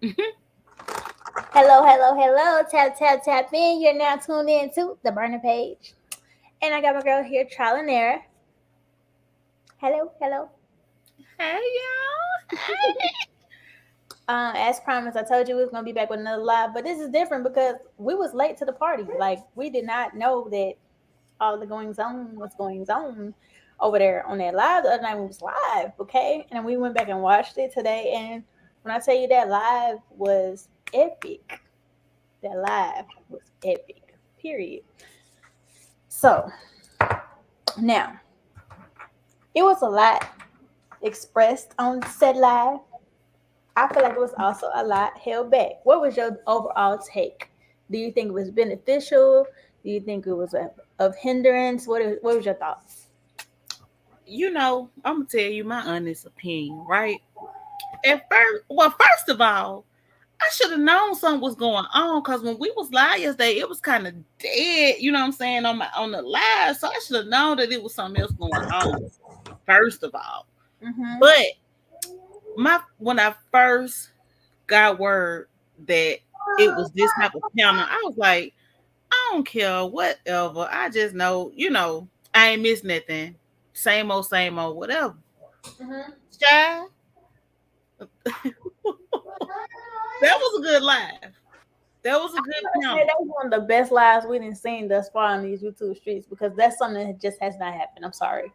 Hello, hello, hello. Tap, tap, tap in. You're now tuned in to the burner page. And I got my girl here, trial and error. Hello, hello. Hey y'all. Hey. As promised, I told you we was gonna be back with another live, but this is different because we was late to the party. Like we did not know that all the goings on was goings on over there on that live the other night. We was live, okay, and we went back and watched it today. And when I tell you that live was epic, that live was epic. Period. So now it was a lot expressed on said live. I feel like it was also a lot held back. What was your overall take? Do you think it was beneficial? Do you think it was of hindrance? What was your thoughts? I'm gonna tell you my honest opinion, right? First of all, I should have known something was going on because when we was live yesterday, it was kind of dead. You know what I'm saying on the live, so I should have known that it was something else going on. First of all, Mm-hmm. but my when I first got word that it was this type of panel, I was like, I don't care, whatever. I just know, I ain't miss nothing. Same old, whatever. Mm-hmm. Child, that was a good laugh. That was a good Say panel. that's one of the best lives we didn't seen thus far on these YouTube streets because that's something that just has not happened. I'm sorry.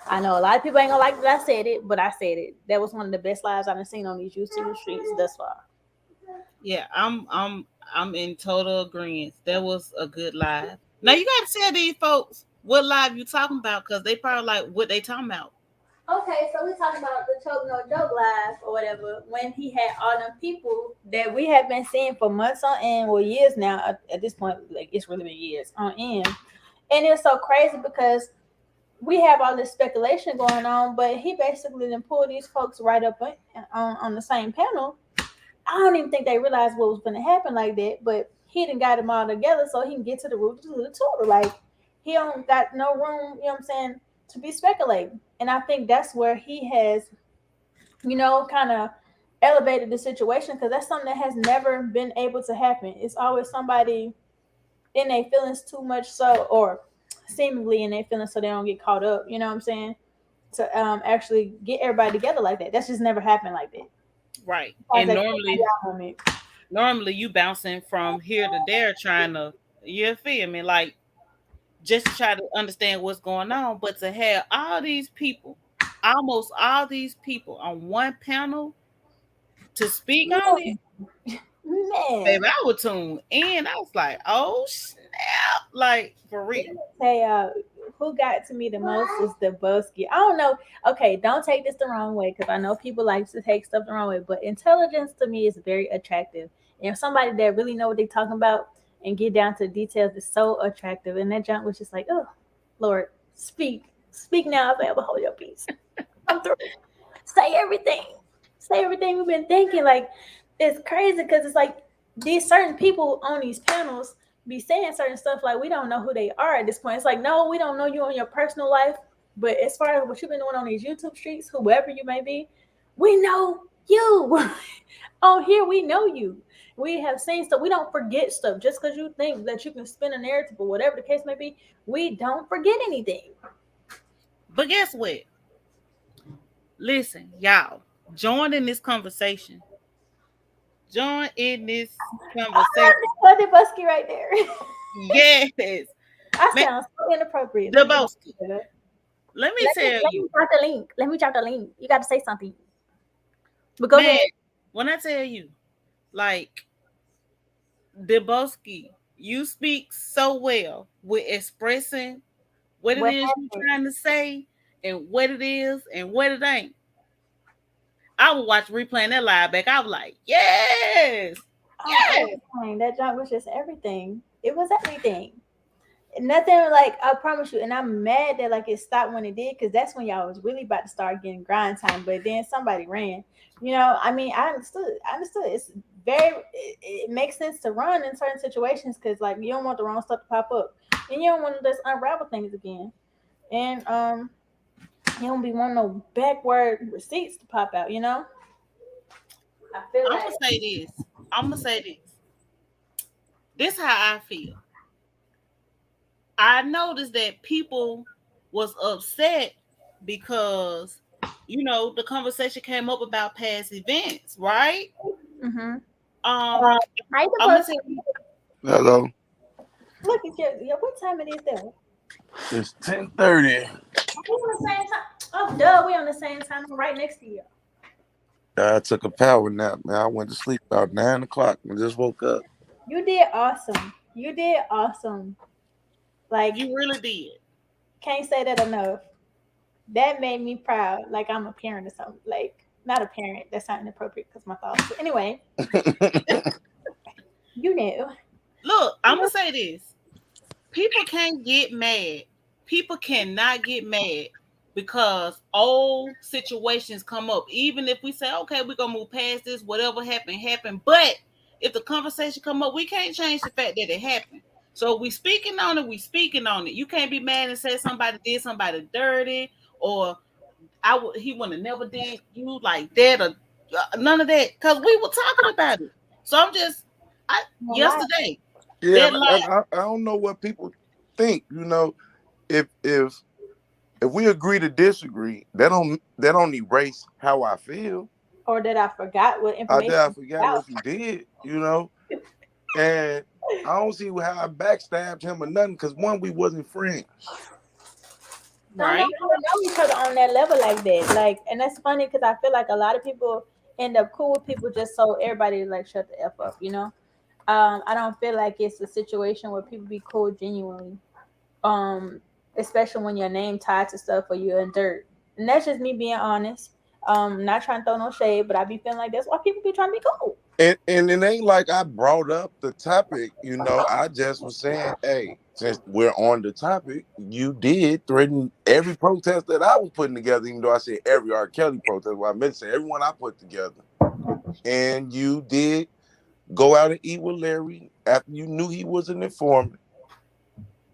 I know a lot of people ain't gonna like that I said it, but I said it. That was one of the best lives I've seen on these YouTube streets thus far. Yeah, I'm in total agreement. That was a good live. Now you gotta tell these folks what live you talking about because they probably like what they talking about. Okay, so we talking about the Choke No Joke live or whatever when he had all them people that we have been seeing for months on end, well years now at this point, like it's really been years on end. And it's so crazy because we have all this speculation going on, but he basically then pulled these folks right up on the same panel. I don't even think they realized what was going to happen like that, but he done got them all together so he can get to the root of the tour. Like he don't got no room, you know what I'm saying, to be speculating. And I think that's where he has, kind of elevated the situation because that's something that has never been able to happen. It's always somebody in their feelings too much so, or seemingly in their feelings so they don't get caught up. You know what I'm saying? To actually get everybody together like that. That's just never happened like that. Right. Besides And that normally moment. normally you bouncing from here to there trying to, you feel me, like just to try to understand what's going on, but to have all these people, almost all these people on one panel to speak on it, Man, baby, I would tune in. I was like, oh snap, like for let real. me say, who got to me the most was the Busky. I don't know. Okay, don't take this the wrong way because I know people like to take stuff the wrong way, but intelligence to me is very attractive. And somebody that really know what they're talking about and get down to the details is so attractive. And that junk was just like, oh, Lord, speak now, if I ever hold your peace. Come through. Say everything. Say everything we've been thinking. Like it's crazy because it's like these certain people on these panels be saying certain stuff like we don't know who they are at this point. It's like no, we don't know you in your personal life, but as far as what you've been doing on these YouTube streets, whoever you may be, we know you. On here, we know you. We have seen stuff. We don't forget stuff just because you think that you can spin a narrative or whatever the case may be. We don't forget anything. But guess what? Listen, y'all, join in this conversation. Join in this Oh, conversation. that's Buddy Busky right there. Yes, I man, sound so inappropriate. Let me get my Debowski. together. Let me Let tell me you, drop the link. Let me drop the link. You got to say something. But go man. ahead. When I tell you, like Debowski, you speak so well with expressing what it What is you're happened? trying to say and what it is and what it ain't. I would watch replaying that live back. I was like, yes, Oh, yes. everything. That junk was just everything. It was everything. Nothing like I promise you. And I'm mad that like it stopped when it did because that's when y'all was really about to start getting grind time. But then somebody ran. I mean, I understood. I understood. It's it makes sense to run in certain situations because like you don't want the wrong stuff to pop up, and you don't want to just unravel things again. And you don't be wanting no backward receipts to pop out. I feel I'm like gonna say this. I'm gonna say this. This how I feel. I noticed that people was upset because the conversation came up about past events, right? mm-hmm. Um, How you I'm gonna supposed tell to you. Hello. look at your what time it is there? It's 10:30. We on the same time. Oh, duh, we on the same time. I'm right next to you. I took a power nap, man. I went to sleep about 9 o'clock and just woke up. You did awesome. You did awesome. Like, You really did. can't say that enough. That made me proud. Like I'm a parent or something. Like not a parent. That's not inappropriate because my thoughts. But anyway, you knew. Look, I'm gonna say this. People can't get mad. People cannot get mad because old situations come up. Even if we say, okay, we're gonna move past this, whatever happened, happened. But if the conversation come up, we can't change the fact that it happened. So we speaking on it, we speaking on it. You can't be mad and say somebody did somebody dirty or he would have never did you like that or none of that because we were talking about it. So I No lie. yesterday Yeah, that and like I don't know what people think. If we agree to disagree, that don't erase how I feel. Or that I forgot what I information forgot about. what you did. And I don't see how I backstabbed him or nothing because one, we wasn't friends. I know right. we don't know each other on that level like that. Like, and that's funny because I feel like a lot of people end up cool with people just so everybody like shut the f up. I don't feel like it's a situation where people be cool genuinely. Um, Especially when your name tied to stuff or you're in dirt. And that's just me being honest. Not trying to throw no shade, but I be feeling like that's why people be trying to be cool. And it ain't like I brought up the topic. I just was saying, hey, since we're on the topic, you did threaten every protest that I was putting together, even though I said every R. Kelly protest. Well, I meant to say everyone I put together. And you did go out and eat with Larry after you knew he was an informant.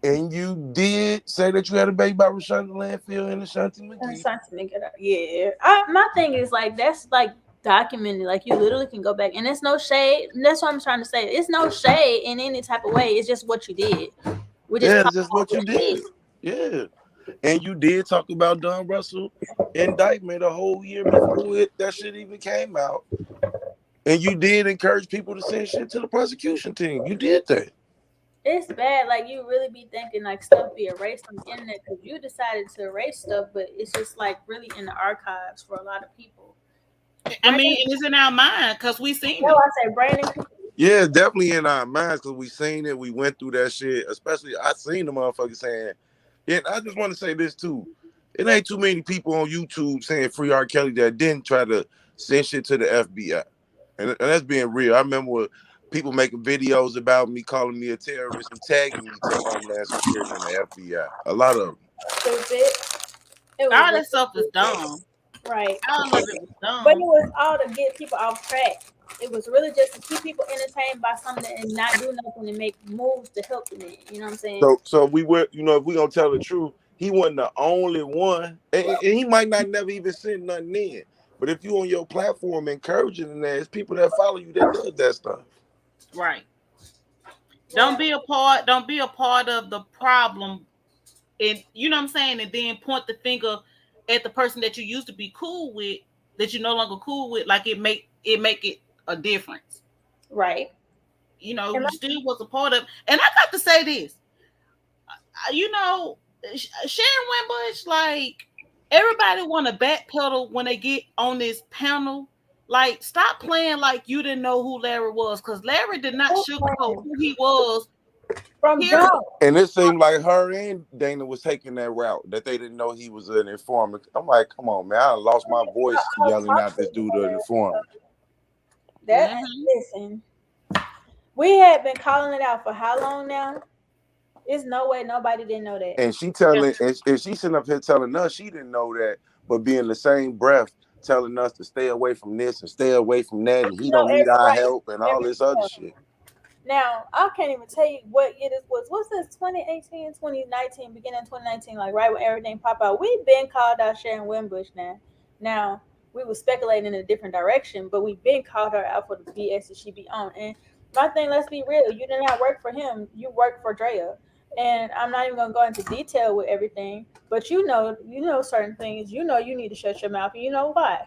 And you did say that you had a baby by Rashonda Landfill and Ashanti And McGee. something to get up. Yeah. My thing is like that's like documented. Like you literally can go back, and it's no shade. And that's what I'm trying to say. It's no shade in any type of way. It's just what you did. We just Yeah, call it's just it what what you you did. did. Yeah. And you did talk about Don Russell indictment a whole year before that shit even came out. And you did encourage people to send shit to the prosecution team. You did that. It's bad. Like you really be thinking like stuff be erased on the internet because you decided to erase stuff, but it's just like really in the archives for a lot of people. I Brandon, mean, it's in our mind because we seen no, it. I said Brandon. Yeah, definitely in our minds because we seen it. We went through that shit. Especially I seen the motherfucker saying, yeah, and I just want to say this too. It ain't too many people on YouTube saying free R. Kelly that didn't try to send shit to the FBI. And that's being real. I remember people making videos about me calling me a terrorist and tagging me to Homeland Security and the FBI. A lot of them. Stupid. It was All really that stuff is stupid. dumb. Right. All of it was But it dumb. was all to get people off track. It was really just to keep people entertained by something and not do nothing and make moves to help them. You know what I'm saying? So we were, if we gonna tell the truth, he wasn't the only one, and he might not never even send nothing in. But if you on your platform encouraging and there's people that follow you that does that stuff. Right. Yeah. Don't be a part of the problem. And you know what I'm saying? And then point the finger at the person that you used to be cool with that you're no longer cool with. Like it make it a difference. Right. And You still was a part of. And I got to say this. You know, Sharon Wimbush, like everybody want to backpedal when they get on this panel. Like, stop playing like you didn't know who Larry was, because Larry did not sugarcoat who he was. from Period. jump. And it seemed like her and Dana was taking that route that they didn't know he was an informant. I'm like, come on, man, I lost my voice yelling out this dude an informant. That Mm-hmm. listen, we had been calling it out for how long now? There's no way nobody didn't know that. And she Yeah. telling, and she sitting up here telling us she didn't know that, but be in the same breath telling us to stay away from this and stay away from that, and he No, don't need our everybody, help and all this everything other else. shit. Now, I can't even tell you what year this was. What's this, 2018, 2019, beginning of 2019, like right when everything popped out. We've been called out Sharon Wimbush now. Now, we were speculating in a different direction, but we've been called her out for the BS that she be on. And my thing, let's be real, you did not work for him, you worked for Drea. And I'm not even gonna go into detail with everything, but you know certain things, you know you need to shut your mouth, and you know why.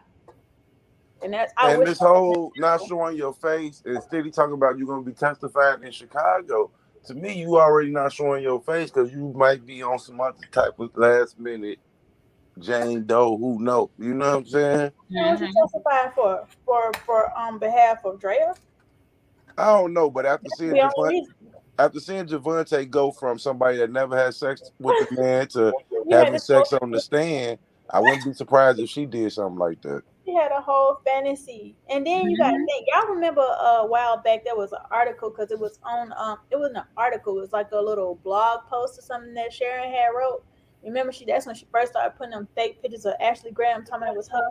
And that's I And wish this I was whole not showing your face and steady talking about you're gonna be testifying in Chicago. To me, you already not showing your face because you might be on some other type of last minute Jane Doe. Who know? You know what I'm saying? what you Mm-hmm. testifying for behalf of Drea. I don't know, but The only reason After seeing Javante go from somebody that never had sex with the man to we had having this sex on the stand, I wouldn't be surprised if she did something like that. He had a whole fantasy, and then you got to Mm-hmm. think. Y'all remember a while back there was an article because it was on. It wasn't an article. It was like a little blog post or something that Sharon had wrote. Remember, that's when she first started putting them fake pictures of Ashley Graham, talking about it was her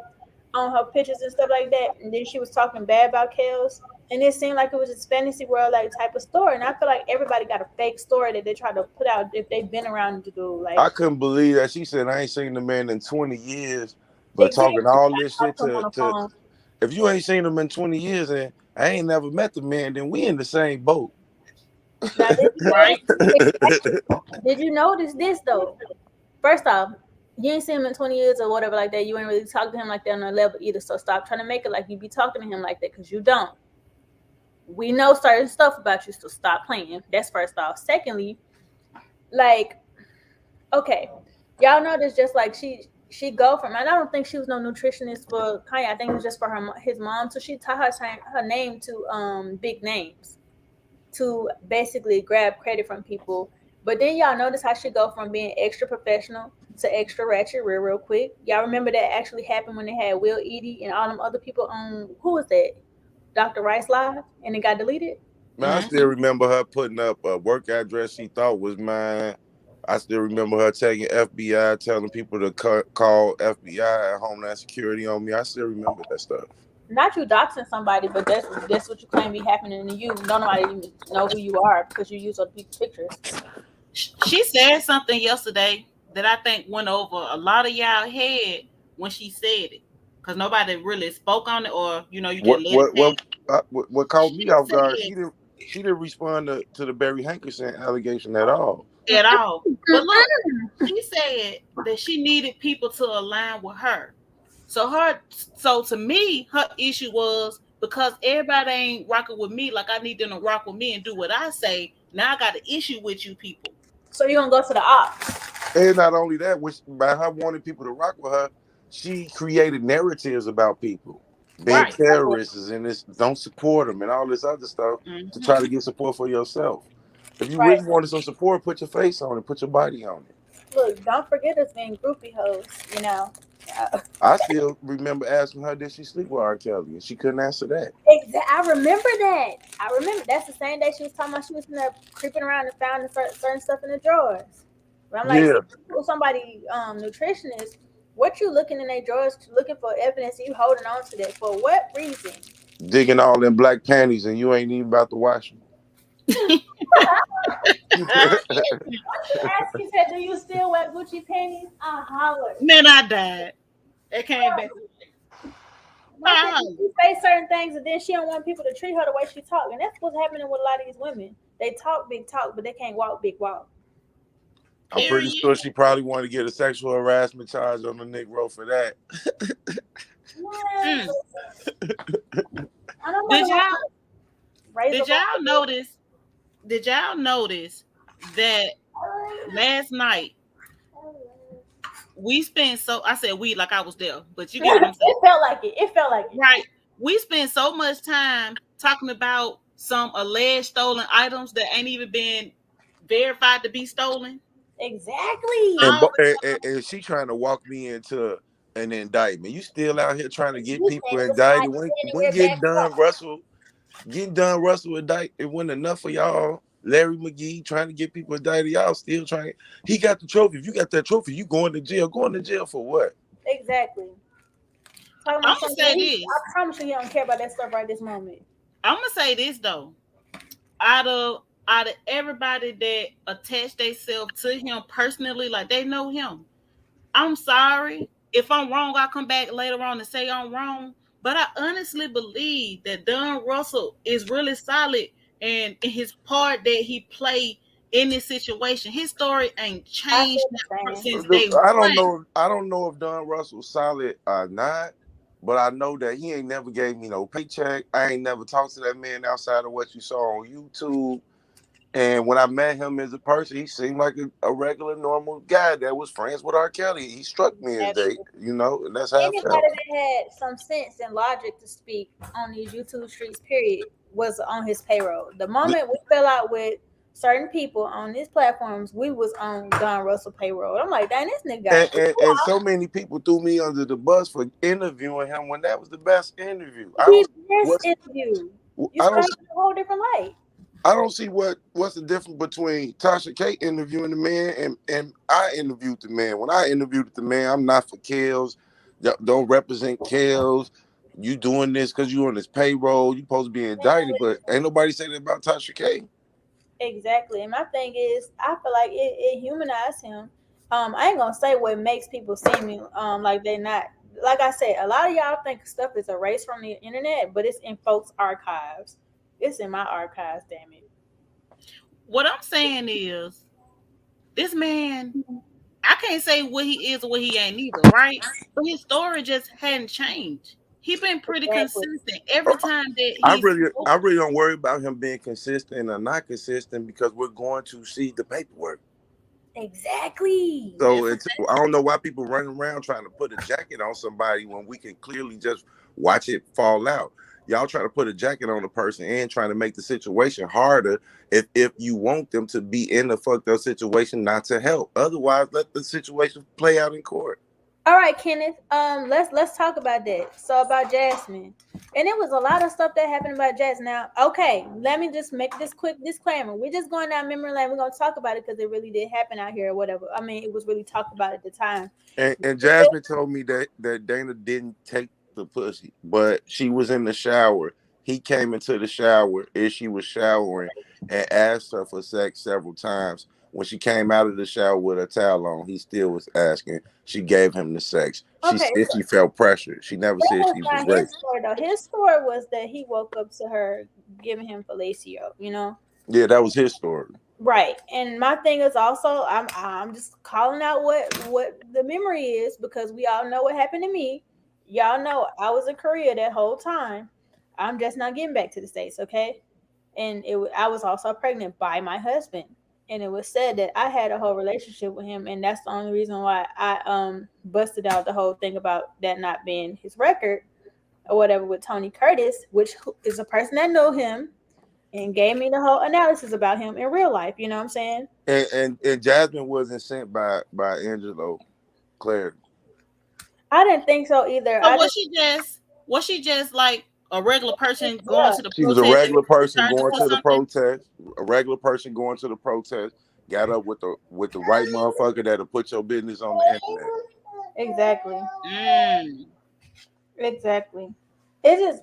on her pictures and stuff like that. And then she was talking bad about Kels, and it seemed like it was this fantasy world like type of story. And I feel like everybody got a fake story that they try to put out if they've been around to do like I couldn't believe that she said I ain't seen the man in 20 years, but exactly. talking all I this shit talked to him on the to phone. if you ain't seen him in 20 years and I ain't never met the man, then we in the same boat. Now, Right. did you notice this though? First off, you ain't seen him in 20 years or whatever like that. You ain't really talked to him like that on a level either. So stop trying to make it like you be talking to him like that because you don't. We know certain stuff about you, so stop playing. That's first off. Secondly, like, okay, y'all know this just like she go from. And I don't think she was no nutritionist for Kanye. I think it was just for his mom. So she taught her name to big names to basically grab credit from people. But then y'all notice how she go from being extra professional to extra ratchet real quick. Y'all remember that actually happened when they had Will Eady and all them other people on who was that? Dr. Rice Live and it got deleted. Man, I still Mm-hmm. remember her putting up a work address she thought was mine. I still remember her taking FBI, telling people to call FBI and Homeland Security on me. I still remember that stuff. Not you doxing somebody, but that's what you claim be happening to you. Don't nobody even know who you are because you use other people's pictures. She said something yesterday that I think went over a lot of y'all head when she said it, because nobody really spoke on it, or you What just let it what pass. what what caught me She off guard? said She didn't respond to the Barry Hankerson allegation at all. at all. But look, she said that she needed people to align with her. So to me, her issue was because everybody ain't rocking with me, like I need them to rock with me and do what I say. Now I got an issue with you people. So you're gonna go to the ops. And not only that, which by her wanting people to rock with her, she created narratives about people being Right. terrorists and this don't support them and all this other stuff to try Mm-hmm. to get support for yourself. If you Right. really wanted some support, put your face on it, put your body on it. Look, don't forget us being groupie hoes, you know. I still remember asking her, did she sleep with R. Kelly? And she couldn't answer that. I remember that. I remember that's the same day she was talking about she was in there creeping around and found certain stuff in the drawers. But I'm like, see, Yeah, somebody nutritionist, what you looking in their drawers looking for evidence and you holding on to that for what reason? digging all them black panties and you ain't even about to wash them. She asked, he said, "Do you still wear Gucci panties?" I hollered. Man, I died. It came back. My thing is, she say certain things and then she don't want people to treat her the way she talk, and that's what's happening with a lot of these women. They talk big talk, but they can't walk big walk. I'm pretty Period. sure she probably wanted to get a sexual harassment charge on the Negro for that. Man, Mm. I don't Did know. y'all Raise a did y'all notice? Did y'all notice that last night we spent so I said we like I was there, but you get what I'm saying. It felt like it. It felt like it. Right. We spend so much time talking about some alleged stolen items that ain't even been verified to be stolen. Exactly. And, All and she trying to walk me into an indictment. You still out here trying to get You people saying it was somebody indicted. standing When where back getting done Russell indicted, it wasn't enough for y'all. Larry McGee trying to get people indicted. Y'all still trying. He got the trophy. If you got that trophy, you going to jail. Going to jail for what? exactly. Talking I'm about gonna something. say this. I promise you, he don't care about that stuff right this moment. I'm gonna say this though. Out of everybody that attached themselves to him personally, like they know him. I'm sorry. If I'm wrong, I'll come back later on and say I'm wrong. But I honestly believe that Don Russell is really solid, and in his part that he played in this situation, his story ain't I changed feel the same. since day I don't one. know. I don't know if Don Russell's solid or not, but I know that he ain't never gave me no paycheck. I ain't never talked to that man outside of what you saw on YouTube. And when I met him as a person, he seemed like a regular, normal guy that was friends with R. Kelly. He struck me as they, and that's how I Anybody felt. that had some sense and logic to speak on these YouTube streets, period, was on his payroll. The moment we fell out with certain people on these platforms, we was on Don Russell payroll. I'm like, dang, this nigga got And so many people threw me under the bus for interviewing him when that was the best interview. the best interview. You I saw don't him in a whole different light. I don't see what's the difference between Tasha K interviewing the man and I interviewed the man. When I interviewed the man, I'm not for kills. Don't represent kills. You doing this because you on this payroll. You supposed to be indicted, but ain't nobody saying that about Tasha K. Exactly. And my thing is, I feel like it humanized him. I ain't gonna say what makes people see me like they're not. Like I said, a lot of y'all think stuff is erased from the internet, but it's in folks' archives. It's in my archives, damn it. What I'm saying is, this man, I can't say what he is or what he ain't either, right? But his story just hadn't changed. He been pretty Exactly. consistent every time that I he's really, I really don't worry about him being consistent or not consistent because we're going to see the paperwork. Exactly. So I don't know why people running around trying to put a jacket on somebody when we can clearly just watch it fall out. Y'all try to put a jacket on a person and trying to make the situation harder if you want them to be in the fucked up situation, not to help. Otherwise, let the situation play out in court. All right, Kenneth. Let's talk about that. So about Jasmine, and it was a lot of stuff that happened about Jasmine. Now, okay, let me just make this quick disclaimer. We're just going down memory lane. We're gonna talk about it because it really did happen out here or whatever. I mean, it was really talked about at the time. And Jasmine told me that Dana didn't take the pussy, but she was in the shower. He came into the shower as she was showering and asked her for sex several times. When she came out of the shower with her towel on, he still was asking. She gave him the sex. She Okay, said she felt pressure. She never that said was she was not his raped. story though. His story was that he woke up to her giving him fellatio. You know. Yeah, that was his story. Right. And my thing is also I'm just calling out what the memory is because we all know what happened to me. Y'all know I was in Korea that whole time. I'm just not getting back to the States, okay? And I was also pregnant by my husband. And it was said that I had a whole relationship with him and that's the only reason why I busted out the whole thing about that not being his record or whatever with Tony Curtis, which is a person that knew him and gave me the whole analysis about him in real life. You know what I'm saying? And Jasmine wasn't sent by Angelo Claire. I didn't think so either. So I just was she just like a regular person going yeah, to the She was a protest and regular person turned going or to the something? protest. A regular person going to the protest. Got up with the right motherfucker that'll put your business on the internet. exactly, Mm. exactly. It just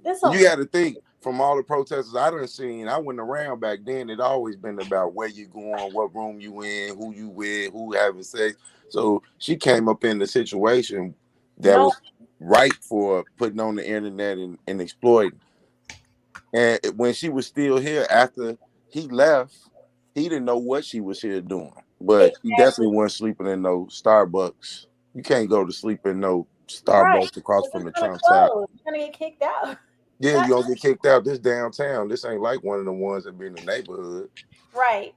there's so You many. got to think from all the protesters I done seen. I went around back then. It always been about where you going, what room you in, who you with, who having sex. So she came up in the situation that No, was right for putting on the internet and exploiting. And when she was still here after he left, he didn't know what she was here doing. But he exactly definitely wasn't sleeping in no Starbucks. You can't go to sleep in no right. Starbucks across It's from the gonna Trump Tower. close. You're gonna get kicked out. Yeah, Not you gonna get kicked out. This downtown. This ain't like one of the ones that be in the neighborhood. right.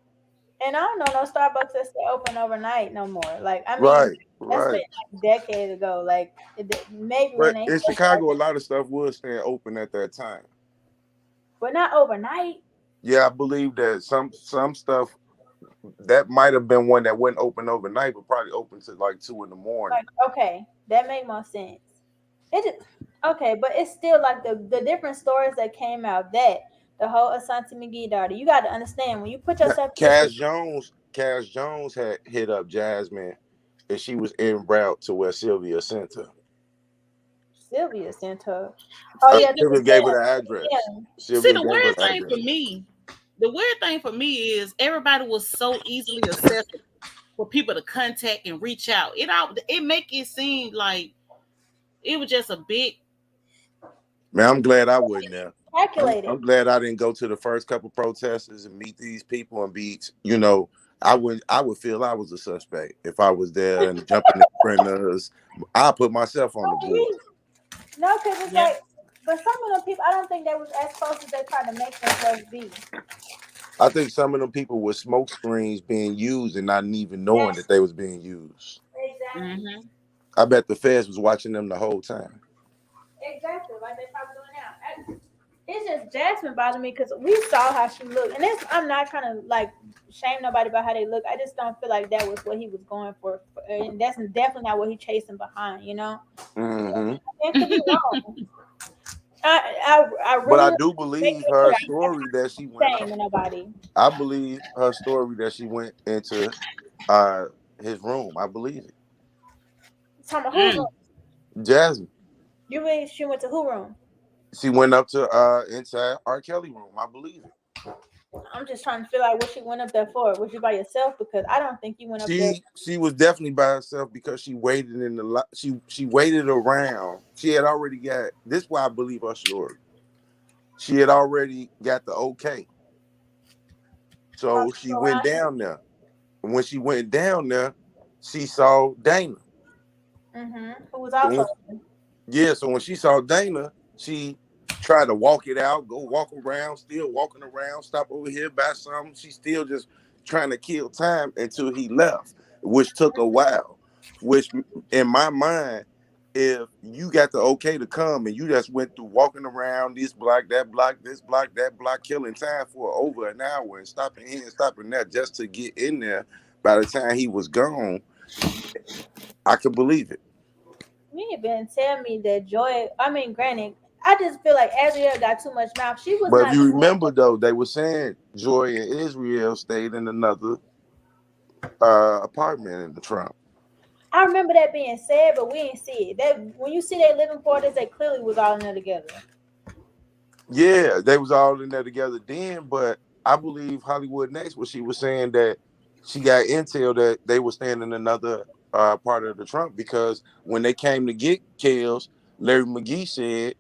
And I don't know no Starbucks that stay open overnight no more. Like I mean, Right, that's been right. like decades ago. Like maybe when But they in first Chicago, a started, lot of stuff was staying open at that time. but not overnight. Yeah, I believe that some stuff that might have been one that wasn't open overnight, but probably open to like 2 in the morning. Like okay, that make more sense. It is okay, but it's still like the different stories that came out that the whole Asante McGee daughter. You got to understand when you put Now, yourself in this Cash Jones had hit up Jasmine, and she was en route to where Sylvia sent her. Sylvia sent her. Oh See, yeah, to Sylvia the gave her the gym. address. Yeah. see, Sylvia gave her the address. the weird thing for me is everybody was so easily accessible. for people to contact and reach out. It make it seem like it was just a big. Man, I'm glad I wasn't there. Calculated. I'm glad I didn't go to the first couple protesters and meet these people and be, you know, I would feel I was a suspect if I was there and jumping in front of us. I put myself on the board. No, because it's Yeah. like, but some of them people, I don't think they was as close as they tried to make themselves be. I think some of them people were smoke screens being used and not even knowing that they was being used. Exactly. Mm-hmm. I bet the feds was watching them the whole time. Exactly, like they probably doing now. It's just Jasmine bothered me because we saw how she looked, and I'm not trying to like shame nobody about how they look. I just don't feel like that was what he was going for, and that's definitely not what he chasing behind. You know, Hmm. it could be wrong. I But really I do think believe it her could. I'm story that she not went up. shaming nobody. I believe her story that she went into his room. I believe it. Talking about whose room? Mm. Jasmine. You really? She went to who room? She went up to inside R. Kelly room. I believe it. I'm just trying to feel like what she went up there for. Was you by yourself? Because I don't think you went up there. She was definitely by herself because she waited in the she waited around. She had already got this. Is why I believe her story. She had already got the okay, so she went down there. And when she went down there, she saw Dana. Who was So also. yeah, so when she saw Dana, she tried to walk it out, go walk around, still walking around, stop over here, buy something. She still just trying to kill time until he left, which took a while. Which in my mind, if you got the okay to come and you just went through walking around this block, that block, this block, that block, killing time for over an hour and stopping here and stopping there just to get in there, by the time he was gone, I could believe it. You ain't been tell me that Joy. I mean, granted, I just feel like Azriel got too much mouth. She was But if not. you remember though, they were saying Joy and Israel stayed in another apartment in the Trump. I remember that being said, but we ain't see it. That when you see they living quarters, they clearly was all in there together. Yeah, they was all in there together then, but I believe Hollywood Next was she was saying that she got intel that they were staying in another part of the Trump because when they came to get Kels, Larry McGee said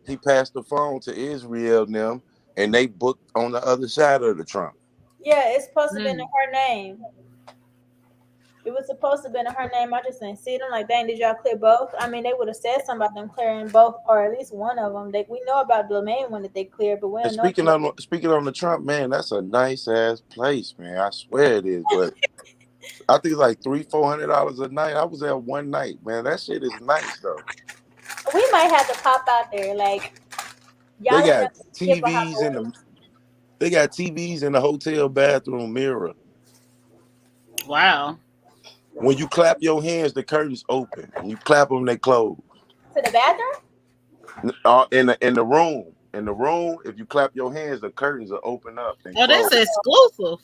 he passed the phone to Israel and them and they booked on the other side of the Trump. Yeah, it's supposed to be in Mm. her name. It was supposed to be in her name. I just didn't see them. Like, dang, did y'all clear both? I mean, they would have said something about them clearing both, or at least one of them. We know about the main one that they cleared, but we And don't know. speaking on the Trump, man, that's a nice ass place, man. I swear it is. But I think it's like $300-400 a night. I was there one night, man. That shit is nice though. We might have to pop out there. Like, They y'all let them got skip a TVs in house. the they got TVs in the hotel bathroom mirror. Wow. When you clap your hands, the curtains open. When you clap them, they close. To the bathroom? In the room, if you clap your hands, the curtains will open up and Oh, close. that's exclusive.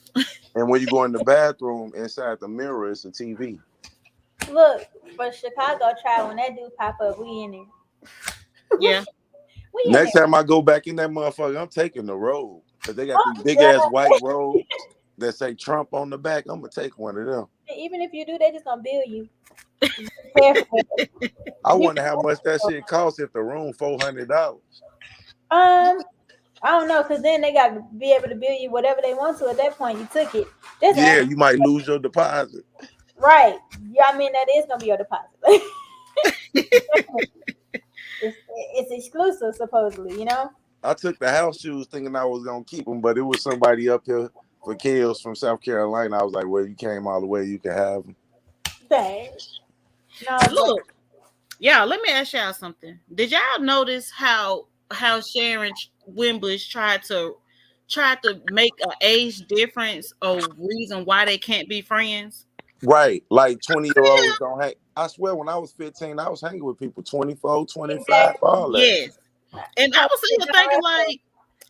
And when you go in the bathroom, inside the mirror, it's a TV. Look, for Chicago trial, when that dude pop up, we in there. Yeah. We in Next there. time I go back in that motherfucker, I'm taking the robe because they got Oh, these big yeah. ass white robes that say Trump on the back. I'm gonna take one of them. Even if you do, they just gonna bill you. Be careful. I Be wonder how much that shit costs if the room $400. I don't know, cause then they got to be able to bill you whatever they want to. At that point, you took it. Just Yeah, ask, you might lose your deposit. right? Yeah, I mean that is gonna be your deposit. It's exclusive, supposedly. You know. I took the house shoes thinking I was gonna keep them, but it was somebody up here for Kels from South Carolina. I was like, well, you came all the way, you can have them. Dang. No, but Look, yeah. Let me ask y'all something. Did y'all notice how Sharon Wimbush tried to make an age difference a reason why they can't be friends? Right, like 20-year-olds don't hang. I swear, when I was 15, I was hanging with people 24, 25, exactly. all that. Yes. And I was sitting here thinking, like,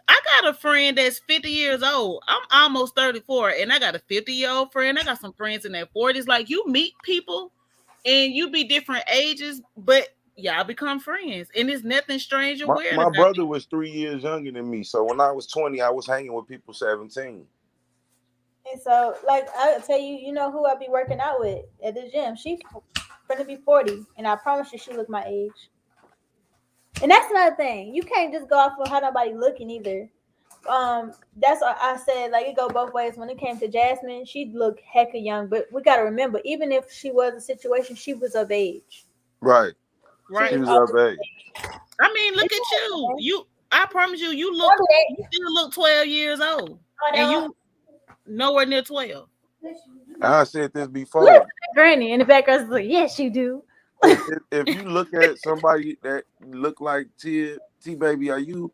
I got a friend that's 50 years old. I'm almost 34, and I got a 50-year-old friend. I got some friends in their 40s. Like, you meet people and you be different ages, but y'all become friends. And there's nothing strange or weird My about brother was 3 years younger than me, so when I was 20, I was hanging with people 17. And so, like I tell you, you know who I be working out with at the gym. She gonna be 40, and I promise you, she look my age. And that's another thing. You can't just go off of how nobody looking either. That's what I said. Like it go both ways. When it came to Jasmine, she looked hecka young, but we gotta remember, even if she was a situation, she was of age. Right. She She Right. was was always of of age. age. I mean, look It's at you. okay. I promise you, you Probably still look 12 years old, and that. you nowhere near 12. I said this Look, before. Granny in the background is like, yes, you do. If you look at somebody that look like T baby, are you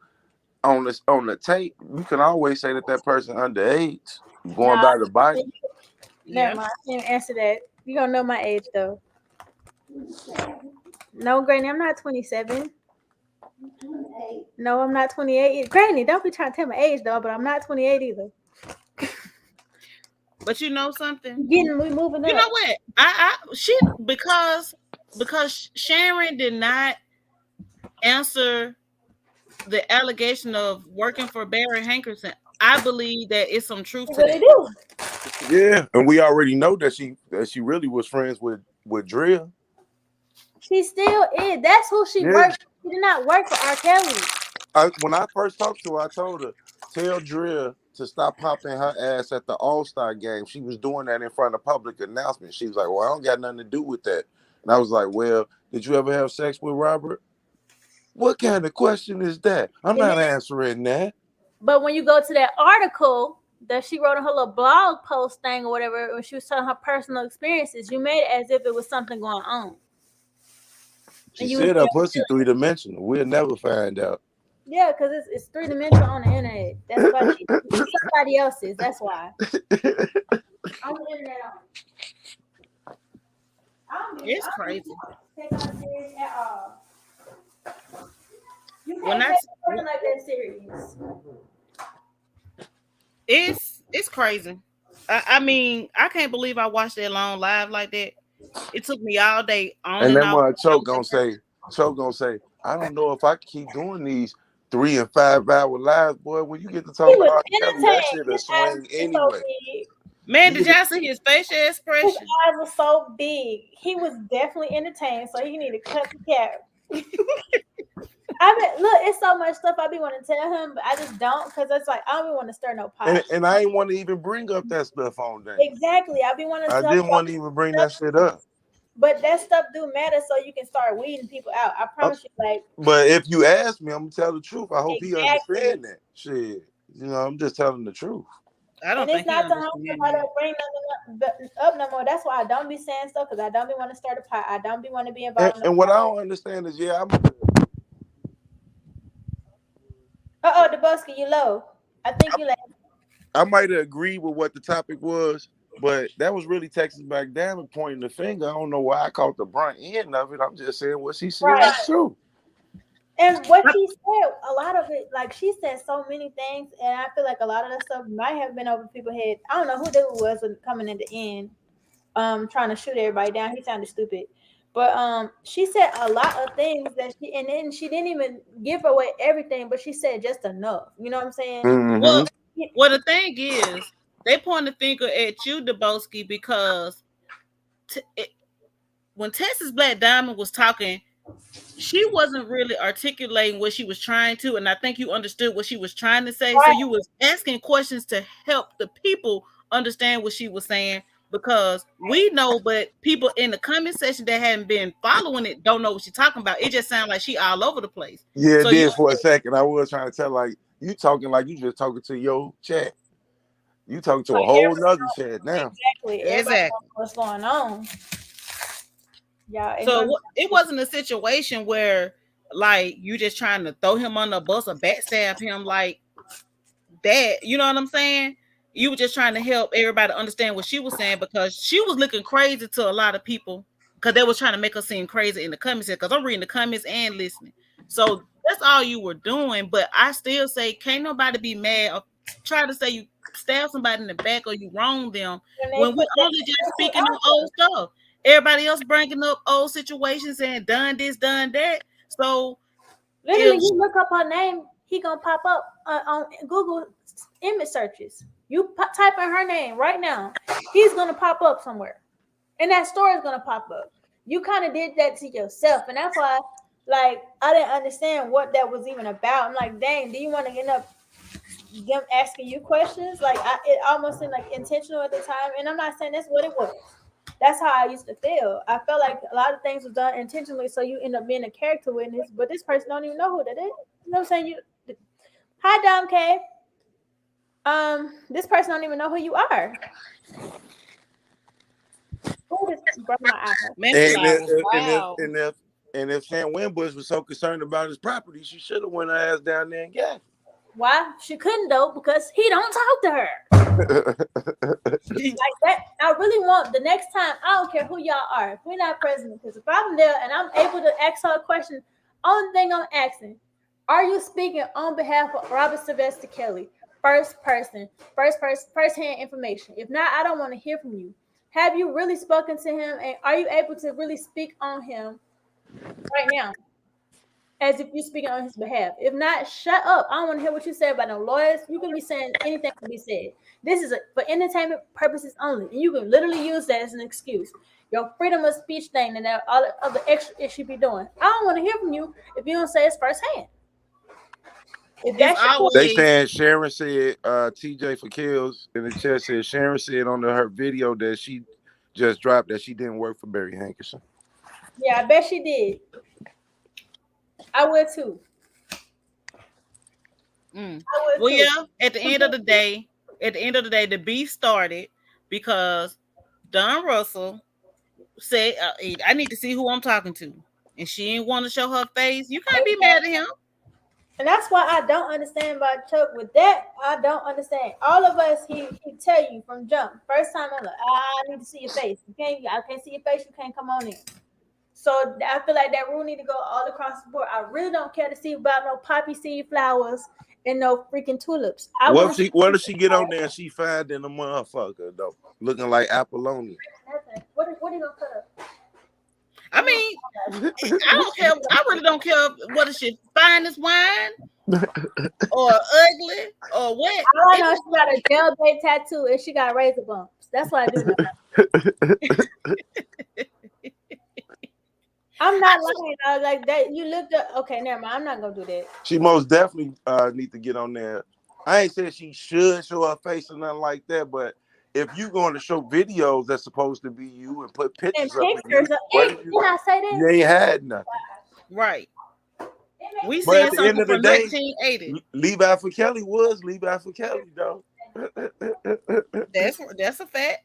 on the tape? You can always say that that person underage. Going Nah, by the body. never Yeah. mind. I can't answer that. You don't know my age though. No, Granny, I'm not 27. No, I'm not 28. Granny, don't be trying to tell my age though, but I'm not 28 either. But you know something? We moving You know up. what? She because Sharon did not answer the allegation of working for Barry Hankerson. I believe that it's some truth She to really that. do. Yeah, and we already know that she really was friends with Drill. She still is. That's who she Yeah. worked. She did not work for R. Kelly. When I first talked to her, I told her, tell Drill to stop popping her ass at the All-Star game. She was doing that in front of public announcements. She was like, well, I don't got nothing to do with that. And I was like, well, did you ever have sex with Robert? What kind of question is that? I'm And not then, answering that. but when you go to that article that she wrote on her little blog post thing or whatever, when she was telling her personal experiences, you made it as if it was something going on, She and you was said her pussy three-dimensional. We'll never find out. yeah, because it's three dimensional on the internet. That's why it's somebody else's. That's why. On the internet. It's I don't be crazy. taking her serious at all. You When can't I take a person like that serious. it's crazy. I mean, I can't believe I watched that long live like that. It took me all day on And and then off. what Choke gonna say, I don't know if I can keep doing these 3 and 5 hour lives, boy. When you get to He talk was about Kelly, that entertained. shit will His eyes swing were so anyway. big. Man, You did get to, y'all see his facial His expression? eyes were so big. He was definitely entertained, so he need to cut the cap. I mean, look, it's so much stuff I be want to tell him, but I just don't because it's like I don't even want to stir no pot. and I ain't want to even bring up that stuff on there. Exactly, I be want to I talk didn't about want to even bring stuff, that shit up. but that stuff do matter, so you can start weeding people out. I Uh, promise you, like but if you ask me, I'm gonna tell the truth. I hope he exactly. understand that shit. You know, I'm just telling the truth. I And don't it's think he not to harm understands somebody that. or bring nothing up no more. That's why I don't be saying stuff because I don't be want to start a pot. I don't be want to be involved in the And what I don't understand is, yeah, the busky, you low. I think you like I might have agreed with what the topic was, but that was really Texas back down and pointing the finger. I don't know why I caught the brunt end of it. I'm just saying what she said right. was true. And what she said, a lot of it, like she said so many things, and I feel like a lot of that stuff might have been over people's head. I don't know who that was coming in the end, trying to shoot everybody down. He sounded stupid. But she said a lot of things that and then she didn't even give away everything, but she said just enough. You know what I'm saying? Mm-hmm. Well, well, the thing is, they point the finger at you, Deboski, because t- it, when Texas Black Diamond was talking, she wasn't really articulating what she was trying to, and I think you understood what she was trying to say. So Right. you was asking questions to help the people understand what she was saying because we know, but people in the comment section that hadn't been following it don't know what she's talking about. It just sounds like she all over the place. Yeah, it So you did for a second. I was trying to tell like you talking like you just talking to your chat. You talking to Like a whole everybody nother knows chat now. exactly. Everybody knows exactly. what's going on. Y'all ain't So gonna. it wasn't a situation where like you just trying to throw him on the bus or backstab him like that. You know what I'm saying? You were just trying to help everybody understand what she was saying because she was looking crazy to a lot of people because they was trying to make her seem crazy in the comments because I'm reading the comments and listening. So that's all you were doing. But I still say can't nobody be mad or try to say you stab somebody in the back or you wrong them When they when we put that, only just that's what speaking of old stuff. Everybody else bringing up old situations and done this, done that. So literally, if you look up her name, he gonna pop up on Google image searches. You type in her name right now, he's gonna pop up somewhere, and that story is gonna pop up. You kind of did that to yourself, and that's why, like, I didn't understand what that was even about. I'm like, dang, do you want to end up them asking you questions? Like, it almost seemed like intentional at the time, and I'm not saying that's what it was. That's how I used to feel. I felt like a lot of things was done intentionally, so you end up being a character witness, but this person don't even know who that is. You know what I'm saying? Hi, Dom K. This person don't even know who you are. Who just broke my eye? Man, And I if, was and if wild. and if and if Sam Winbush was so concerned about his property, she should have went her ass down there and got Why? She couldn't though, because he don't talk to her. it. Like that, I really want the next time. I don't care who y'all are. If we're not president, because if I'm there and I'm able to ask her a question, only thing I'm asking, are you speaking on behalf of Robert Sylvester Kelly? First hand information. If not, I don't want to hear from you. Have you really spoken to him, and are you able to really speak on him right now, as if you're speaking on his behalf? If not, shut up. I don't want to hear what you say about no lawyers. You can be saying anything can be said. This is for entertainment purposes only, and you can literally use that as an excuse. Your freedom of speech thing and all the other extra it should be doing. I don't want to hear from you if you don't say it's firsthand. If It's that's your They always saying Sharon said TJ for Kills in the chat said Sharon said on her video that she just dropped that she didn't work for Barry Hankerson. yeah, I bet she did. I would too. I would well, too. yeah. At the end of the day, the beef started because Don Russell said, "I need to see who I'm talking to," and she didn't want to show her face. You can't be mad at him. And that's why I don't understand about Chuck with that. I don't understand. All of us, he tell you from jump. First time I'm like, I need to see your face. I can't see your face, you can't come on in. So I feel like that rule need to go all across the board. I really don't care to see about no poppy seed flowers and no freaking tulips. What if she get on there and she find in a motherfucker though, looking like Apollonia? What are you gonna put up? I mean, I don't care. I really don't care what is she fine as wine or ugly or what. All I know, she got a jailbait tattoo and she got razor bumps. That's what I do know. I'm not lying. I was like that. You looked up. Okay, never mind. I'm not gonna do that. She most definitely need to get on there. I ain't saying she should show her face or nothing like that, but if you going to show videos that's supposed to be you and put pictures And up, pictures of it. Did I say that? You ain't had nothing. Right. We But seen at the something end of the from day, 1980. Levi for Kelly was Levi for Kelly though. That's a fact.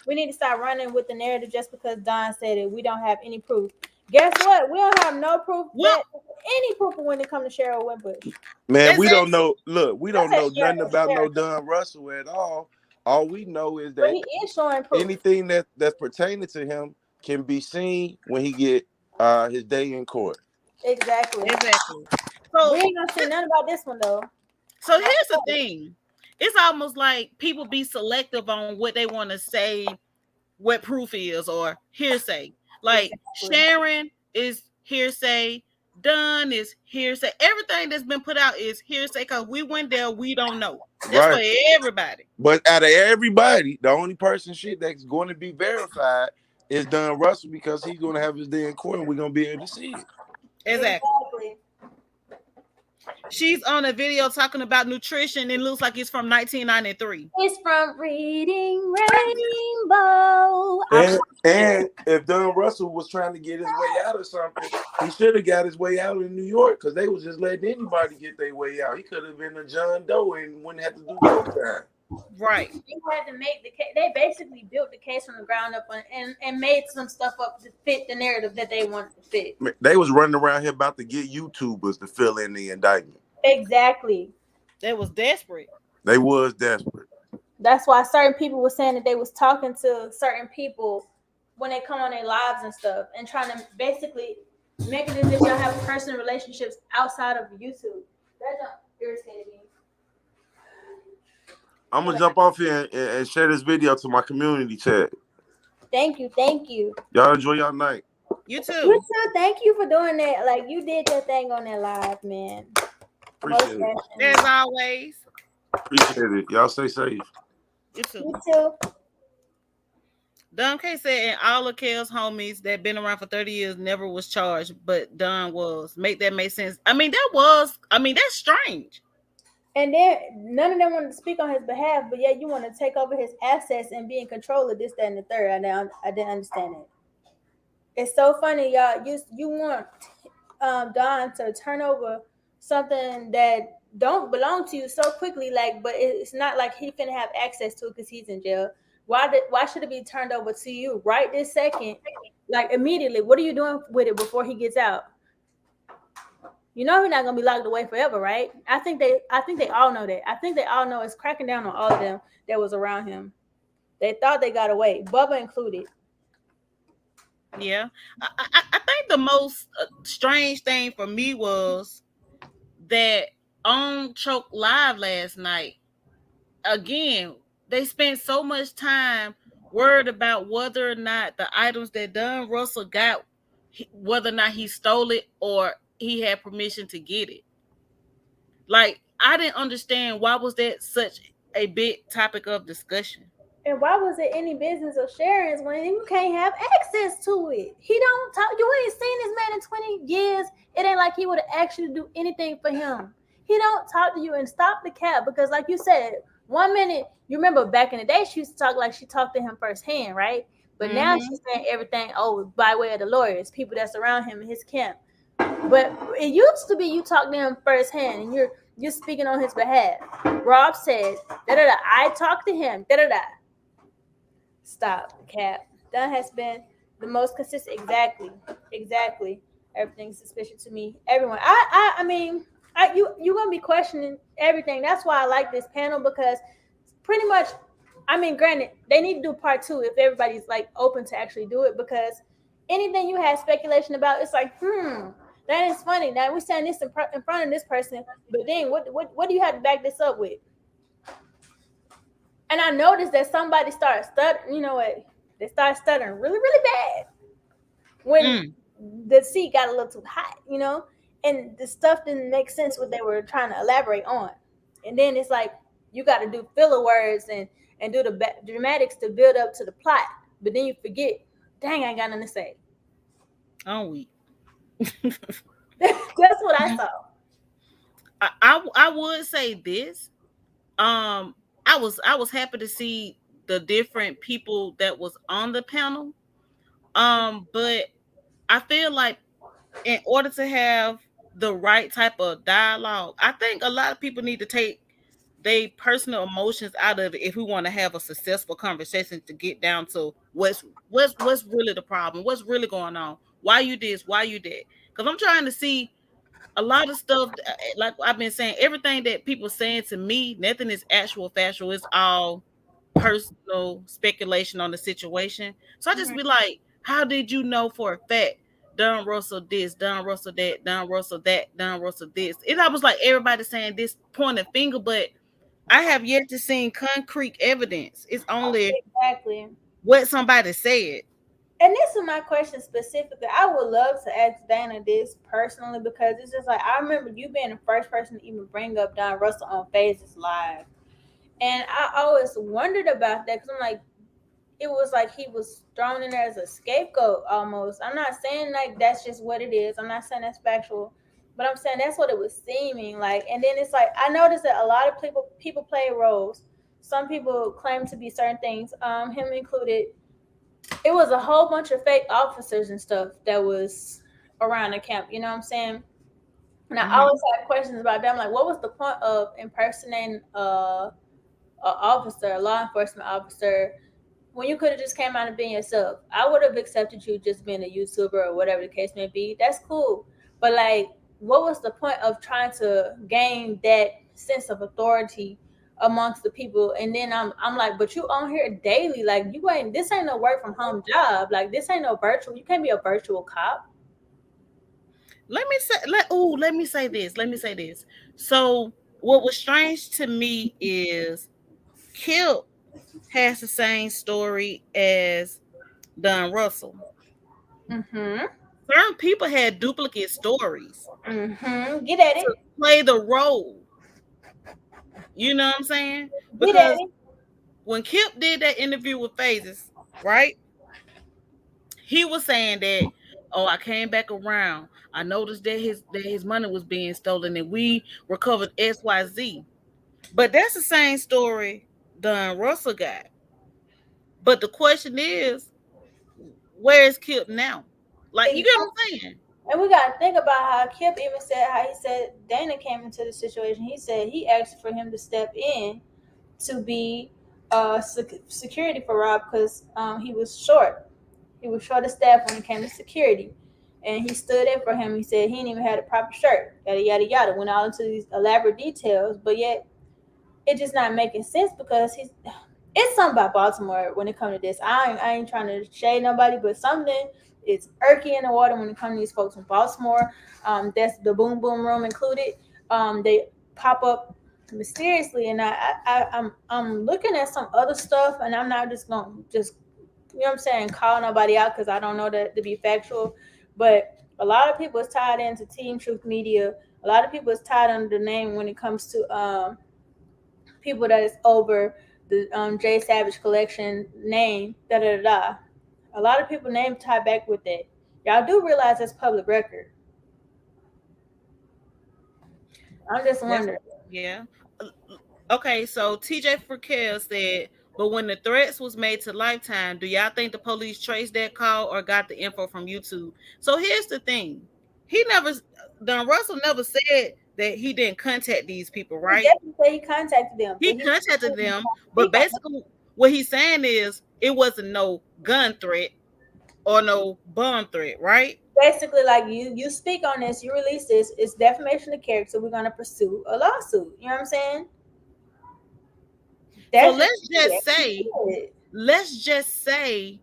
We need to start running with the narrative just because Don said it. We don't have any proof. Guess what? We don't have no proof. Any proof when it comes to Cheryl Winbush. Man, we don't know. Look, we don't know nothing about no Don Russell at all. All we know is that he is showing proof. Anything that's pertaining to him can be seen when he get his day in court. Exactly. So we ain't gonna see nothing about this one though. So here's the thing. It's almost like people be selective on what they want to say, what proof is, or hearsay. Like Sharon is hearsay, Dunn is hearsay. Everything that's been put out is hearsay because we went there, we don't know. That's for everybody. But out of everybody, the only person that's going to be verified is Don Russell because he's going to have his day in court and we're going to be able to see it. Exactly. She's on a video talking about nutrition. It looks like it's from 1993. It's from Reading Rainbow. And if Don Russell was trying to get his way out of something, he should have got his way out in New York because they was just letting anybody get their way out. He could have been a John Doe and wouldn't have to do no time. Right. They had to make the case. They basically built the case from the ground up and made some stuff up to fit the narrative that they wanted to fit. They was running around here about to get YouTubers to fill in the indictment. Exactly. They was desperate. They was desperate. That's why certain people were saying that they was talking to certain people when they come on their lives and stuff and trying to basically make it as if y'all have personal relationships outside of YouTube. That don't irritate me. I'm gonna jump off here and share this video to my community chat. Thank you. Y'all enjoy y'all night. You too. You too. Thank you for doing that. Like you did that thing on that live, man. Appreciate it. As always. Appreciate it. Y'all stay safe. You too. You too. Don K said, and all of Kel's homies that been around for 30 years never was charged, but Don was. Make that make sense? That's strange. And then none of them wanted to speak on his behalf, but yet you want to take over his assets and be in control of this, that, and the third. I didn't understand it. It's so funny, y'all. You want Don to turn over something that don't belong to you so quickly, like, but it's not like he finna have access to it because he's in jail. Why should it be turned over to you right this second, like immediately? What are you doing with it before he gets out? You know he's not gonna be locked away forever, right? I think they all know that. I think they all know it's cracking down on all of them that was around him. They thought they got away, Bubba included. Yeah. I think the most strange thing for me was that on Choke Live last night, again, they spent so much time worried about whether or not the items that Don Russell got, whether or not he stole it or he had permission to get it. Like, I didn't understand why was that such a big topic of discussion. And why was it any business of sharing when you can't have access to it? He don't talk. You ain't seen this man in 20 years. It ain't like he would have asked you to do anything for him. He don't talk to you, and stop the cap, because like you said, 1 minute, you remember back in the day, she used to talk like she talked to him firsthand, right? But now she's saying everything, by way of the lawyers, people that's around him in his camp. But it used to be you talk to him firsthand and you're speaking on his behalf. Rob said, da da da, I talked to him, da da da. Stop, Cap. That has been the most consistent. Exactly. Everything's suspicious to me. Everyone. You gonna be questioning everything. That's why I like this panel, because pretty much, granted, they need to do part two if everybody's like open to actually do it, because anything you have speculation about, it's like, that is funny. Now we're saying this in front of this person, but then what do you have to back this up with? And I noticed that somebody started stuttering. You know what? They started stuttering really, really bad when the seat got a little too hot, and the stuff didn't make sense what they were trying to elaborate on. And then it's like you got to do filler words and do the dramatics to build up to the plot. But then you forget, dang, I ain't got nothing to say. Oh, we. That's what I saw. I would say this. I was happy to see the different people that was on the panel. But I feel like in order to have the right type of dialogue, I think a lot of people need to take their personal emotions out of it if we want to have a successful conversation to get down to what's really the problem, what's really going on, why you this, why you that. Because I'm trying to see a lot of stuff, like I've been saying, everything that people saying to me, nothing is actual factual. It's all personal speculation on the situation. So I just be like, how did you know for a fact Don Russell this, Don Russell that, Don Russell that, Don Russell this? And I was like, everybody saying this pointing finger, but I have yet to see concrete evidence. It's only Exactly what somebody said. And this is my question specifically. I would love to ask Dana this personally, because it's just like, I remember you being the first person to even bring up Don Russell on Phases Live. And I always wondered about that, because I'm like, it was like he was thrown in there as a scapegoat almost. I'm not saying like that's just what it is. I'm not saying that's factual, but I'm saying that's what it was seeming like. And then it's like, I noticed that a lot of people play roles. Some people claim to be certain things, him included. It was a whole bunch of fake officers and stuff that was around the camp. You know what I'm saying? And I always had questions about them. Like, what was the point of impersonating a officer, a law enforcement officer, when you could have just came out and been yourself? I would have accepted you just being a YouTuber or whatever the case may be. That's cool. But like, what was the point of trying to gain that sense of authority amongst the people? And then I'm like, but you on here daily, like this ain't no work from home job, like this ain't no virtual, you can't be a virtual cop. Let me say this. So what was strange to me is Kip has the same story as Don Russell. Certain people had duplicate stories Get at it. to play the role. You know what I'm saying? Get Because at when Kip did that interview with Phases, right? He was saying that, oh, I came back around. I noticed that his money was being stolen and we recovered XYZ. But that's the same story Don Russell got. But the question is, where is Kip now? Like, you it. get what I'm saying? And we gotta think about how Kip even said how he said Dana came into the situation. He said he asked for him to step in to be security for Rob because he was short. He was short of staff when it came to security. And he stood in for him. He said he didn't even have a proper shirt. Yada yada yada. Went all into these elaborate details, but yet it just not making sense because he's it's something about Baltimore when it comes to this. I ain't trying to shade nobody, but something is irky in the water when it comes to these folks in Baltimore. That's the boom boom room included. They pop up mysteriously, and I'm looking at some other stuff, and I'm not just gonna just you know what I'm saying call nobody out because I don't know that to be factual, but a lot of people is tied into Team Truth Media. A lot of people is tied under the name when it comes to people that is over the J Savage collection name, da da da da. A lot of people name tie back with that. Y'all do realize that's public record. I'm just That's wondering. yeah. Okay, so TJ Furkel said, but when the threats was made to Lifetime, do y'all think the police traced that call or got the info from YouTube? So here's the thing. He never Don Russell never said that he didn't contact these people, He right? definitely said he contacted them, He but he contacted didn't them, but speak on it. basically what he's saying is it wasn't no gun threat or no bomb threat, right? Basically, like you speak on this, you release this, it's defamation of character. We're gonna pursue a lawsuit. You know what I'm saying? So That's just it. let's just say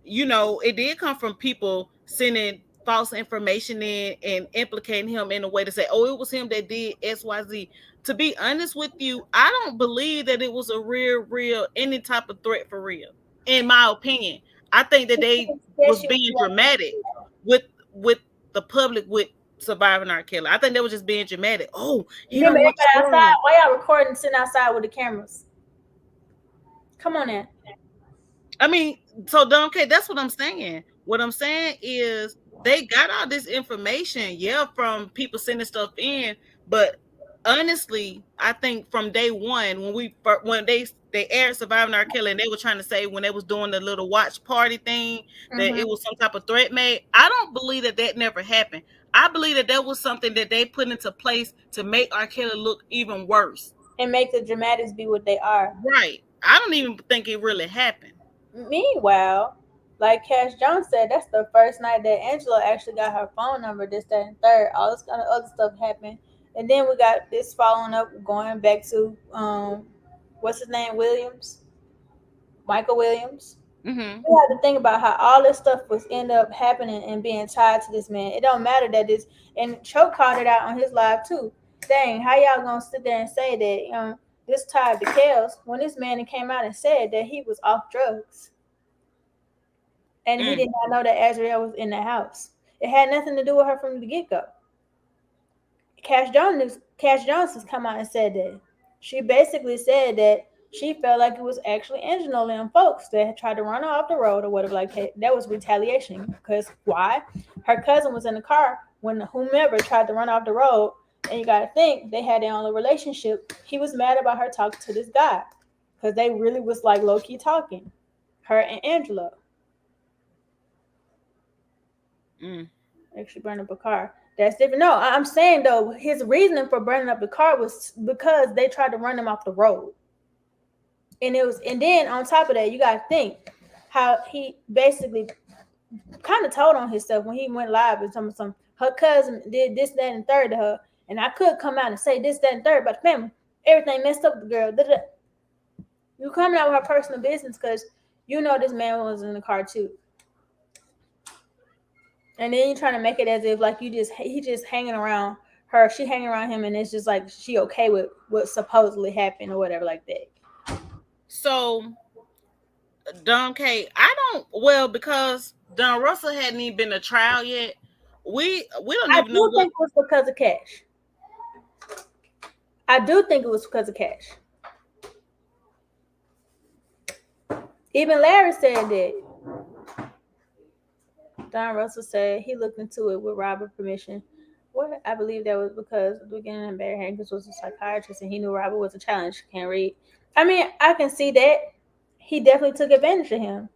it did come from people sending false information in and implicating him in a way to say, oh, it was him that did XYZ. To be honest with you, I don't believe that it was a real, any type of threat for real. In my opinion, I think that they was Especially when being you want dramatic with with the public with surviving our killer. I think they were just being dramatic. Oh, he remember don't want everybody the outside. story. Why y'all recording sitting outside with the cameras? Come on in. I mean, so okay, that's what I'm saying. What I'm saying is they got all this information, yeah, from people sending stuff in, but honestly, I think from day one when they aired Surviving Our Killer, and they were trying to say when they was doing the little watch party thing that Mm-hmm. it was some type of threat made. I don't believe that never happened. I believe that was something that they put into place to make our killer look even worse. And make the dramatics be what they are. Right. I don't even think it really happened. Meanwhile, like Cash Jones said, that's the first night that Angela actually got her phone number, this, that, and third. All this kind of other stuff happened. And then we got this following up, going back to what's his name? Williams? Michael Williams. Mm-hmm. You have to think about how all this stuff was end up happening and being tied to this man. It don't matter that this and Choke called it out on his live too. Dang, how y'all gonna sit there and say that this tied to Kels when this man came out and said that he was off drugs and he Mm. did not know that Azrael was in the house. It had nothing to do with her from the get go. Cash Jones has come out and said that. She basically said that she felt like it was actually Angela and folks that had tried to run her off the road or whatever. Like that was retaliation. Because why? Her cousin was in the car when whomever tried to run off the road. And you got to think they had their own relationship. He was mad about her talking to this guy because they really was like low key talking. Her and Angela Mm. actually burned up a car. That's different. No, I'm saying though, his reasoning for burning up the car was because they tried to run him off the road. And then on top of that, you gotta think how he basically kind of told on himself when he went live and some her cousin did this, that, and third to her. And I could come out and say this, that, and third, but family, everything messed up with the girl. Da-da. You coming out with her personal business because you know this man was in the car too. And then you're trying to make it as if like he just hanging around her, she hanging around him, and it's just like she okay with what supposedly happened or whatever like that. So, Don K, I don't because Don Russell hadn't even been a trial yet. We don't I even know do what. think it was because of Cash. I do think it was because of cash. Even Larry said that. Don Russell said he looked into it with Robert's permission. What I believe that was because at the beginning Barry Hankins was a psychiatrist and he knew Robert was a challenge. Can't read. I mean, I can see that. He definitely took advantage of him.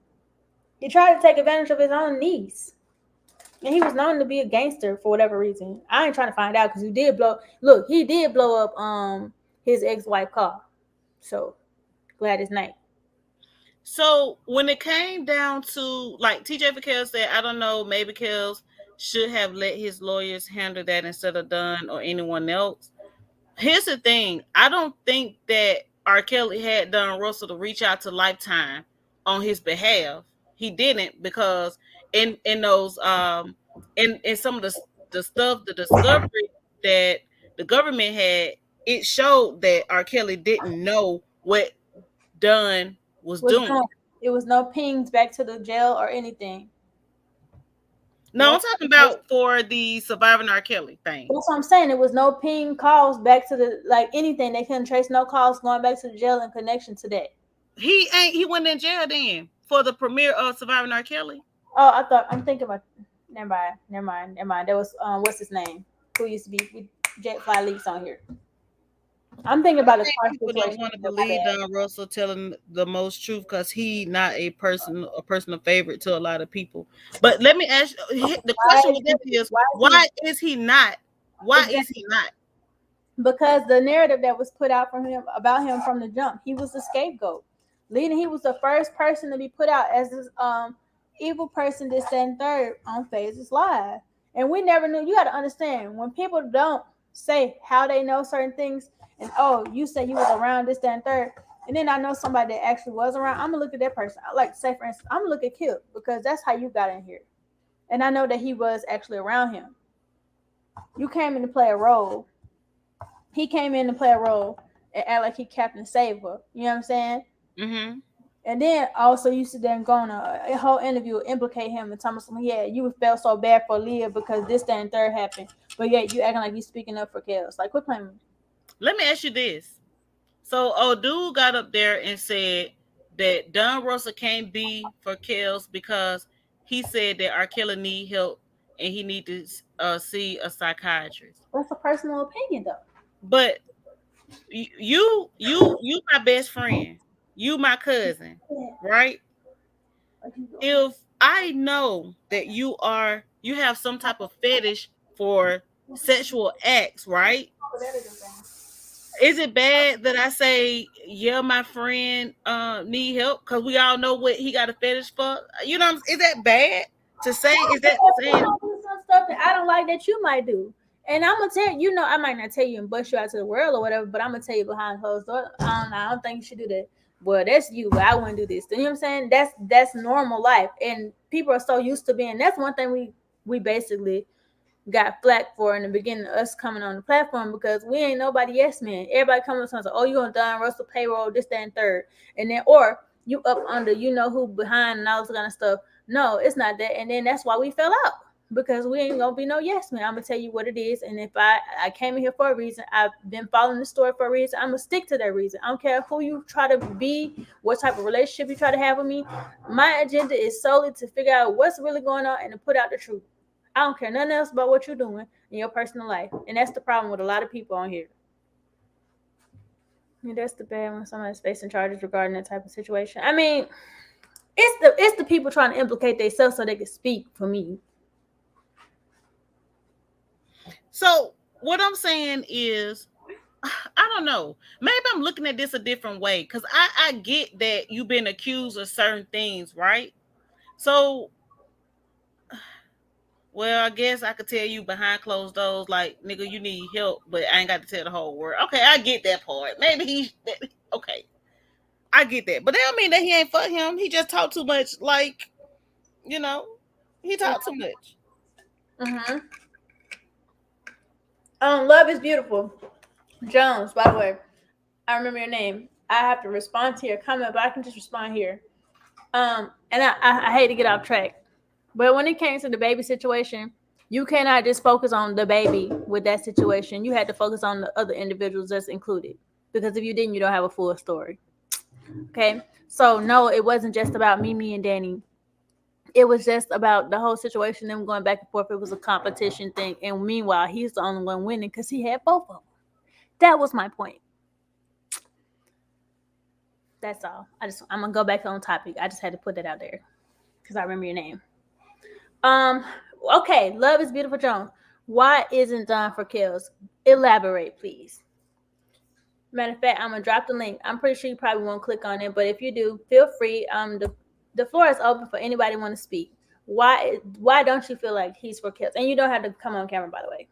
He tried to take advantage of his own niece. And he was known to be a gangster for whatever reason. I ain't trying to find out because he did blow. Look, he did blow up his ex-wife car. So Gladys Knight. So when it came down to, like TJ Vaquel said, I don't know, maybe Kells should have let his lawyers handle that instead of Dunn or anyone else. Here's the thing. I don't think that R. Kelly had Don Russell to reach out to Lifetime on his behalf. He didn't, because in those in some of the stuff, the discovery that the government had, it showed that R. Kelly didn't know what Dunn was doing. It was no pings back to the jail or anything. No, I'm talking about for the Surviving R. Kelly thing. That's what I'm saying. It was no ping calls back to the, like, anything. They couldn't trace no calls going back to the jail in connection to that. He went in jail then for the premiere of Surviving R. Kelly. Oh, I'm thinking about. Never mind. There was what's his name? Who used to be with Jet Fly Leaks on here. I'm thinking about the car people don't want to believe Don Russell telling the most truth because he not a personal favorite to a lot of people. But let me ask you, the question with this is, why is he not? Why is he not? Because the narrative that was put out from him about him from the jump, he was the scapegoat. He was the first person to be put out as this evil person, this, that, and third on Phases Live. And we never knew. You got to understand, when people don't say how they know certain things, and you say you was around this, that, and third, and then I know somebody that actually was around, I'm gonna look at that person. Like, say for instance, I'm gonna look at Kip because that's how you got in here, and I know that he was actually around him. You came in to play a role. He came in to play a role and act like he Captain Saver. You know what I'm saying? Mm-hmm. And then also you sit there and go on a whole interview, implicate him and tell me, yeah, you felt so bad for Leah because this, that, and third happened. But yet you acting like you speaking up for Kels. Like, quit playing me. Let me ask you this. So old dude got up there and said that Don Russell can't be for Kels because he said that R. Kelly need help and he need to see a psychiatrist. That's a personal opinion, though. But you my best friend. You my cousin, right? If I know that you have some type of fetish for sexual acts, right? Is it bad that I say, yeah, my friend need help? Because we all know what he got a fetish for. You know, is that bad to say? Is that saying some stuff that I don't like that you might do? And I'm gonna tell you, I might not tell you and bust you out to the world or whatever, but I'm gonna tell you behind closed doors. I don't think you should do that. Well, that's you, but I wouldn't do this. You know what I'm saying? That's normal life, and people are so used to being. That's one thing we basically got flack for in the beginning of us coming on the platform, because we ain't nobody yes man. Everybody coming to us like, oh, you on Don Russell payroll, this, that, and third, and then or you up under who behind and all this kind of stuff. No, it's not that. And then that's why we fell out, because we ain't gonna be no yes man. I'm gonna tell you what it is, and if I came in here for a reason, I've been following the story for a reason, I'm gonna stick to that reason. I don't care who you try to be, what type of relationship you try to have with me. My agenda is solely to figure out what's really going on and to put out the truth. I don't care nothing else about what you're doing in your personal life. And that's the problem with a lot of people on here. And that's the bad when somebody's facing charges regarding that type of situation. I mean, it's the people trying to implicate themselves so they can speak for me. So what I'm saying is, I don't know. Maybe I'm looking at this a different way, because I get that you've been accused of certain things, right? So, well, I guess I could tell you behind closed doors, like, nigga, you need help, but I ain't got to tell the whole world. Okay, I get that part. Maybe okay. I get that. But that don't mean that he ain't for him. He just talked too much. Like, he talked too much. Mm-hmm. Love is beautiful. Jones, by the way, I remember your name. I have to respond to your comment, but I can just respond here. And I hate to get off track, but when it came to the baby situation, You cannot just focus on the baby with that situation. You had to focus on the other individuals that's included. Because if you didn't, you don't have a full story. Okay? So, no, it wasn't just about Mimi and Danny. It was just about the whole situation, them going back and forth. It was a competition thing. And meanwhile, he's the only one winning because he had both of them. That was my point. That's all. I'm gonna go back on topic. I just had to put that out there because I remember your name. Okay, Love is Beautiful Jones. Why isn't done for kills? Elaborate, please. Matter of fact, I'm gonna drop the link. I'm pretty sure you probably won't click on it, but if you do, feel free. The floor is open for anybody want to speak. Why don't you feel like he's for kills? And you don't have to come on camera, by the way.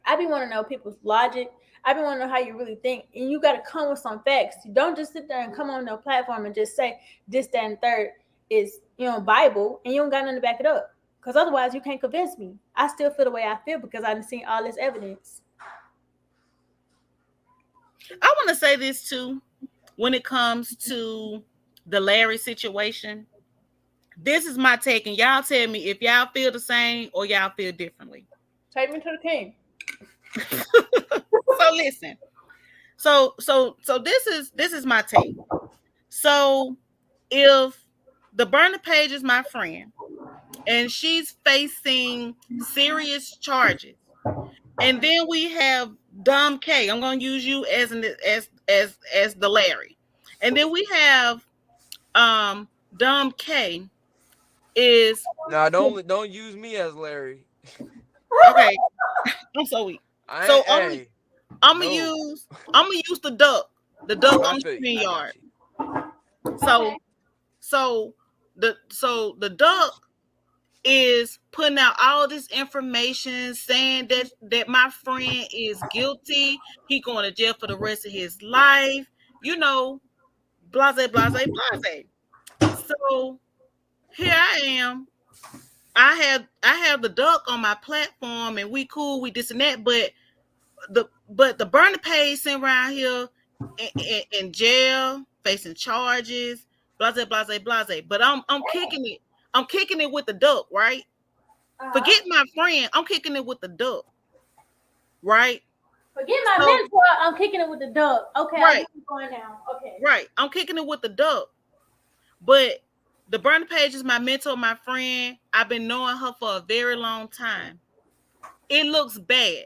I be want to know people's logic. I be want to know how you really think, and you got to come with some facts. You don't just sit there and come on no platform and just say this, that, and third is Bible, and you don't got nothing to back it up. Because otherwise, you can't convince me. I still feel the way I feel because I've seen all this evidence. I want to say this too, when it comes to the Larry situation. This is my take, and y'all tell me if y'all feel the same or y'all feel differently. Take me to the king. So listen. So this is my take. So if the burner page is my friend and she's facing serious charges, and then we have Dom K. I'm gonna use you as the Larry, and then we have Dom K. is Nah, don't use me as Larry. okay. I'm so weak. So I'm gonna use the duck. The duck on the screen yard. Okay. So the duck is putting out all this information saying that my friend is guilty. He going to jail for the rest of his life. Blase, blase, blase. So here I am. I have the duck on my platform, and we cool, we this and that, but the burner page sitting around here in jail, facing charges, blase, blase, blase. But I'm kicking it. I'm kicking it with the duck, right? Forget my friend. I'm kicking it with the duck, right? Forget my mentor. I'm kicking it with the duck. Okay, right. I'm going now. Okay, right. I'm kicking it with the duck, but the burner page is my mentor, my friend. I've been knowing her for a very long time. It looks bad.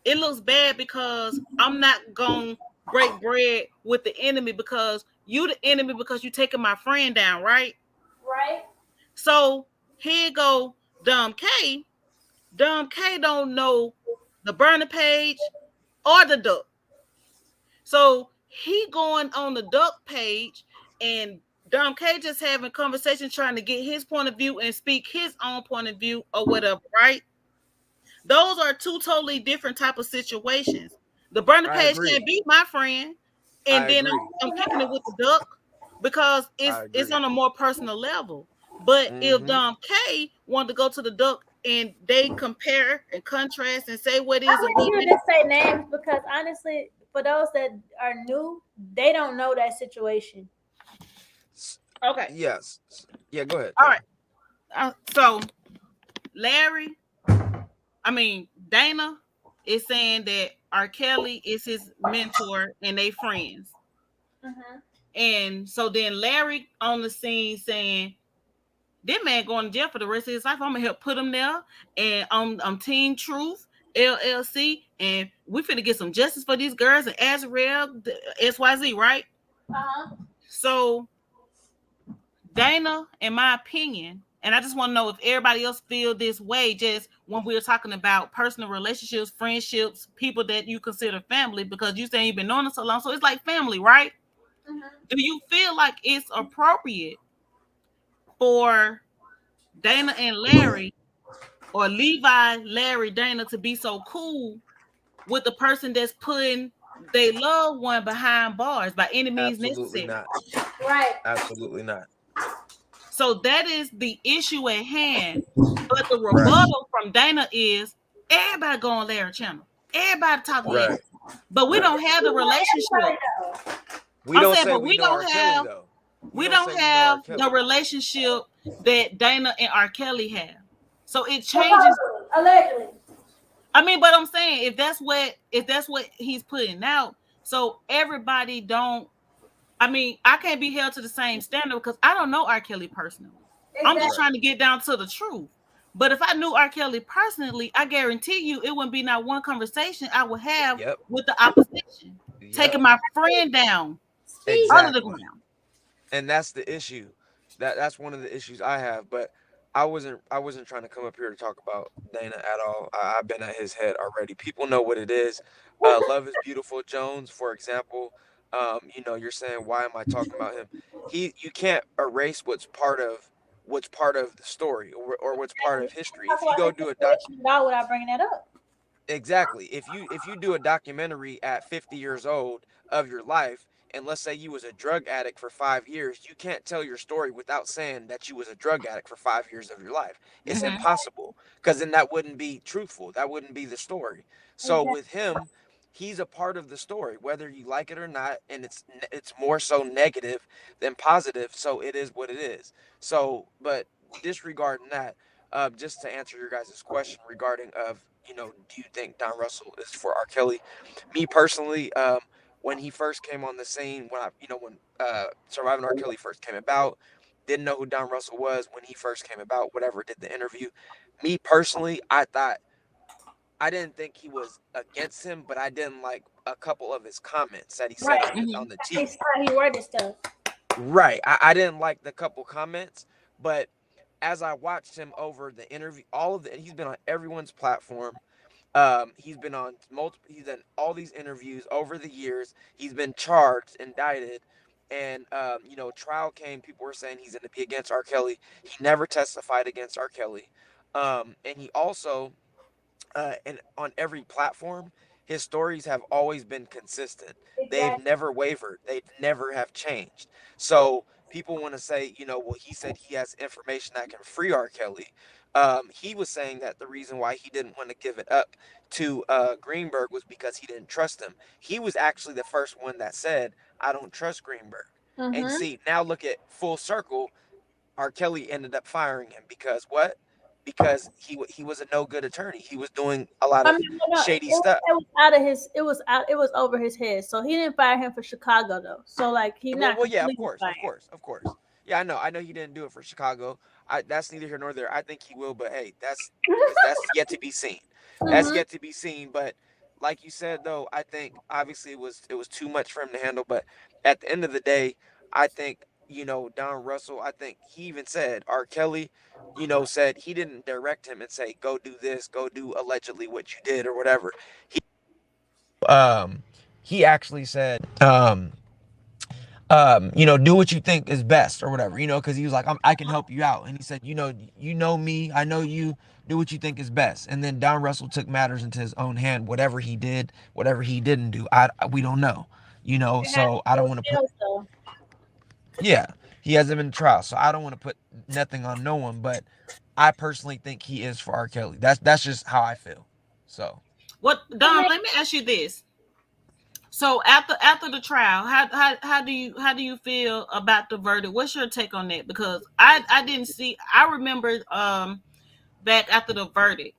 It looks bad because I'm not going to break bread with the enemy because you the enemy because you taking my friend down, right? Right. So here go Dumb K. Dumb K don't know the burner page or the duck. So he going on the duck page and Dumb K just having conversation trying to get his point of view and speak his own point of view or whatever, right? Those are two totally different type of situations. The burner page can't be my friend, and then I'm kicking it with the duck because it's on a more personal level. But if Dom K wanted to go to the duck and they compare and contrast and say what is and what you just say names because honestly, for those that are new, they don't know that situation. Okay. Yes. Yeah. Go ahead. All right. So Dana is saying that R. Kelly is his mentor and they friends. Mm-hmm. And so then Larry on the scene saying, this man going to jail for the rest of his life. I'm going to help put him there. And I'm Team Truth, LLC. And we finna get some justice for these girls and Azrael, XYZ, right? Uh-huh. So Dana, in my opinion, and I just want to know if everybody else feel this way just when we're talking about personal relationships, friendships, people that you consider family, because you saying you've been knowing them so long. So it's like family, right? Mm-hmm. Do you feel like it's appropriate for Dana and Larry or Levi, Larry, Dana to be so cool with the person that's putting their loved one behind bars by any means necessary? Not. Right. Absolutely not. So that is the issue at hand. But the rebuttal from Dana is everybody go on Larry channel. Everybody talk Larry. But we don't have the relationship. We don't say we don't have the relationship that Dana and R. Kelly have. So it changes. Allegedly. I mean, but I'm saying if that's what he's putting out, so everybody don't. I mean, I can't be held to the same standard because I don't know R. Kelly personally. Exactly. I'm just trying to get down to the truth. But if I knew R. Kelly personally, I guarantee you it wouldn't be not one conversation I would have with the opposition. Taking my friend down under the ground. And that's the issue. That's one of the issues I have. But I wasn't trying to come up here to talk about Dana at all. I've been at his head already. People know what it is. Love is Beautiful Jones, for example. You're saying why am I talking about him? You can't erase what's part of the story or what's part of history. If you go do a without bringing that up. Exactly. If you do a documentary at 50 years old of your life, and let's say you was a drug addict for 5 years, you can't tell your story without saying that you was a drug addict for 5 years of your life. It's impossible, because then that wouldn't be truthful. That wouldn't be the story. So with him, he's a part of the story, whether you like it or not, and it's more so negative than positive. So it is what it is. So, but disregarding that, just to answer your guys' question regarding do you think Don Russell is for R. Kelly? Me personally, when he first came on the scene, when Surviving R. Kelly first came about, didn't know who Don Russell was when he first came about. Whatever, did the interview. Me personally, I didn't think he was against him, but I didn't like a couple of his comments that he said on the TV. He worded stuff. Right, I didn't like the couple comments, but as I watched him over the interview, he's been on everyone's platform. He's been on he's done all these interviews over the years. He's been charged, indicted, and trial came. People were saying he's going to be against R. Kelly. He never testified against R. Kelly, and he also, and on every platform, his stories have always been consistent. Exactly. They've never wavered. They never have changed. So people want to say, well, he said he has information that can free R. Kelly. He was saying that the reason why he didn't want to give it up to Greenberg was because he didn't trust him. He was actually the first one that said, I don't trust Greenberg. And see, now look at full circle. R. Kelly ended up firing him because what? Because he was a no good attorney. He was doing a lot of shady stuff. It was out of his. It was over his head. So he didn't fire him for Chicago though. So like he not. Well, yeah, of course. Yeah, I know he didn't do it for Chicago. That's neither here nor there. I think he will, but hey, that's yet to be seen. That's yet to be seen. But like you said, though, I think obviously it was too much for him to handle. But at the end of the day, I think Don Russell. I think he even said R. Kelly, said he didn't direct him and say go do this, go do allegedly what you did or whatever. He actually said do what you think is best or whatever, because he was like, I can help you out. And he said, you know me, I know you, do what you think is best. And then Don Russell took matters into his own hand. Whatever he did, whatever he didn't do, we don't know, so I don't want to put, he hasn't been in trial. So I don't want to put nothing on no one, but I personally think he is for R. Kelly. That's just how I feel. So what, Don, let me ask you this. So after the trial, how do you feel about the verdict? What's your take on that? Because I didn't see. I remember back after the verdict,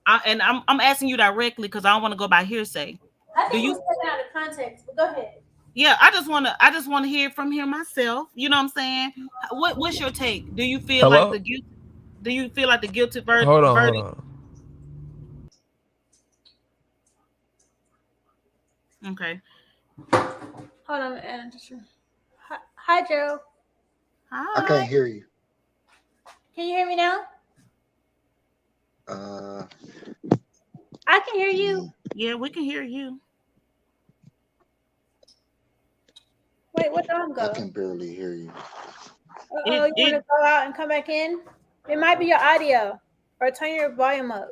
I'm asking you directly because I don't want to go by hearsay. I think it's taken out of context. But go ahead. Yeah, I just want to hear from him myself. You know what I'm saying? What's your take? Do you feel like the guilty? Do you feel like the guilty verdict? Hold on. Okay. Hold on, hi, Joe. Hi. I can't hear you. Can you hear me now? I can hear you. Yeah, we can hear you. Wait, what time go? I can barely hear you. You want to go out and come back in? It might be your audio, or turn your volume up.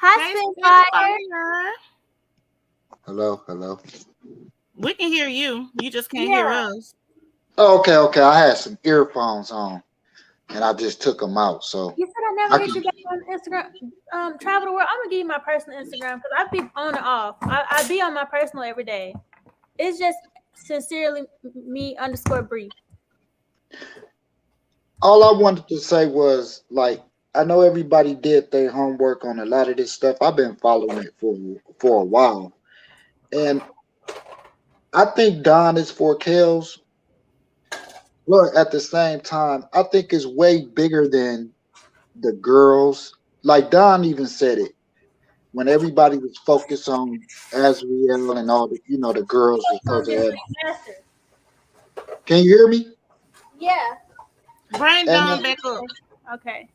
Hi, Spitfire. Hello. We can hear you. You just can't hear us. Oh, okay. I had some earphones on, and I just took them out. So you said I never hit you back on Instagram. Travel the world. I'm gonna give you my personal Instagram because I be on and off. I be on my personal every day. It's just sincerely me _brief. all I wanted to say was like I know everybody did their homework on a lot of this stuff. I've been following it for a while, and I think Don is for Kels, but at the same time, I think it's way bigger than the girls. Like Don even said it when everybody was focused on Azriel and all the the girls was supposed to have. Master. Can you hear me? Yeah. Bring And Don back up. Okay.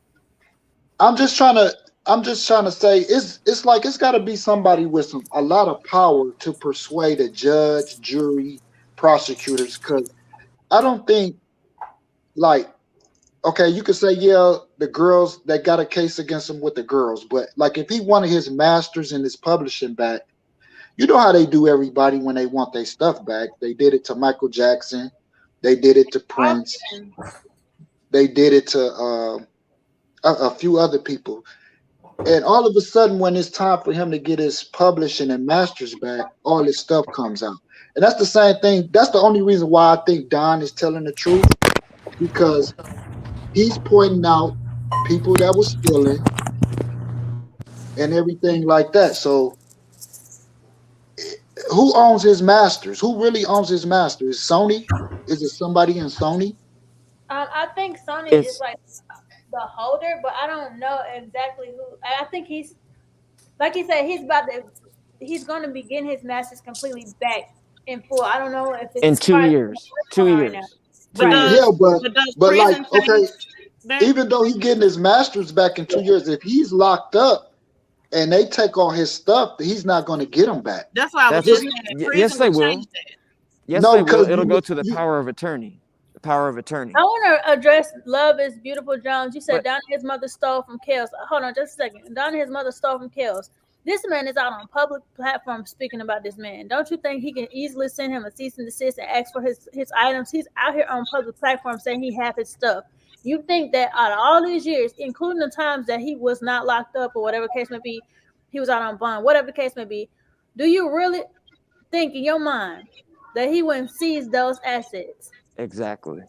I'm just trying to say it's like it's got to be somebody with a lot of power to persuade a judge, jury, prosecutors. Because I don't think like okay, you could say yeah, the girls that got a case against him with the girls, but like if he wanted his masters and his publishing back, you know how they do everybody when they want their stuff back. They did it to Michael Jackson, they did it to Prince, Often. they did it to a few other people. And all of a sudden, when it's time for him to get his publishing and masters back, all his stuff comes out. And that's the same thing. That's the only reason why I think Don is telling the truth because he's pointing out people that was stealing and everything like that. So, who owns his masters? Who really owns his masters? Sony? Is it somebody in Sony? I think Sony is It's like the holder, but I don't know exactly who. I think he's like he said, he's going to be getting his masters completely back in full. I don't know if it's in two part of the years. first Two one right now. years. But 2 years. Right. Yeah, but like prison okay, change that? even though he getting his masters back in 2 years, if he's locked up and they take all his stuff, he's not going to get them back. That's why I was That's just Just saying yes, prison they would will. change that. Yes, no, they will. because It'll go to the you power of attorney. The power of attorney. I want to address Love is Beautiful Jones. You said But Donnie his mother stole from Kels. Hold on just a second. Donnie his mother stole from Kels. This man is out on public platform speaking about this man. Don't you think he can easily send him a cease and desist and ask for his items? He's out here on public platform saying he have his stuff. You think that out of all these years, including the times that he was not locked up or whatever case may be, he was out on bond, whatever the case may be, do you really think in your mind that he wouldn't seize those assets? exactly.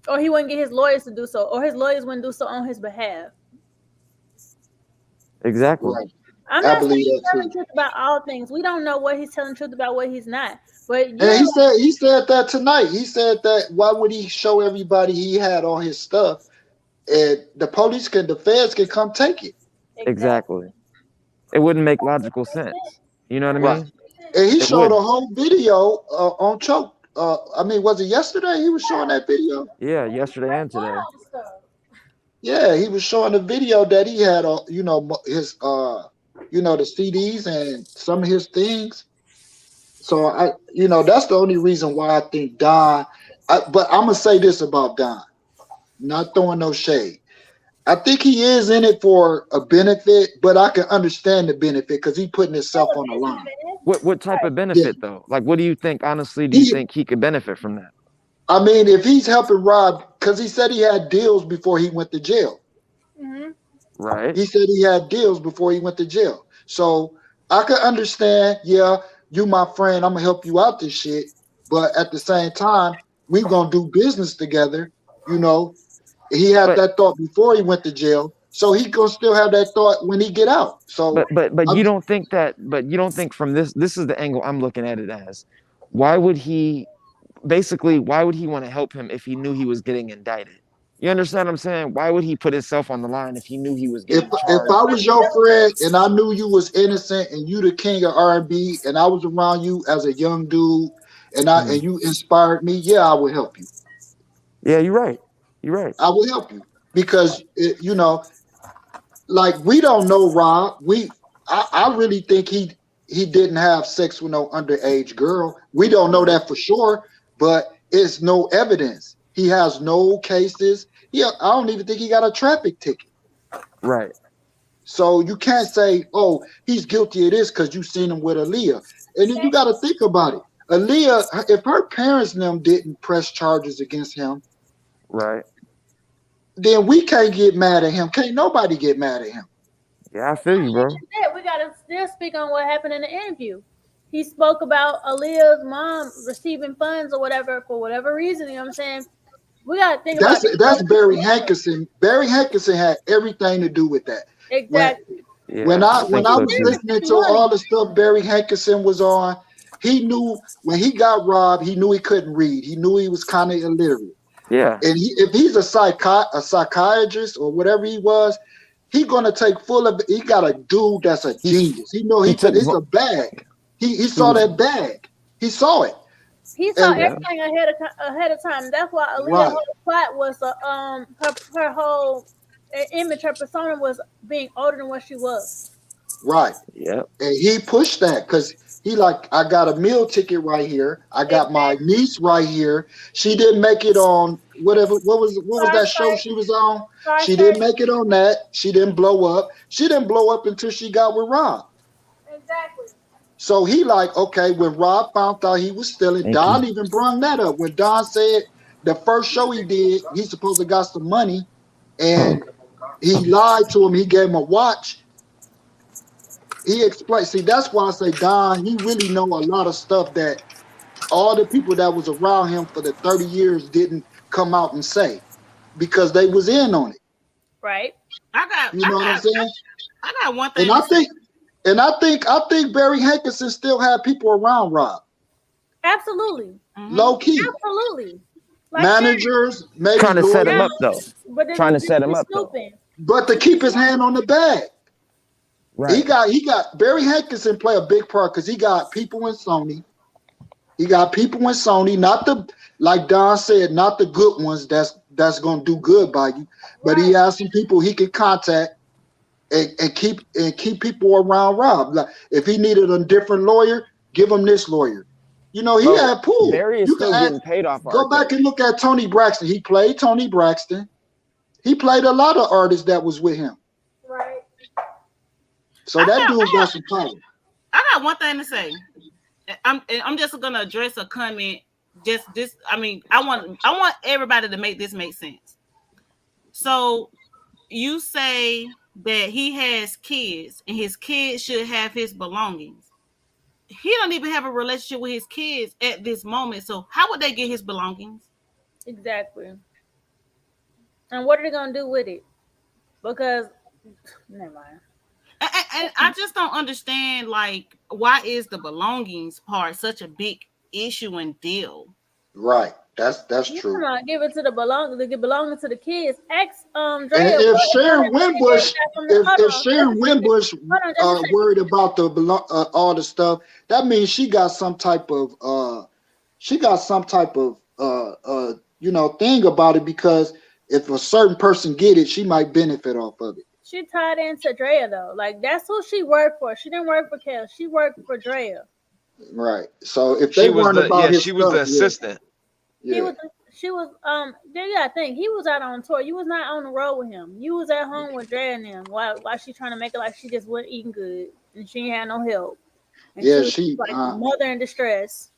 Or he wouldn't get his lawyers to do so, or his lawyers wouldn't do so on his behalf. Exactly. right. I'm I not saying believe he's that telling too. the truth about all things. We don't know what he's telling the truth about, what he's not. But And you're he said that tonight. He said that why would he show everybody he had all his stuff and the feds can come take it. exactly. Exactly. It wouldn't make logical sense. You know what I Right. mean? And he It showed a wouldn't. whole video on Choke. I mean, was it yesterday he was showing that video? Yeah, yesterday and today. Yeah, he was showing the video that he had, his, the CDs and some of his things. So that's the only reason why I think Don. But I'm gonna say this about Don, not throwing no shade. I think he is in it for a benefit, but I can understand the benefit because he putting himself on the line. What type of Yeah, benefit though? Like, what do you think? Honestly, do you he. think he could benefit from that? I mean, if he's helping Rob, because he said he had deals before he went to jail. Mm-hmm. Right. He said he had deals before he went to jail. So I can understand, yeah, you my friend, I'm gonna help you out this shit. But at the same time, we gonna do business together. You know, he had But that thought before he went to jail. So he gonna still have that thought when he get out. So but I'm you don't think that? But you don't think from this is the angle I'm looking at it as. Why would he basically? Why would he want to help him if he knew he was getting indicted? You understand what I'm saying? Why would he put himself on the line if he knew he was getting if I charged? was your friend and I knew you was innocent and you the king of R&B and I was around you as a young dude and Mhm. you inspired me, yeah, I would help you. Yeah, you're right. You're right. I will help you because like we don't know Rob. I really think he didn't have sex with no underage girl. We don't know Right. that for sure, but it's no evidence. He has no cases. Yeah, I don't even think he got a traffic ticket. Right. So you can't say, oh, he's guilty of this because you seen him with Aaliyah. And then you got to think about it. Aaliyah, if her parents and them didn't press charges against him, Right. then we can't get mad at him. Can't nobody get mad at him. Yeah, I feel you, bro. We gotta still speak on what happened in the interview. He spoke about Aaliyah's mom receiving funds or whatever for whatever reason. You know what I'm saying? We gotta think about That's Barry Hankerson. Barry Hankerson had everything to do with that. exactly. Yeah, When I think so was too. listening to all the stuff Barry Hankerson was on, he knew when he got robbed, he knew he couldn't read. He knew he was kind of illiterate. Yeah, And if he's a psychiatrist or whatever he was, he gonna take full of. He got a dude that's a genius. He know he he took it's a bag. He saw was- that bag. He saw it. He saw And- everything ahead of time. That's why Aaliyah's Right. whole plot was her whole image, her persona was being older than what she was. Right. yeah. And he pushed that because he like, I got a meal ticket right here. I got my niece right here. She didn't make it on whatever. What was that show she was on? She didn't make it on that. She didn't blow up. She didn't blow up until she got with Rob. Exactly. So he like, okay, when Rob found out he was stealing, Don even brought that up. When Don said the first show he did, he supposed to got some money, and he lied to him. He gave him a watch. He explained. See, that's why I say Don, he really know a lot of stuff that all the people that was around him for the 30 years didn't come out and say because they was in on it. Right. You know what I'm saying? I got one thing. And I think Barry Hankerson still had people around Rob. Absolutely. Low key. Absolutely. Like managers, maybe trying to set him lawyers, up though. Trying to set him up though. but to keep his hand on the bag. Right. He got Barry Hankerson play a big part because he got people in Sony. He got people in Sony, not the, like Don said, not the good ones that's gonna do good by you, but he has some people he can contact and keep people around Rob. Like if he needed a different lawyer, give him this lawyer. You know, he had pool. Barry is still getting paid off. Go back and look at Tony Braxton. He played Tony Braxton. He played a lot of artists that was with him. Right. So that dude got some power. I got one thing to say. I'm just gonna address a comment. Just this. I mean, I want everybody to make this make sense. So you say that he has kids and his kids should have his belongings. He don't even have a relationship with his kids at this moment. So how would they get his belongings? Exactly. And what are they gonna do with it? Because never mind. And I just don't understand, like, why is the belongings part such a big issue and deal? Right. That's true. Come on, give it to the belonging to the kids. Ex And if Sharon Winbush, if Sharon Winbush worried about the all the stuff, that means she got some type of thing about it, because if a certain person get it, she might benefit off of it. She tied into Drea though. Like that's who she worked for. She didn't work for Kel. She worked for Drea. Right. So if they weren't about his she was the assistant. Yeah. She was you gotta think, he was out on tour. You was not on the road with him. You was at home with Drea and them while she trying to make it like she just wasn't eating good and she ain't had no help. And she was like mother in distress.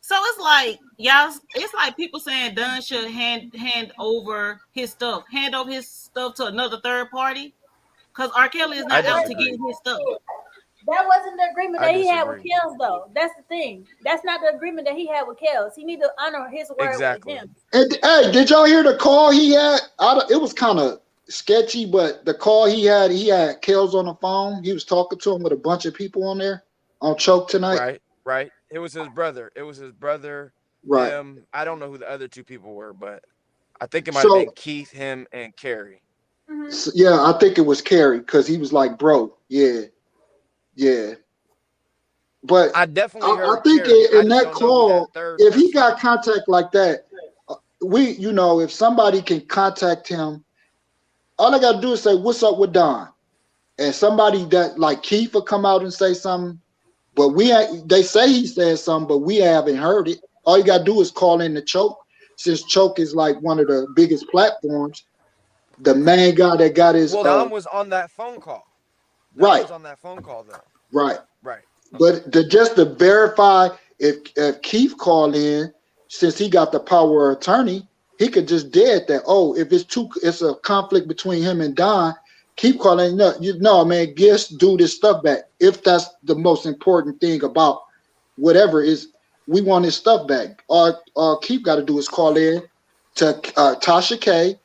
So it's like y'all. It's like people saying Dunn should hand over his stuff to another third party, because R. Kelly is not out to get his stuff. That wasn't the agreement that he had with Kels, though. That's the thing. That's not the agreement that he had with Kels. He need to honor his word with him. And hey, did y'all hear the call he had? It was kind of sketchy, but the call he had Kels on the phone. He was talking to him with a bunch of people on there on Choke tonight. Right. It was his brother. Right. I don't know who the other two people were, but I think it might have been Keith, him, and Carrie. Mm-hmm. So, yeah, I think it was Carrie, because he was like, bro, yeah. But I definitely heard I think Carrie. in that call, if he got contact like that, if somebody can contact him, all I got to do is say, what's up with Don? And somebody that like Keith will come out and say something. But they say he said something, but we haven't heard it. All you gotta do is call in the Choke, since Choke is like one of the biggest platforms. The main guy that got his Don was on that phone call. Right. Was on that phone call though. Right. Okay. But just to verify, if Keith called in, since he got the power of attorney, he could just dead that. Oh, if it's a conflict between him and Don, keep calling. No, man, just do this stuff back. If that's the most important thing about whatever is, we want his stuff back. All Keith got to do is call in, to Tasha K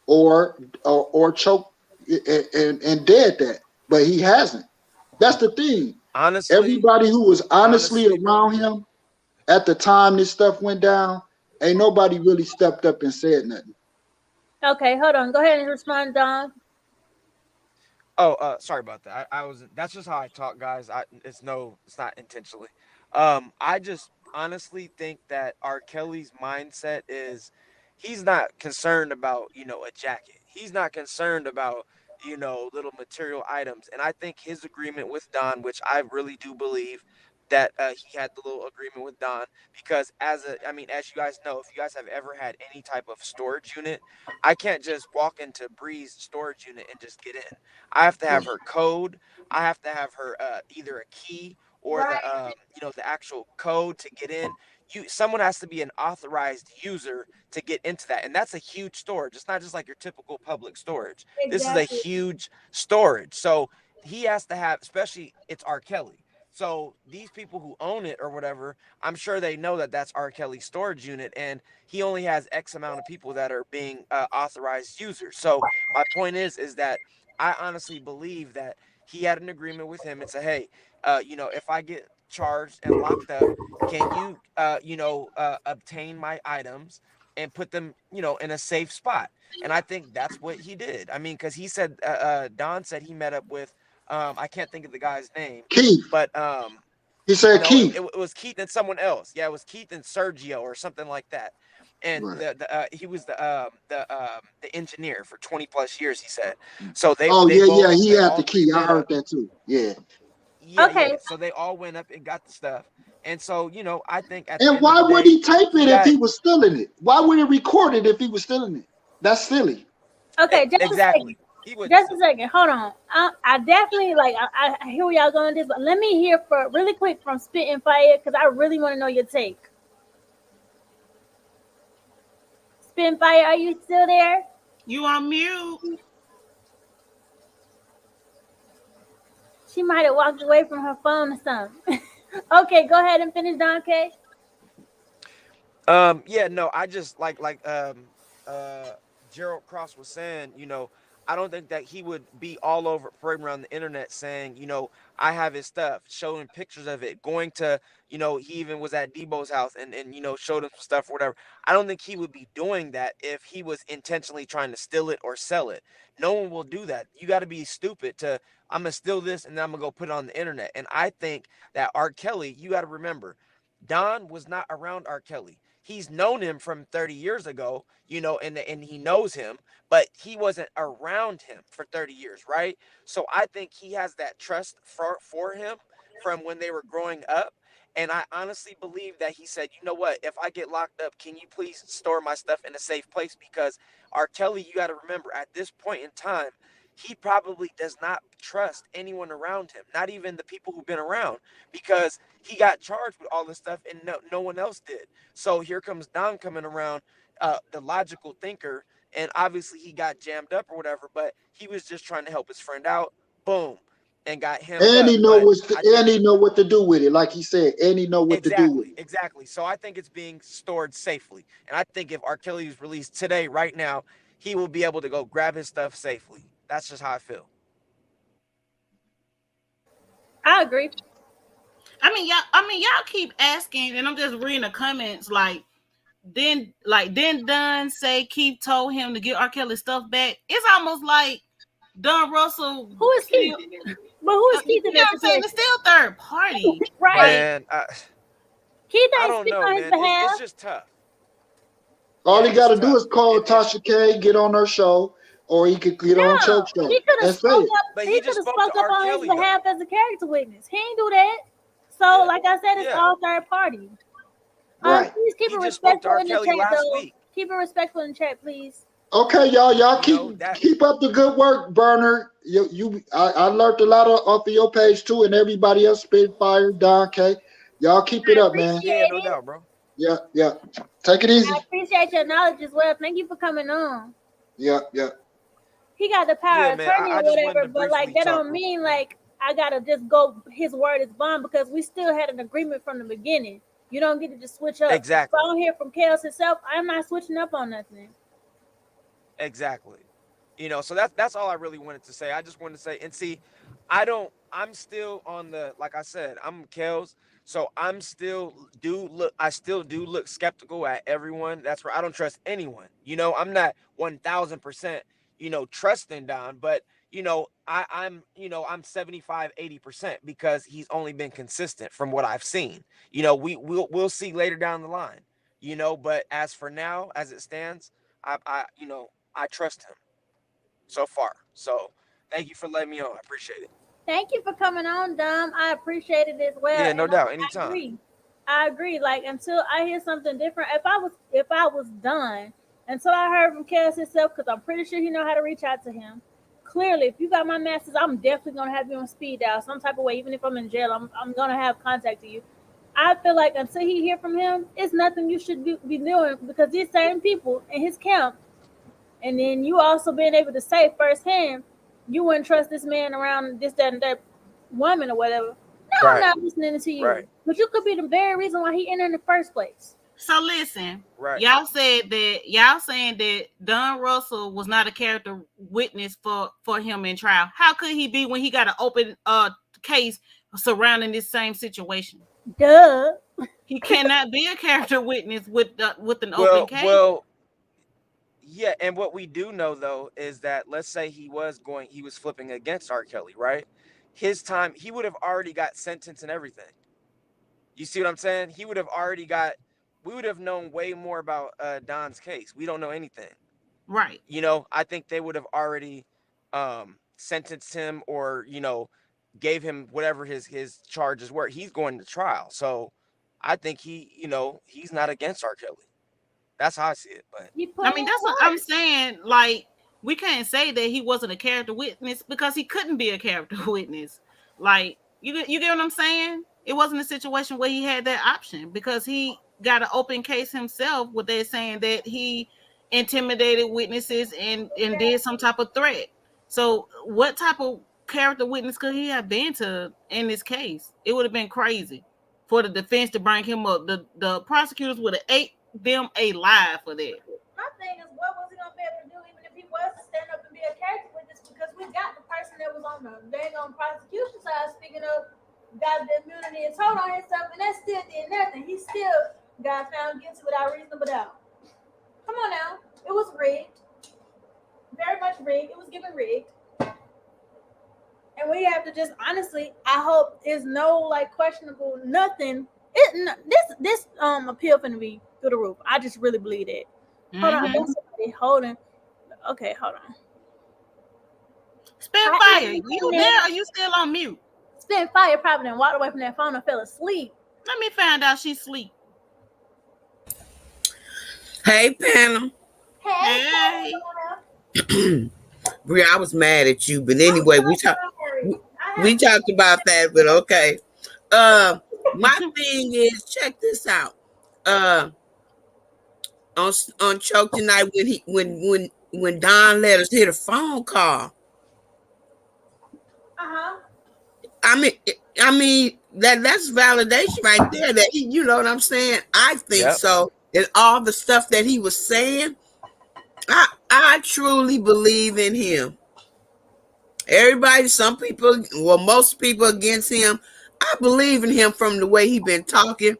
or choke and dead that, but he hasn't. That's the thing. Honestly, Everybody who was honestly honestly, bro. around him at the time this stuff went down, ain't nobody really stepped up and said nothing. Okay, hold on. Go ahead and respond, Don. Oh, sorry about that. I was. That's just how I talk, guys. It's no, it's not intentionally. I just honestly think that R. Kelly's mindset is, he's not concerned about a jacket. He's not concerned about little material items. And I think his agreement with Don, which I really do believe that he had the little agreement with Don, because I mean, as you guys know, if you guys have ever had any type of storage unit, I can't just walk into Bree's storage unit and just get in. I have to have her code. I have to have her either a key or the Right. the actual code to get in. Someone has to be an authorized user to get into that, and that's a huge storage. It's not just like your typical public storage. This is a Exactly. huge storage. So he has to have, especially it's R. Kelly. So these people who own it or whatever, I'm sure they know that that's R. Kelly's storage unit, and he only has X amount of people that are being authorized users. So my point is that I honestly believe that he had an agreement with him and said, hey, if I get charged and locked up, can you, obtain my items and put them, in a safe spot? And I think that's what he did. I mean, because he said, Don said he met up with, I can't think of the guy's name, Keith, but he said no, Keith. it was Keith and someone else. Yeah, it was Keith and Sergio or something like that. And Right. he was the engineer for 20 plus years. He said. So Oh yeah, yeah, he they had all the three key. I met heard up. that too. Yeah. Yeah, yeah. Okay. So they all went up and got the stuff. And so I think at the And end of why the would day, he tape he it if got he was stealing it? Why would he record it if he was stealing it? That's silly. Okay, just a second. exactly. He wouldn't Just a steal it. second. Hold on. I definitely like. I hear where y'all going with this, but let me hear for really quick from Spit and Fire because I really want to know your take. Spit and Fire, are you still there? You on mute. She might have walked away from her phone or something. Okay, go ahead and finish, Don K. Yeah, no, I just uh Gerald Cross was saying, I don't think that he would be all over parading around the internet saying, I have his stuff, showing pictures of it, going to, he even was at Debo's house and showed him some stuff or whatever. I don't think he would be doing that if he was intentionally trying to steal it or sell it. No one will do that. You got to be stupid to, I'm gonna steal this and then I'm gonna go put it on the internet. And I think that R. Kelly, you got to remember, Don was not around R. Kelly. He's known him from 30 years ago, and he knows him, but he wasn't around him for 30 years, right? So I think he has that trust for him from when they were growing up. And I honestly believe that he said, you know what, if I get locked up, can you please store my stuff in a safe place? Because R. Kelly, you got to remember, at this point in time, he probably does not trust anyone around him, not even the people who've been around, because he got charged with all this stuff and no one else did. So here comes Don coming around, the logical thinker, and obviously he got jammed up or whatever, but he was just trying to help his friend out. Boom, and got hemmed And up. he know But what I think what to do with it. Like he said, and he know what to do with exactly, it. exactly. So I think it's being stored safely, and I think if R. Kelly is released today, right now, he will be able to go grab his stuff safely. That's just how I feel. I agree. Y'all keep asking, and I'm just reading the comments. Then Dunn say Keith told him to get R. Kelly's stuff back. It's almost like Don Russell Who is Keith? still, you But who is know Keith in what that I'm saying? It's situation? still third party. Right. Like, Man, Keith I ain't don't speak know, on his man. It's behalf. just tough. All Yeah, he got it's to do tough. is call It's Tasha K, get on her show, or he could get on No, Choke Show he could have and say spoke it. up. but He he could just have spoke to spoke up R. on his Kelly though. behalf as a character witness. He ain't do that. So, Yeah, like I said, it's yeah. all third party. Right. Please keep He it just spoke to respectful R. in the Kelly chat, last though. week. Keep it respectful in the chat, please. Okay, y'all You know that. keep up the good work, Burner. I learned a lot off of your page too, and everybody else, Spitfire, Don K. Y'all keep it I up, man. Yeah, appreciate no it. doubt, bro. Yeah, yeah. Take it I easy. appreciate your knowledge as well. Thank you for coming on. Yeah, yeah. He got the power Yeah, of man. attorney I or just wanted whatever, to but like briefly that talk don't real mean quick. like I gotta just go his word is bond because we still had an agreement from the beginning. You don't get to just switch up. If I Exactly. don't hear from Chaos himself, I'm not switching up on nothing. Exactly. So that's all I really wanted to say. I just wanted to say, and see, I don't. I'm still on the, like I said, I'm Kels, so I still do look skeptical at everyone. That's where I don't trust anyone. I'm not 1,000%, trusting Don, but I'm 75, 80% because he's only been consistent from what I've seen. We'll see later down the line. But as for now, as it stands, I trust him so far. So thank you for letting me on. I appreciate it. Thank you for coming on, Dom. I appreciate it as well, Yeah, and no doubt. I Anytime. agree. I agree. Like until I hear something different, if I was done until I heard from Cass himself, because I'm pretty sure he know how to reach out to him. Clearly, if you got my message, I'm definitely gonna have you on speed dial some type of way. Even if I'm in jail, I'm gonna have contact with you. I feel like until he hear from him, it's nothing you should be doing because these same people in his camp, and then you also being able to say firsthand, you wouldn't trust this man around this, that, and that woman or whatever. No, I'm Right. not listening to Right. you. But you could be the very reason why he entered in the first place. So listen, Right. y'all saying that Don Russell was not a character witness for him in trial. How could he be when he got an open case surrounding this same situation? Duh. He cannot be a character witness with an open Well, case. well, yeah. And what we do know though is that, let's say he was flipping against R. Kelly, right? His time, he would have already got sentenced and everything. You see what I'm saying? He would have already got. We would have known way more about Don's case. We don't know anything. Right. I think they would have already sentenced him, or gave him whatever his charges were. He's going to trial, so I think he's not against R. Kelly. That's how I see it. But He put I in mean, that's what I'm work. saying. Like, we can't say that he wasn't a character witness because he couldn't be a character witness. Like, you get what I'm saying? It wasn't a situation where he had that option because he got an open case himself where they're saying that he intimidated witnesses and did some type of threat. So what type of character witness could he have been to in this case? It would have been crazy for the defense to bring him up. The prosecutors would have ate them alive for that. My thing is, what was he gonna be able to do even if he was to stand up and be a character witness? Because we got the person that was on the dang on prosecution side speaking up, got the immunity and told on himself, and that still did nothing. He still got found guilty without reasonable doubt. Come on now, it was rigged, very much rigged. It was given rigged, and we have to just honestly. I hope there's no like questionable nothing. This appeal finna be through the roof. I just really believe that. Hold on, I got somebody holding. Okay, hold on. Spitfire, you there? Or are you still on mute? Spitfire probably then walked away from that phone and fell asleep. Let me find out she's asleep. Hey, panel. Hey, Bria, I was mad at you, but anyway, we talked about that, but okay. My thing is, check this out. On Choke tonight, when Don let us hit a phone call. I mean that's validation right there. That you know what I'm saying. I think so. And all the stuff that he was saying, I truly believe in him. Everybody, some people, well, most people against him. I believe in him from the way he been talking.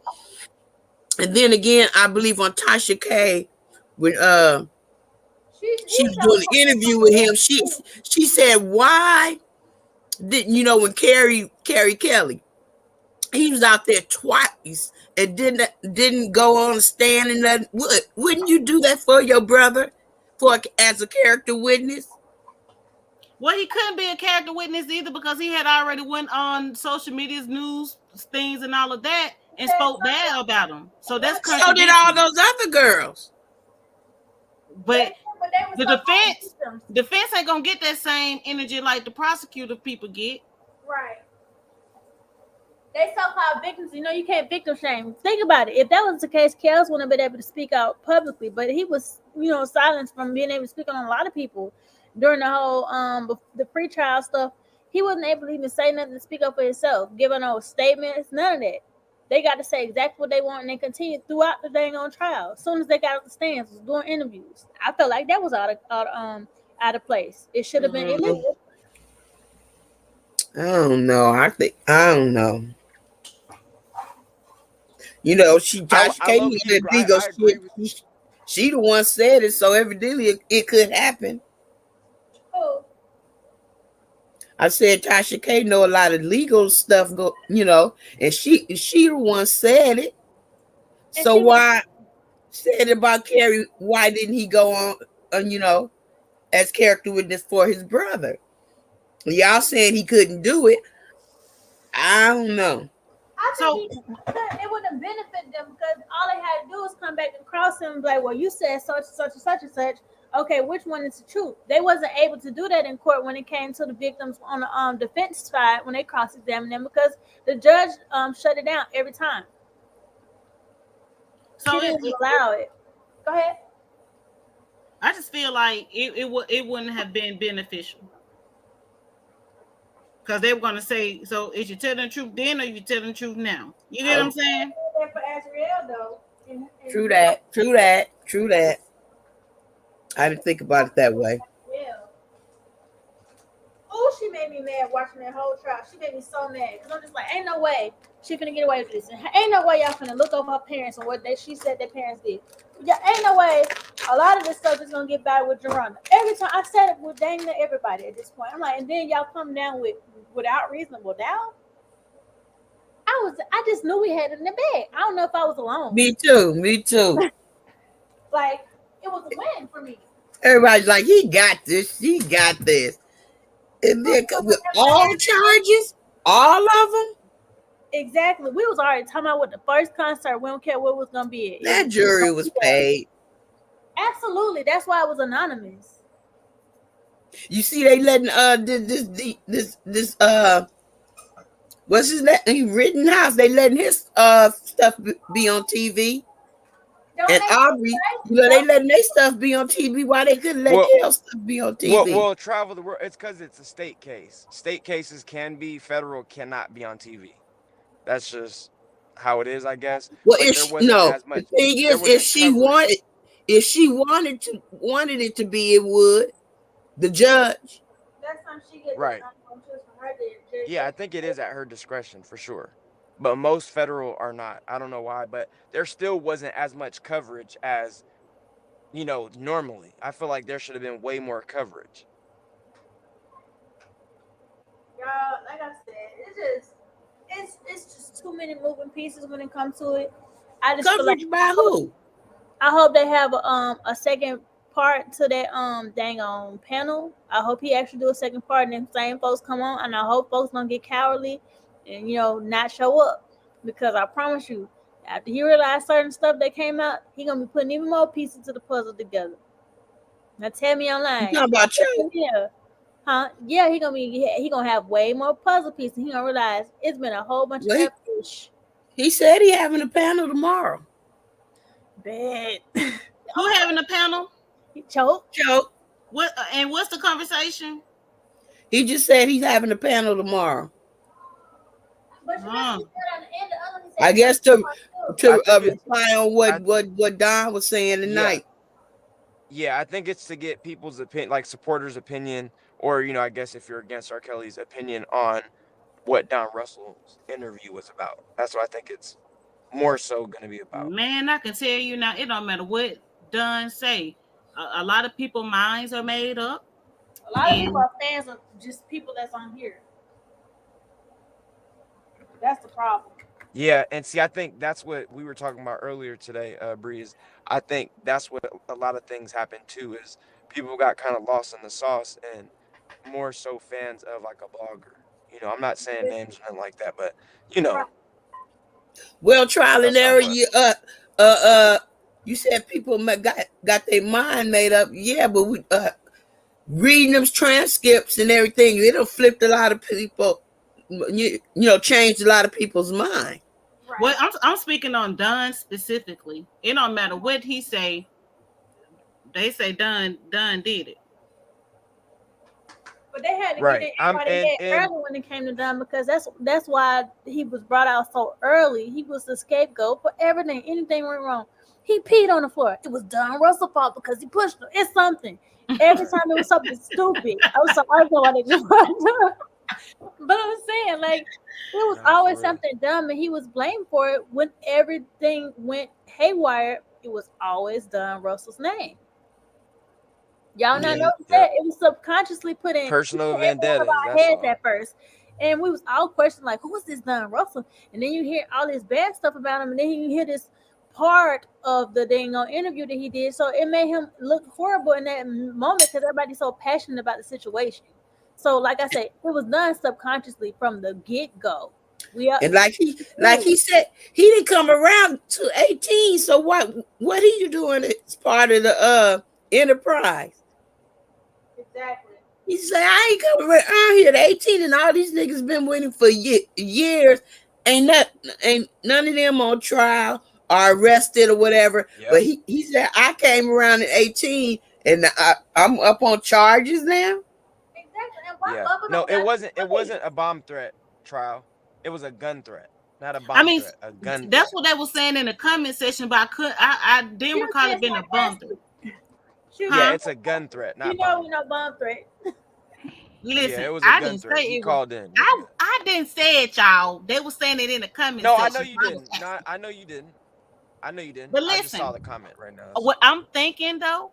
And then again, I believe on Tasha K when she was doing an interview with him. She said, why didn't when Carrie Kelly, he was out there twice and didn't go on the stand and that. Wouldn't you do that for your brother as a character witness? Well, he couldn't be a character witness either because he had already went on social media's news things and all of that and spoke bad about him. So that's so did all those other girls. But the defense ain't gonna get that same energy like the prosecutor people get. Right. They so-called victims, you can't victim shame. Think about it. If that was the case, Kels wouldn't have been able to speak out publicly, but he was, silenced from being able to speak on a lot of people during the whole the pre-trial stuff. He wasn't able to even say nothing to speak up for himself, giving no statements, none of that. They got to say exactly what they want, and they continued throughout the dang on trial. As soon as they got up the stands, was doing interviews. I felt like that was out of place. It should have been illegal. I don't know. I don't know. You know, Tasha I K low knew key that agree. legal I agree with. shit. She the one said it, so evidently it could happen. Oh, I said Tasha K know a lot of legal stuff, and she the one said it. and So she why said about Kerry? Why didn't he go on, as character witness for his brother? Y'all saying he couldn't do it. I don't know. I So think it wouldn't benefit them because all they had to do was come back and cross him and be like, well, you said such and such and such and such. Okay, which one is the truth? They wasn't able to do that in court when it came to the victims on the defense side when they cross-examined them because the judge shut it down every time. She so didn't allow it. Go ahead. I just feel like it wouldn't have been beneficial. Because they were gonna say, so is you telling the truth then or you telling the truth now? You get what I'm saying? For Azriel though. True that. True that. True that. I didn't think about it that way. Yeah. Oh, she made me mad watching that whole trial. She made me so mad because I'm just like, ain't no way she finna get away with this. And ain't no way y'all finna look over her parents and what she said their parents did. Yeah, ain't no way. A lot of this stuff is gonna get by with Geronda. Every time I said it with dang near everybody at this point. I'm like, and then y'all come down without reasonable doubt. I just knew we had it in the bag. I don't know if I was alone. Me too. Like it was a win for me. Everybody's like, he got this. She got this. And then with all charges, all of them. Exactly. We was already talking about what the first concert. We don't care what it was gonna be. That jury was paid. Absolutely. That's why it was anonymous. You see, they letting this what's his name? Rittenhouse. They letting his stuff be on TV. And Aubrey, they letting their stuff be on TV. Why they couldn't let Kel's stuff be on TV? Well, travel the world. It's because it's a state case. State cases can be, federal cannot be on TV. That's just how it is, I guess. Well, but the thing is, if she wanted it to be, it would. The judge. That's something she gets right. Yeah, I think it is at her discretion for sure. But most federal are not. I don't know why, but there still wasn't as much coverage as, normally. I feel like there should have been way more coverage. Y'all, like I said, it's just too many moving pieces when it comes to it. I just coverage feel like, by who? I hope they have a second part to that dang on panel. I hope he actually do a second part and then same folks come on, and I hope folks don't get cowardly and not show up, because I promise you, after he realized certain stuff that came out, he gonna be putting even more pieces to the puzzle together. Now tell me online. You talking about you? Yeah. Huh? Yeah, he gonna have way more puzzle pieces. He gonna realize it's been a whole bunch of fish. He said he having a panel tomorrow. Bad. Who having a panel? Choke. What? And what's the conversation? He just said he's having a panel tomorrow. But I guess to reply on what Don was saying tonight. Yeah, I think it's to get people's opinion, like supporters' opinion, or I guess if you're against R. Kelly's opinion on what Don Russell's interview was about. That's what I think it's more so going to be about. Man, I can tell you now, it don't matter what Don say. A lot of people's minds are made up. A lot of people are fans of just people that's on here. That's the problem. Yeah, and see, I think that's what we were talking about earlier today, Breeze. I think that's what a lot of things happen too, is people got kind of lost in the sauce and more so fans of like a blogger. I'm not saying names or nothing like that, but Well, trial and error. You said people got their mind made up. Yeah, but we reading them transcripts and everything, it'll flip a lot of people. Changed a lot of people's mind. Right. Well, I'm speaking on Don specifically. It don't matter what he say. They say Don did it. But they had to get Right. in I'm everybody head and early when it came to Don because that's why he was brought out so early. He was the scapegoat for everything. Anything went wrong. He peed on the floor. It was Don Russell's fault because he pushed her. It's something. Every right. time it was something stupid. I'm sorry, I don't know why they just but I'm saying like it was Nah, always for real. something dumb and he was blamed for it when everything went haywire. It was always Don Russell's name. Y'all not Yeah. notice that? Yep. It was subconsciously put Personal in one of vendettas. our That's heads all. at first. And we was all questioning like, who is this Don Russell? And then you hear all this bad stuff about him, and then you hear this part of the dang on interview that he did. So it made him look horrible in that moment because everybody's so passionate about the situation. So, like I said, it was done subconsciously from the get go. We are And like he said, he didn't come around to 18. So what he you doing as part of the enterprise? exactly. He said, I ain't coming around here to 18 and all these niggas been waiting for years. Ain't none of them on trial or arrested or whatever. But Yep. he said, I came around at 18 and I'm up on charges now. Exactly. And why Yeah. Bubba No, don't got to it play? wasn't a bomb threat trial. It was a gun threat. Not a I bomb mean, threat. A gun that's threat. what they were saying in the comment section, but I She didn't was recall being it being a bump, sarcastic. She was Yeah, being huh? it's a gun threat, you not know bomb. we know bomb threat. Yeah, Listen, it was a I gun didn't threat. say He it was. called in. Yeah. I didn't say it, y'all. They were saying it in the comment No, I know section. So you I was didn't. No, asking. I know you didn't. I know you didn't. But I just saw listen, the comment right now. That's what all. I'm thinking though,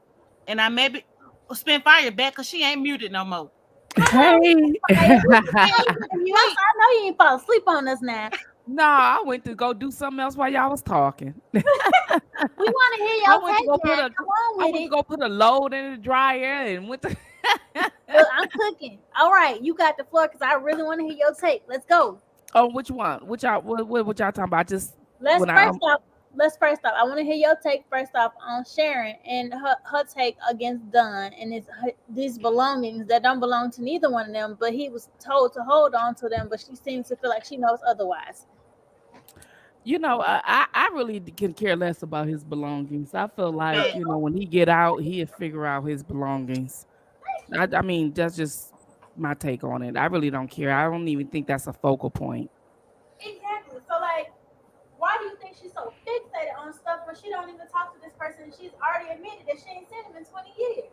and I maybe spin fire back because she ain't muted no more. Come on, Hey. Maya. We just Hey, saw you in the mute. wait. I know you ain't fall asleep on us now. No, I went to go do something else while y'all was talking. We want to hear I your went to take go now. put a Come on I with went to it. go put a load in the dryer and went to Look, I'm cooking. All right, you got the floor because I really want to hear your take. Let's go. Oh, which one? Which y'all what y'all talking about? Just Let's when I first off. Let's first off. I want to hear your take first off on Sharon and her take against Dunn and these belongings that don't belong to neither one of them. But he was told to hold on to them, but she seems to feel like she knows otherwise. I really can care less about his belongings. I feel like, Fact. when he get out, he'll figure out his belongings. I mean, that's just my take on it. I really don't care. I don't even think that's a focal point. Exactly. So like, why do you think she's so fixated on stuff when she don't even talk to this person? She's already admitted that she ain't seen him in 20 years.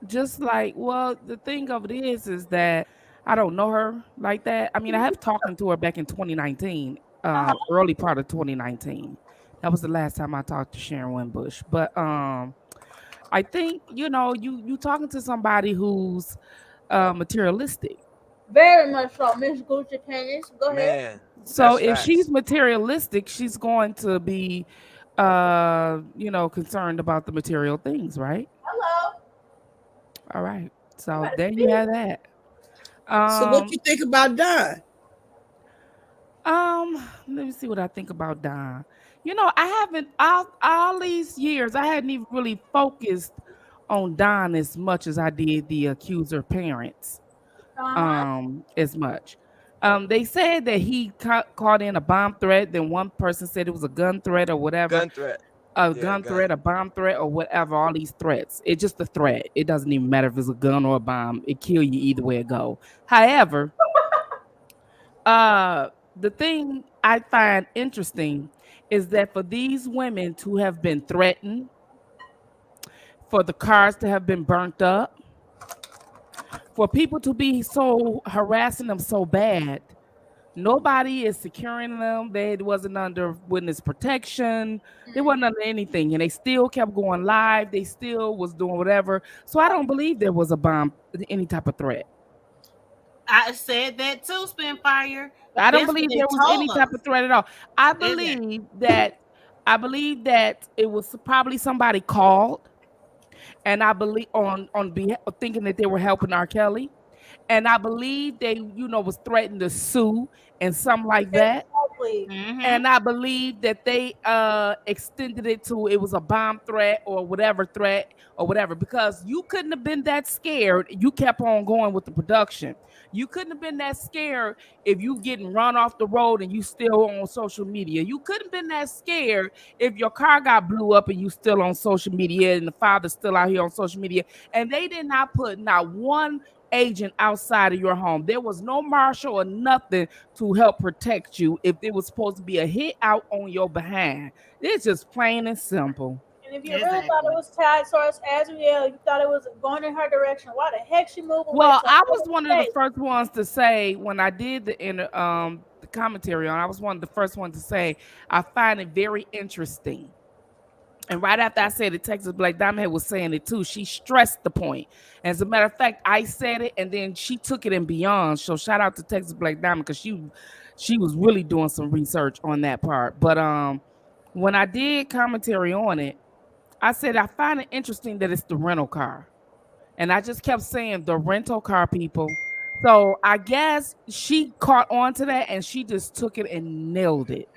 Just like, well, the thing of it is that I don't know her like that. I mean, I have talking to her back in 2019, Uh-huh. early part of 2019. That was the last time I talked to Sharon Winbush. But I think, you talking to somebody who's materialistic. Very much so, Miss Gucci Pennies. Go ahead. Man, So that's if she's facts. materialistic, she's going to be concerned about the material things, right? Hello. All right. You So better there you speak. have that. So what Um, you think about Don? let me see what I think about Don. I haven't all these years I hadn't even really focused on Don as much as I did the accuser parents. Uh-huh. As much. They said that he caught in a bomb threat. Then one person said it was a gun threat or whatever. Gun threat. A Yeah, gun threat, gun. a bomb threat, or whatever. All these threats. It's just a threat. It doesn't even matter if it's a gun or a bomb. It kill you either way it go. However, the thing I find interesting is that for these women to have been threatened, for the cars to have been burnt up, for people to be so harassing them so bad, nobody is securing them. They wasn't under witness protection. They wasn't under anything, and they still kept going live. They still was doing whatever. So I don't believe there was a bomb, any type of threat. I said that too, spin fire. I don't That's what believe they there was any told type of us. threat at all. I Exactly. believe that I believe that it was probably somebody called, and I believe thinking that they were helping R. Kelly, and I believe they was threatened to sue and something like that. Exactly. Mm-hmm. And I believe that they extended it to it was a bomb threat or whatever threat or whatever, because you couldn't have been that scared. You kept on going with the production. You couldn't have been that scared if you getting run off the road and you still on social media. You couldn't have been that scared if your car got blew up and you still on social media and the father's still out here on social media. And they did not put not one agent outside of your home. There was no marshal or nothing to help protect you if it was supposed to be a hit out on your behind. It's just plain and simple. And if you really thought it Exactly. was tied towards Azriel, you thought it was going in her direction. Why the heck she moved away Well, to I was another one of the state? first ones to say when I did the commentary on. I was one of the first ones to say I find it very interesting. And right after I said it, Texas Black Diamond was saying it too. She stressed the point. As a matter of fact, I said it and then she took it and beyond. So shout out to Texas Black Diamond because she was really doing some research on that part. But when I did commentary on it, I said I find it interesting that it's the rental car. And I just kept saying the rental car people. So I guess she caught on to that and she just took it and nailed it.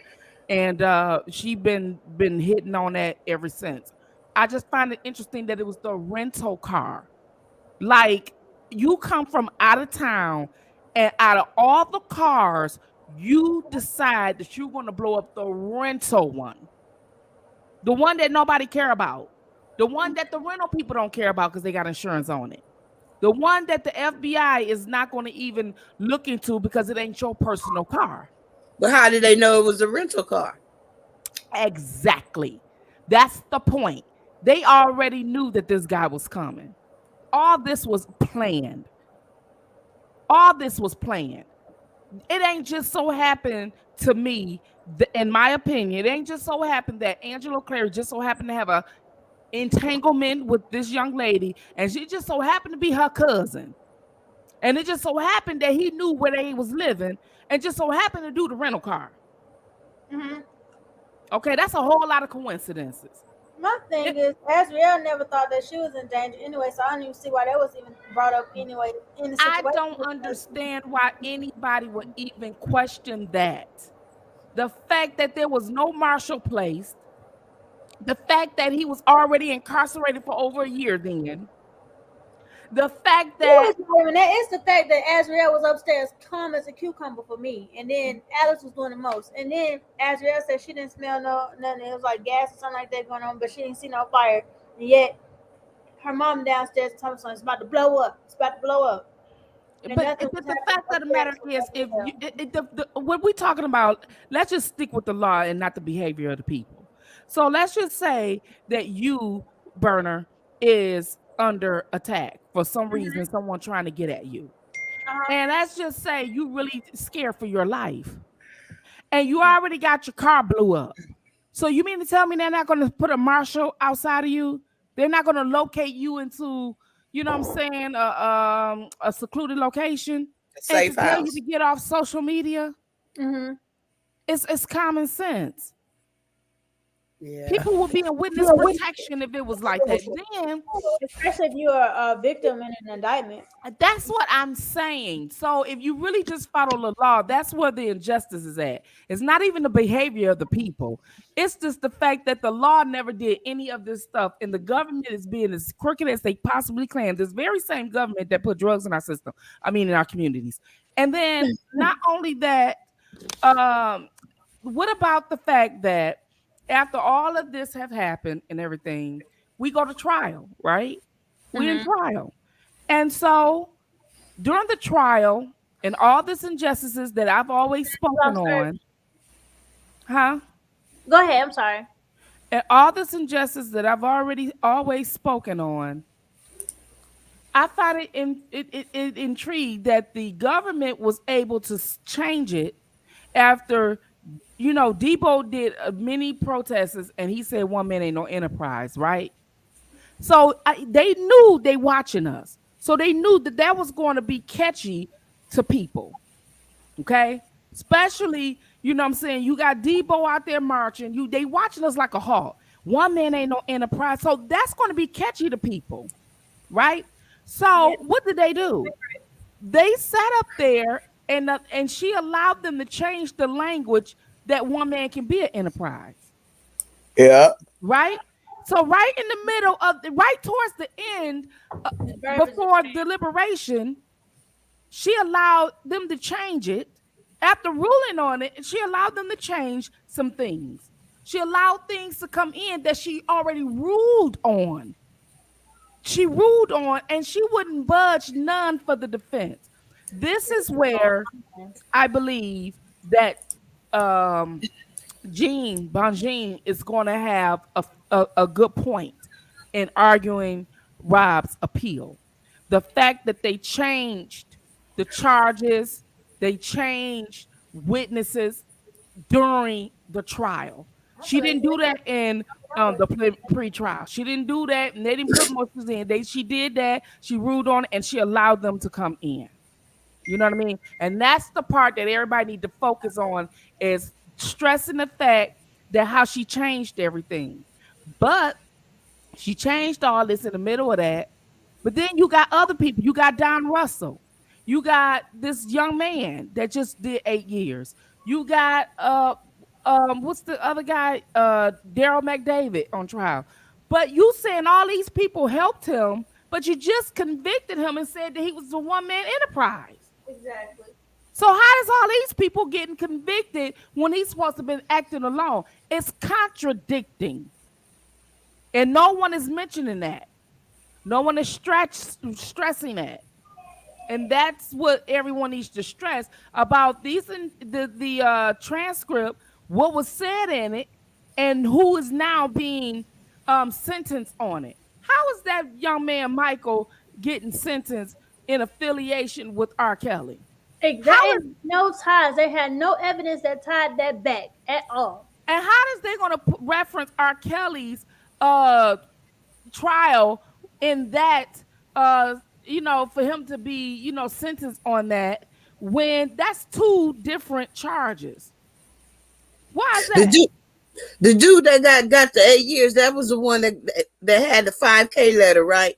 And she been hitting on that ever since. I just find it interesting that it was the rental car. Like you come from out of town, and out of all the cars, you decide that you're going to blow up the rental one, the one that nobody care about, the one that the rental people don't care about because they got insurance on it, the one that the FBI is not going to even look into because it ain't your personal car. But how did they know it was a rental car? Exactly. That's the point. They already knew that this guy was coming. All this was planned. All this was planned. It ain't just so happened to me, in my opinion, it ain't just so happened that Angelo Clary just so happened to have a entanglement with this young lady, and she just so happened to be her cousin. And it just so happened that he knew where they was living and just so happened to do the rental car. Mm-hmm. Okay, that's a whole lot of coincidences. My thing is, Azriel never thought that she was in danger anyway, so I don't even see why that was even brought up anyway in the I situation. don't understand why anybody would even question that. The fact that there was no marshal placed, the fact that he was already incarcerated for over a year then, the fact that It's the fact that Azriel was upstairs calm as a cucumber for me, and then Alice was doing the most. And then Azriel said she didn't smell nothing. It was like gas or something like that going on, but she didn't see no fire. And yet her mom downstairs told me it's about to blow up. It's about to blow up. And but nothing was the happening fact of the upstairs matter for is, if Azriel. what we're talking about, let's just stick with the law and not the behavior of the people. So let's just say that you, Burner, is under attack for some reason, someone trying to get at you. And let's just say you really scared for your life. And you already got your car blew up. So you mean to tell me they're not going to put a marshal outside of you? They're not going to locate you into, you know what I'm saying, a secluded location A and to safe tell you house. to get off social media? Mm-hmm. It's common sense. Yeah. People would be in witness protection if it was like that. Then Especially if you're a victim in an indictment. that's what I'm saying. So if you really just follow the law, that's where the injustice is at. It's not even the behavior of the people. It's just the fact that the law never did any of this stuff, and the government is being as crooked as they possibly can. This very same government that put drugs in our system, I mean in our communities. And then not only that, what about the fact that after all of this have happened and everything, we go to trial, right? We're in Mm-hmm. trial. And so during the trial and all this injustices that I've always spoken I'm sorry. on, huh? Go ahead. I'm sorry. And all this injustice that I've already always spoken on, I find it intrigued that the government was able to change it after, you know, Debo did many protests and he said one man ain't no enterprise, right? So they knew they watching us. So they knew that that was going to be catchy to people. Okay. Especially, you know what I'm saying? You got Debo out there marching. They watching us like a hawk. One man ain't no enterprise. So that's going to be catchy to people. Right? Yeah. So what did they do? They sat up there and she allowed them to change the language that one man can be an enterprise. Yeah. Right? So right in the middle of right towards the end, before deliberation, she allowed them to change it. After ruling on it, she allowed them to change some things. She allowed things to come in that she already ruled on. she ruled on, and she wouldn't budge none for the defense. This is where I believe that um, Jean Bonjean is going to have a good point in arguing Rob's appeal. The fact that they changed the charges, they changed witnesses during the trial. She didn't do that in the pre-trial. She didn't do that, and they didn't put motions in. She did that. She ruled on it, and she allowed them to come in. You know what I mean? And that's the part that everybody need to focus on, is stressing the fact that how she changed everything. But she changed all this in the middle of that. But then you got other people. You got Don Russell. You got this young man that just did 8 years. You got what's the other guy? Daryl McDavid on trial. But you saying all these people helped him, but you just convicted him and said that he was a one-man enterprise. Exactly. So how does all these people getting convicted when he's supposed to have been acting alone? It's contradicting. And no one is mentioning that. No one is stressing that. And that's what everyone needs to stress about the transcript, what was said in it, and who is now being sentenced on it. How is that young man Michael getting sentenced in affiliation with R. Kelly? How is, No ties. They had no evidence that tied that back at all. and how is they going to reference R. Kelly's trial in that for him to be sentenced on that, when that's two different charges? Why is that? The dude that got the 8 years, that was the one that had the 5K letter, right?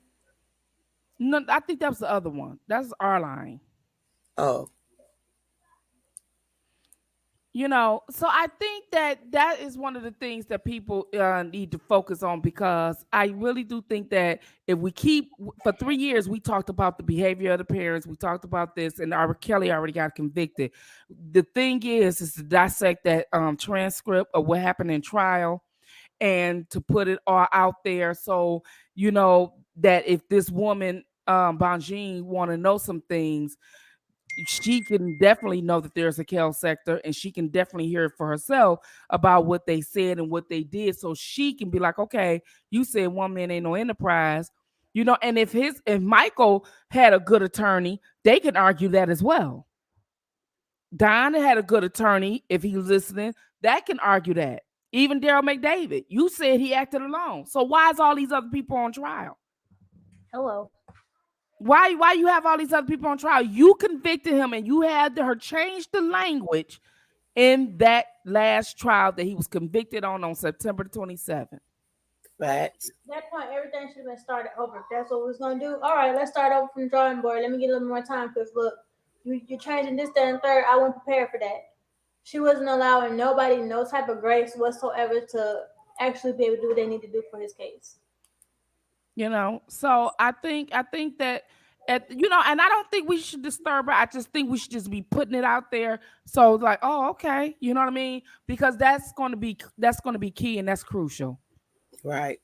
No, I think that was the other one. That's Arline. Oh. So I think that is one of the things that people need to focus on, because I really do think that if we keep, for 3 years, we talked about the behavior of the parents, we talked about this, and R. Kelly already got convicted. The thing is to dissect that transcript of what happened in trial and to put it all out there, so that if this woman Bonjean want to know some things, she can definitely know that there's a Kel sector, and she can definitely hear it for herself about what they said and what they did. So she can be like, okay, you said one man ain't no enterprise, and if Michael had a good attorney, they can argue that as well. Don had a good attorney, if he's listening, that can argue that. Even Daryl McDavid, you said he acted alone. So why is all these other people on trial? Hello. Why you have all these other people on trial? You convicted him, and you had her change the language in that last trial that he was convicted on September 27th. Facts. At that point, everything should have been started over. That's what we was gonna do. All right, let's start over from the drawing board. Let me get a little more time, because look, you're changing this, that, and third. I wasn't prepared for that. She wasn't allowing nobody no type of grace whatsoever to actually be able to do what they need to do for his case. So I think that and I don't think we should disturb her. I just think we should just be putting it out there. So like, oh, okay, you know what I mean? Because that's going to be key, and that's crucial. Right.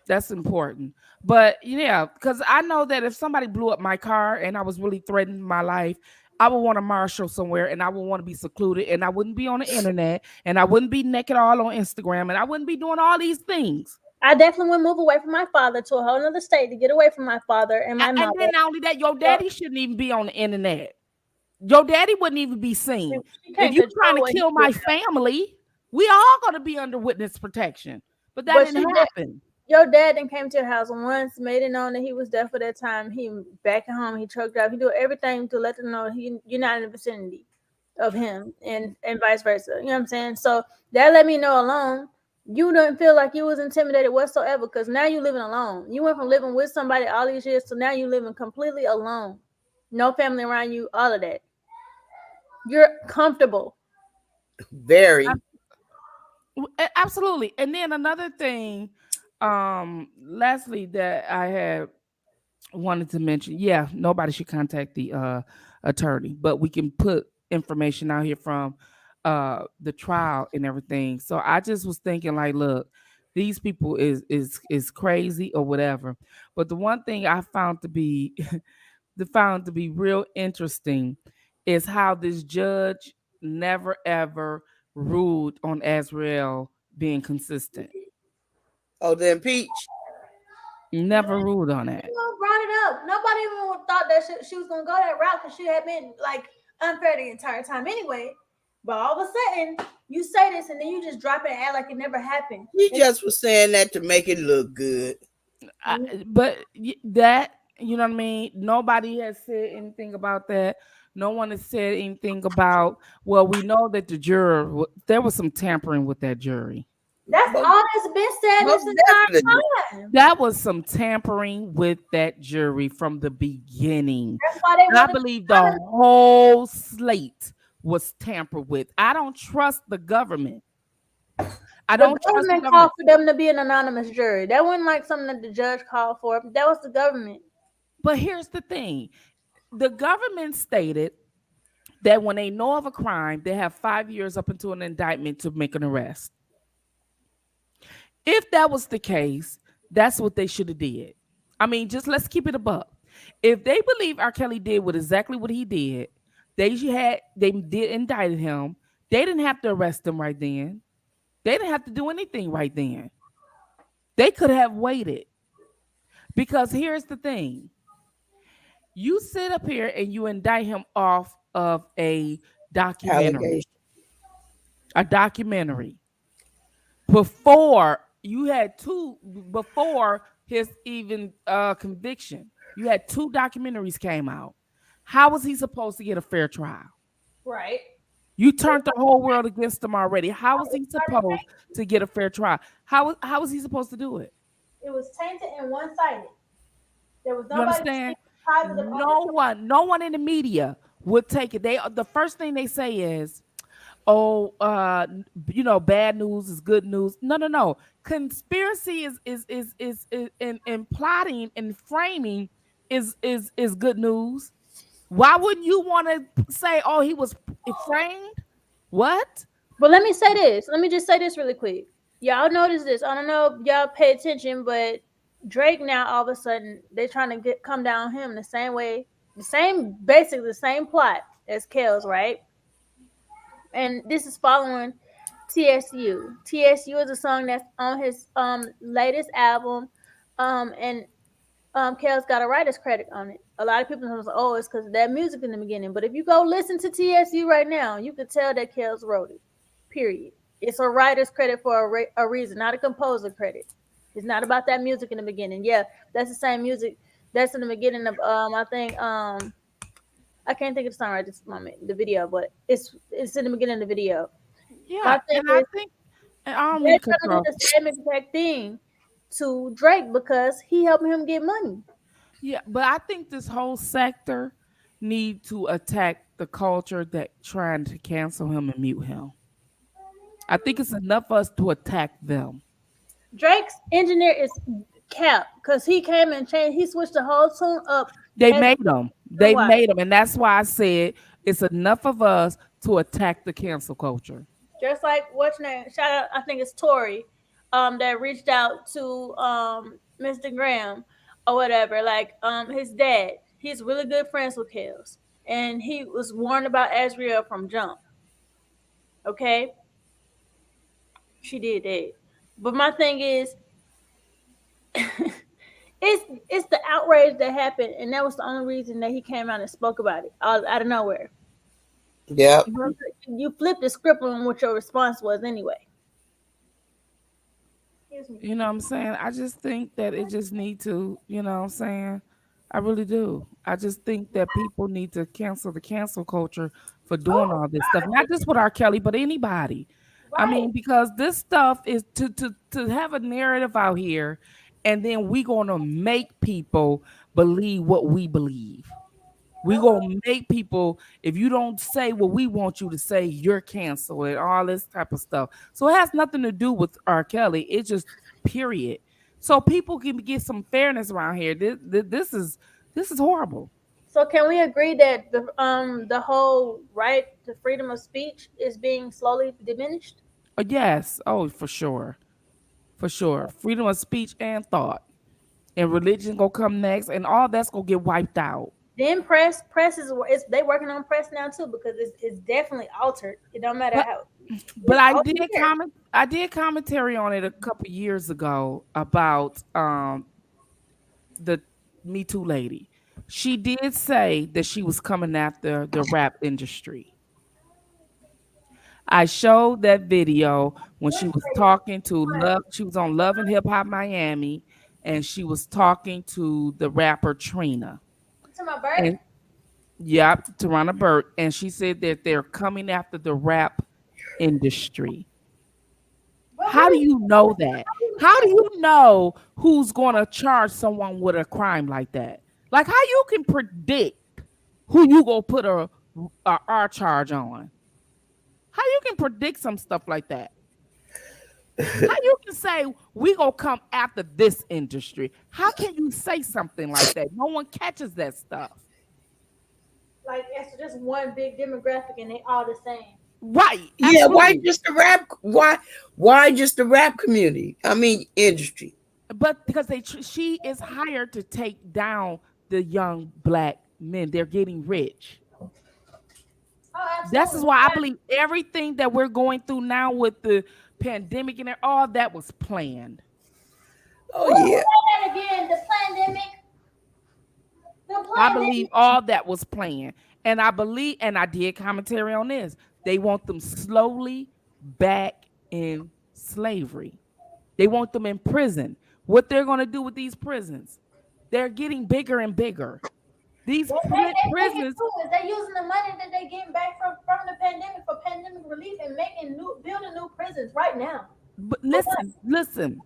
That's important. But yeah, because I know that if somebody blew up my car and I was really threatening my life, I would want to marshal somewhere, and I would want to be secluded, and I wouldn't be on the internet, and I wouldn't be naked all on Instagram, and I wouldn't be doing all these things. I definitely would move away from my father to a whole other state to get away from my father and my mother. And then not only that, your daddy shouldn't even be on the internet. Your daddy wouldn't even be seen. If you're trying to kill my family, we all going to be under witness protection. But that didn't happen. Your dad then came to your house once, made it known that he was there for that time. He back at home, he choked out. He do everything to let them know you're not in the vicinity of him, and vice versa. You know what I'm saying? So that let me know alone. You don't feel like you was intimidated whatsoever, because now you're living alone. You went from living with somebody all these years to now you're living completely alone. No family around you, all of that. You're comfortable. Very. Absolutely. And then another thing, lastly, that I had wanted to mention, nobody should contact the attorney, but we can put information out here from the trial and everything. So I just was thinking, like, look, these people is crazy or whatever. But the one thing I found to be found to be real interesting is how this judge never ever ruled on Azrael being consistent. Oh, then Peach. Never ruled on that. Brought it up. Nobody even thought that she was gonna go that route because she had been like unfair the entire time anyway. But all of a sudden, you say this and then you just drop it and act like it never happened. He just was saying that to make it look good. But that, you know what I mean? Nobody has said anything about that. No one has said anything about, well, we know that the juror, there was some tampering with that jury. That's all that's been said this entire time. That was some tampering with that jury from the beginning. That's why they I believe the whole slate was tampered with. I don't trust the government. I don't trust the government. Called for them to be an anonymous jury. That wasn't like something that the judge called for. That was the government. But here's the thing. The government stated that when they know of a crime, they have 5 years up until an indictment to make an arrest. If that was the case, that's what they should have did. I mean, just let's keep it a buck. If they believe R. Kelly did exactly what he did, they did indicted him. They didn't have to arrest him right then. They didn't have to do anything right then. They could have waited. Because here's the thing. You sit up here and you indict him off of a documentary. A documentary. Before his even conviction, you had 2 documentaries came out. How was he supposed to get a fair trial? Right. You turned the whole world against him already. How was he supposed to get a fair trial? How was he supposed to do it? It was tainted and one-sided. There was nobody. You understand? No one in the media would take it. The first thing they say is, "Oh, bad news is good news." No. Conspiracy is and plotting and framing is good news. Why wouldn't you want to say, "Oh, he was framed"? What? But let me say this. Let me just say this really quick. Y'all notice this. I don't know if y'all pay attention, but Drake now all of a sudden they're trying to come down on him the same way, basically the same plot as Kells, right? And this is following TSU. TSU is a song that's on his latest album, and Kells got a writer's credit on it. A lot of people say, "Oh, it's because of that music in the beginning." But if you go listen to TSU right now, you can tell that Kells wrote it. Period. It's a writer's credit for a reason, not a composer credit. It's not about that music in the beginning. Yeah, that's the same music that's in the beginning of I think I can't think of the song right this moment, the video, but it's in the beginning of the video. Yeah, I think I don't mean to do the same exact thing to Drake because he helped him get money. Yeah, but I think this whole sector need to attack the culture that trying to cancel him and mute him. I think it's enough for us to attack them. Drake's engineer is Cap because he came and changed. He switched the whole tune up. They made them, and that's why I said it's enough of us to attack the cancel culture. Just like what's name? Shout out, I think it's Tori, that reached out to Mr. Graham or whatever. Like his dad, he's really good friends with Kells, and he was warned about Azrael from jump. Okay, she did that, but my thing is. It's the outrage that happened, and that was the only reason that he came out and spoke about it out of nowhere. Yeah, you flipped the script on what your response was anyway. You know what I'm saying? I just think that it just need to, you know what I'm saying? I really do. I just think that people need to cancel the cancel culture for doing all this stuff. Not just with R. Kelly, but anybody. Right. I mean, because this stuff is to have a narrative out here, and then we're gonna make people believe what we believe. We're gonna make people, if you don't say what we want you to say, you're canceled and all this type of stuff. So it has nothing to do with R. Kelly. It's just period. So people can get some fairness around here. This is horrible. So can we agree that the whole right to freedom of speech is being slowly diminished? Yes. Oh, for sure. for sure. Freedom of speech and thought. And religion gonna come next, and all that's gonna get wiped out. Then press is they working on press now too because it's definitely altered. It don't matter But how but it's I over did here. I did commentary on it a couple years ago about the Me Too lady. She did say that she was coming after the rap industry. I showed that video when she Which was lady? talking to Love. She was on Love and Hip Hop Miami, and she was talking to the rapper Trina. To my bird? And yep, Tarana Burke, and she said that they're coming after the rap industry. But How do who? you know that? How do you know who's going to charge someone with a crime like that? Like how you can predict who you gonna put a R charge on? How you can predict some stuff like that? How you can say we gonna come after this industry? How can you say something like that? No one catches that stuff. Like it's just one big demographic and they all the same. Right, Yeah, why absolutely. just the rap? Why just the rap community? I mean, industry. But because she is hired to take down the young black men. They're getting rich. Oh, This is absolutely. why I Yeah. believe everything that we're going through now with the pandemic and all that was planned. Oh What yeah. was that again? The pandemic. The I believe pandemic. all that was planned. And I believe, and I did commentary on this, they want them slowly back in slavery. They want them in prison. What they're going to do with these prisons? They're getting bigger and bigger. These They making prisons, too is they using the money that they getting back from the pandemic for pandemic relief and making building new prisons right now. but For what? listen.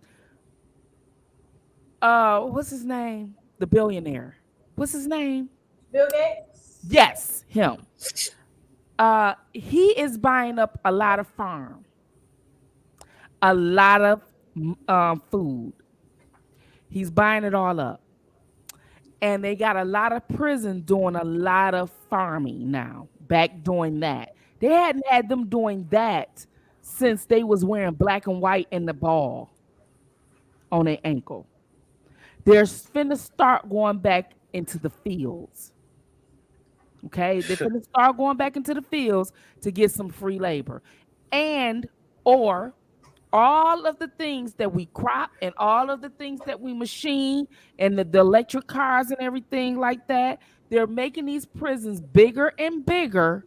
What's his name? The billionaire. What's his name? Bill Gates. Yes, him. He is buying up a lot of farm, a lot of food. He's buying it all up. And they got a lot of prison doing a lot of farming now, back doing that. They hadn't had them doing that since they was wearing black and white in the ball on their ankle. They're finna start going back into the fields. Okay, they're finna start going back into the fields to get some free labor. And or all of the things that we crop and all of the things that we machine and the electric cars and everything like that, they're making these prisons bigger and bigger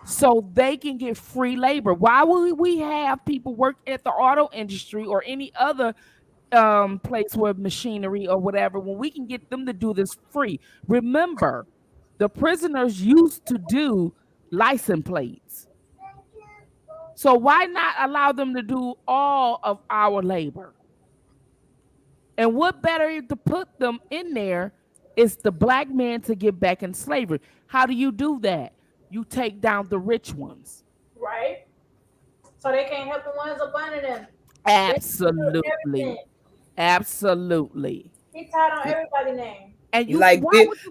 so they can get free labor. Why would we have people work at the auto industry or any other place where machinery or whatever when we can get them to do this free? Remember, the prisoners used to do license plates. So why not allow them to do all of our labor? And what better to put them in there is the black man to get back in slavery. How do you do that? You take down the rich ones. Right? So they can't help the ones up under them. They do Absolutely. everything. Absolutely. He tied on everybody's name. And you Like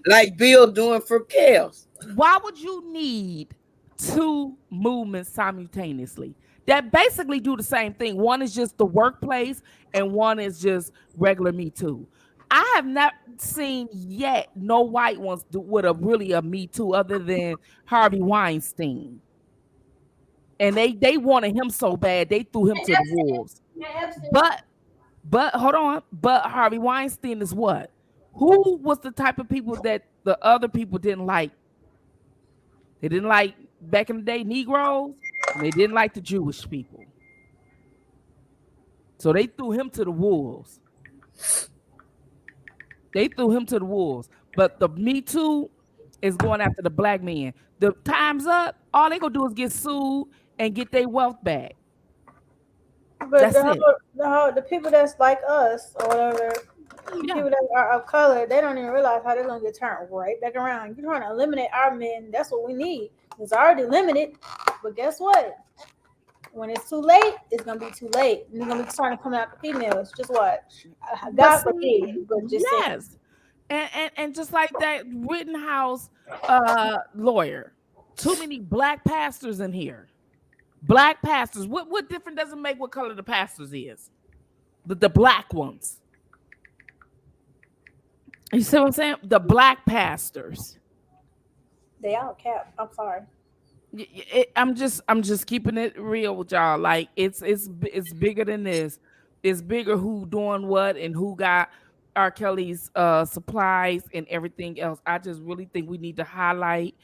like Bill doing for chaos. why would you need two movements simultaneously that basically do the same thing? One is just the workplace and one is just regular Me Too. I have not seen yet no white ones do with a Me Too other than Harvey Weinstein. And they wanted him so bad they threw him And to the Epstein. wolves. And Epstein. But hold on, but Harvey Weinstein is what? Who was the type of people that the other people didn't like? They didn't like back in the day Negroes, and they didn't like the Jewish people. So they threw him to the wolves. They threw him to the wolves. But the Me Too is going after the black man. The time's up. All they gonna do is get sued and get their wealth back. But That's it. the people that's like us or whatever, Yeah. people that are of color, they don't even realize how they're gonna get turned right back around. You're trying to eliminate our men. That's what we need. It's already limited, but guess what? When it's too late, it's gonna be too late. And they're gonna be trying to come out the females. Just watch. But God see, forbid, but just saying. yes. And just like that Rittenhouse lawyer, too many black pastors in here. Black pastors. What difference does it make what color the pastors is? The black ones. You see what I'm saying? The black pastors. They all cap. I'm sorry. I'm just keeping it real with y'all. Like it's bigger than this. It's bigger who doing what and who got R. Kelly's supplies and everything else. I just really think we need to highlight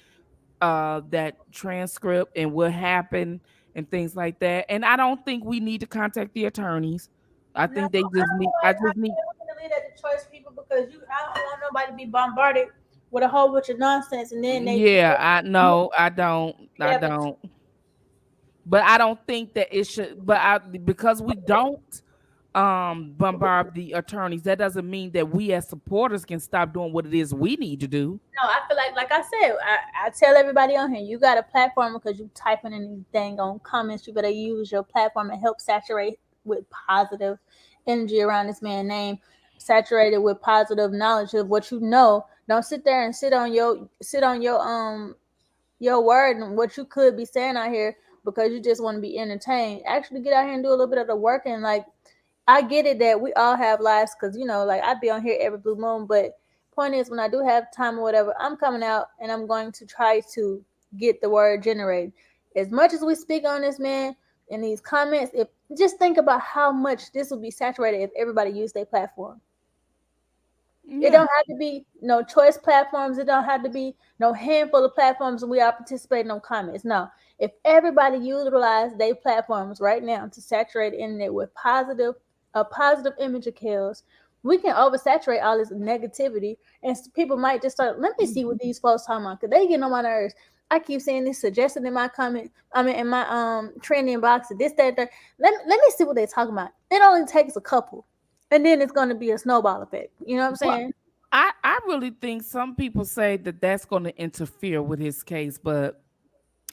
that transcript and what happened and things like that. And I don't think we need to contact the attorneys. I No, think they just need. I just need. I want to leave that to choice people because I don't want nobody to be bombarded with a whole bunch of nonsense and then they Yeah, I know. I don't. I yeah, but don't. But I don't think that it should. Because we don't bombard the attorneys, that doesn't mean that we as supporters can stop doing what it is we need to do. no, I feel like I said, I tell everybody on here, you got a platform because you typing in these dang on comments. You better use your platform and help saturate with positive energy around this man's name, saturated with positive knowledge of what you know. Don't sit there and sit on your word and what you could be saying out here because you just want to be entertained. Actually, get out here and do a little bit of the work and like I get it that we all have lives because like I be on here every blue moon, but point is when I do have time or whatever, I'm coming out and I'm going to try to get the word generated. As much as we speak on this man in these comments, if just think about how much this would be saturated if everybody used their platform. It Yeah. don't have to be no choice platforms. It don't have to be no handful of platforms and we are participating on comments. No. If everybody utilize their platforms right now to saturate the internet with a positive image of kills, we can oversaturate all this negativity and people might just start, let me see what these folks talking about because they get on my nerves. I keep saying this suggested in my comment, I mean in my trending box, this, that, that. Let me see what they're talking about. It only takes a couple and then it's going to be a snowball effect. You know what I'm Well, saying? I really think some people say that that's going to interfere with his case, but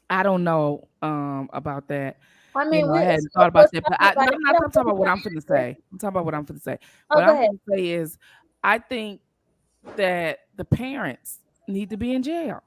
I don't know about that. I mean, I we hadn't some thought of us about that, but talking about I'm it. not. I'm talking about what I'm finna say. I'm talking about what I'm finna say. Oh, What go I'm ahead. finna say is, I think that the parents need to be in jail.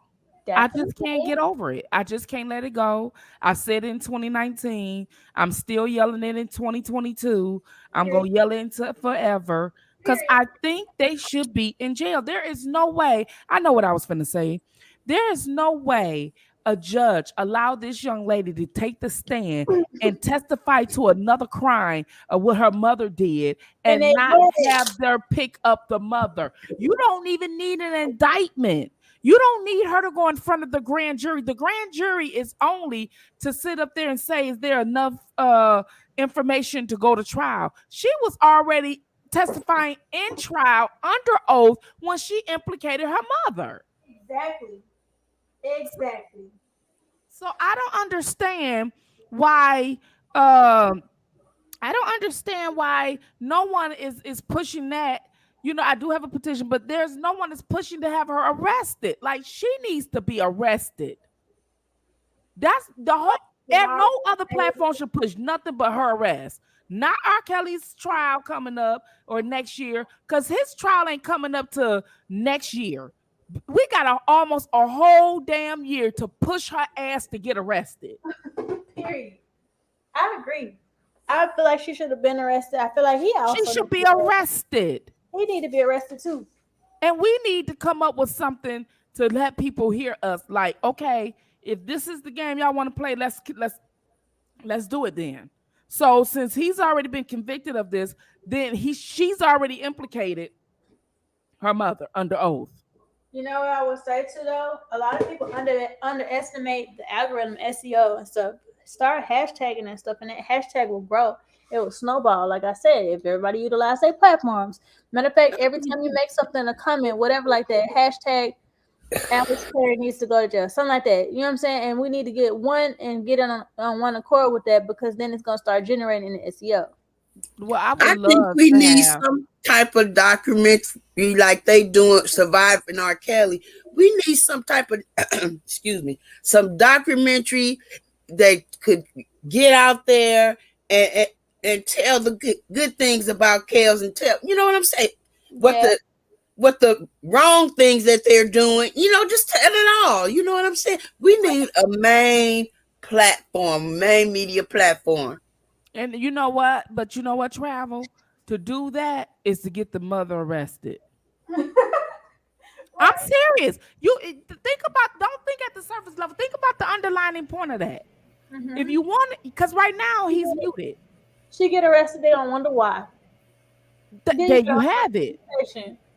I just can't Definitely. get over it. I just can't let it go. I said it in 2019. I'm still yelling it in 2022. I'm Period. going to yell it into forever because Period. I think they should be in jail. There is no way. I know what I was going to say. There is no way a judge allowed this young lady to take the stand and testify to another crime of what her mother did And and they not would. have their pick up the mother. You don't even need an indictment. You don't need her to go in front of the grand jury. The grand jury is only to sit up there and say, is there enough information to go to trial? She was already testifying in trial under oath when she implicated her mother. Exactly. Exactly. So I don't understand why um I don't understand why no one is pushing that. I do have a petition, but there's no one is pushing to have her arrested. Like she needs to be arrested. That's the whole. You And know, no other platform should push nothing but her arrest. Not R. Kelly's trial coming up or next year, because his trial ain't coming up to next year. We got almost a whole damn year to push her ass to get arrested. period. I agree. I feel like she should have been arrested. I feel like he She also need should to be be arrested. arrested. He need to be arrested too. And we need to come up with something to let people hear us. Like, okay, if this is the game y'all want to play, let's do it then. So since he's already been convicted of this, then she's already implicated her mother under oath. You know what I would say too though? A lot of people underestimate the algorithm SEO and stuff. Start hashtagging and stuff, and that hashtag will grow. It will snowball. Like I said, if everybody utilize their platforms. Matter of fact, every time you make something a comment, whatever like that, hashtag Alex Perry needs to go to jail, something like that. You know what I'm saying? And we need to get one and get on one accord with that because then it's gonna start generating the SEO. Well, I would I think love we to need have. some type of documentary like they doing surviving R. Kelly. We need some type of excuse me, some documentary that could get out there and tell the good things about Kels and tell you know what I'm saying? What Yeah, the wrong things that they're doing, just tell it all. You know what I'm saying? We need a main platform, main media platform. And you know what? But you know what, Travel? to do that is to get the mother arrested. I'm serious. Think about, don't think at the surface level. Think about the underlying point of that. Mm-hmm. If you want it, because right now he's muted. She get arrested, they don't wonder why. There you have it.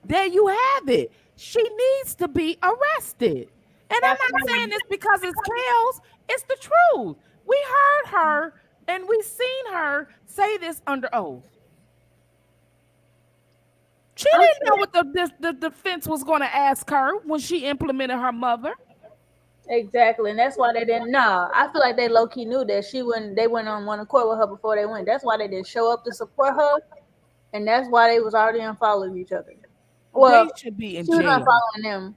There you have it. She needs to be arrested. And I'm not saying this because it's Kels. It's the truth. We heard her and we seen her say this under oath. She didn't know what the defense was going to ask her when she implemented her mother. Exactly, and that's why they didn't. Nah, I feel like they low key knew that she wouldn't. They went on one accord with her before they went. That's why they didn't show up to support her, and that's why they was already unfollowing each other. Well, they should be in she was jail. unfollowing them.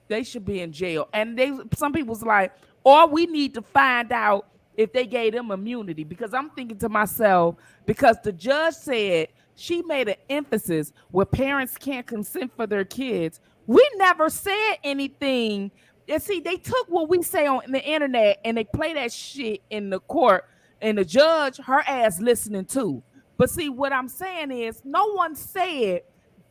They should be in jail, and some people's like, or we need to find out if they gave them immunity, because I'm thinking to myself, because the judge said she made an emphasis where parents can't consent for their kids. We never said anything. And see, they took what we say on the internet and they play that shit in the court, and the judge, her ass listening too. But see, what I'm saying is no one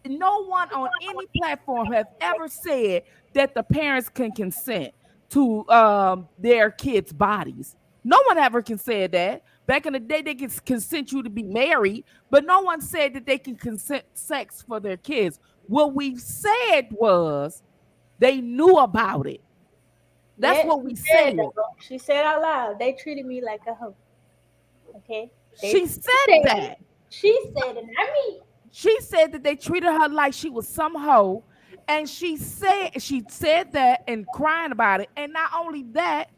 on any platform has ever said that the parents can consent to their kids' bodies. No one ever can say that. Back in the day, they could consent you to be married, but no one said that they can consent sex for their kids. What we said was they knew about it. That's what we said. She said out loud, they treated me like a hoe. Okay? She said that. She said it, not me. She said that they treated her like she was some hoe. And she said that and crying about it. And not only that,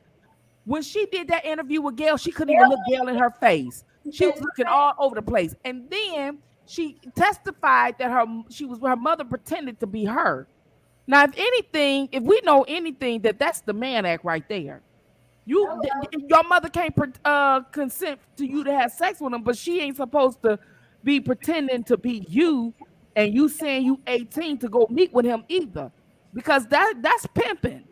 when she did that interview with Gail, she couldn't even look Gail in her face. She was looking all over the place. And then she testified that her mother pretended to be her. Now, if we know anything, that's the man act right there. Your mother can't consent to you to have sex with him, but she ain't supposed to be pretending to be you and you saying you 18 to go meet with him either, because that's pimping.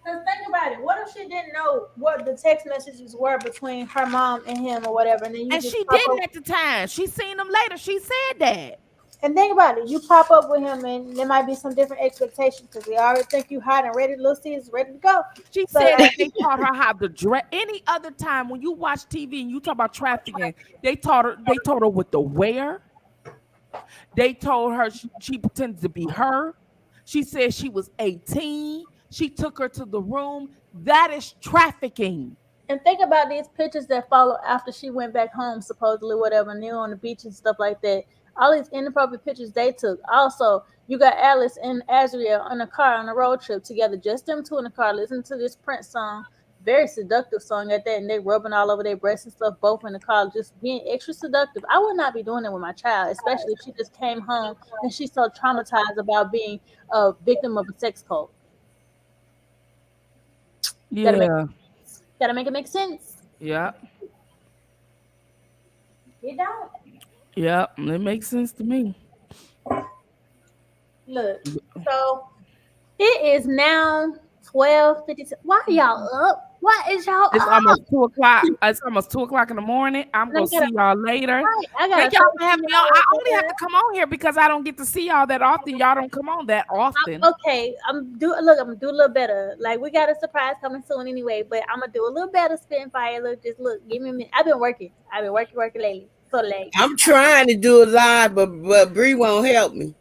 Because think about it. What if she didn't know what the text messages were between her mom and him or whatever? And she didn't at the time. She seen them later. She said that. And think about it. You pop up with him and there might be some different expectations because they already think you hot and ready. Little C is ready to go. She said that they taught her how to dress. Any other time when you watch TV and you talk about trafficking, they taught her what to wear. They told her she pretended to be her. She said she was 18. She took her to the room. That is trafficking. And think about these pictures that follow after she went back home, supposedly, whatever, and they were on the beach and stuff like that. All these inappropriate pictures they took. Also, you got Alice and Azriel on a car on a road trip together, just them two in the car, listening to this Prince song. Very seductive song at that, and they rubbing all over their breasts and stuff, both in the car, just being extra seductive. I would not be doing that with my child, especially if she just came home and she's so traumatized about being a victim of a sex cult. Yeah. Gotta make it make sense. Yeah. You don't. Yeah, it makes sense to me. Look, so it is now 12:52. Why are y'all up? Why is y'all It's up? almost 2:00. It's almost 2:00 in the morning. I'm gonna see y'all later. Thank y'all for having me on. I only have to come on here because I don't get to see y'all that often. Y'all don't come on that often. Okay, I'm gonna do a little better. Like, we got a surprise coming soon anyway, but I'm gonna do a little better, spitting fire. Look, give me a minute. I've been working lately. So late. I'm trying to do it live, but Bree won't help me.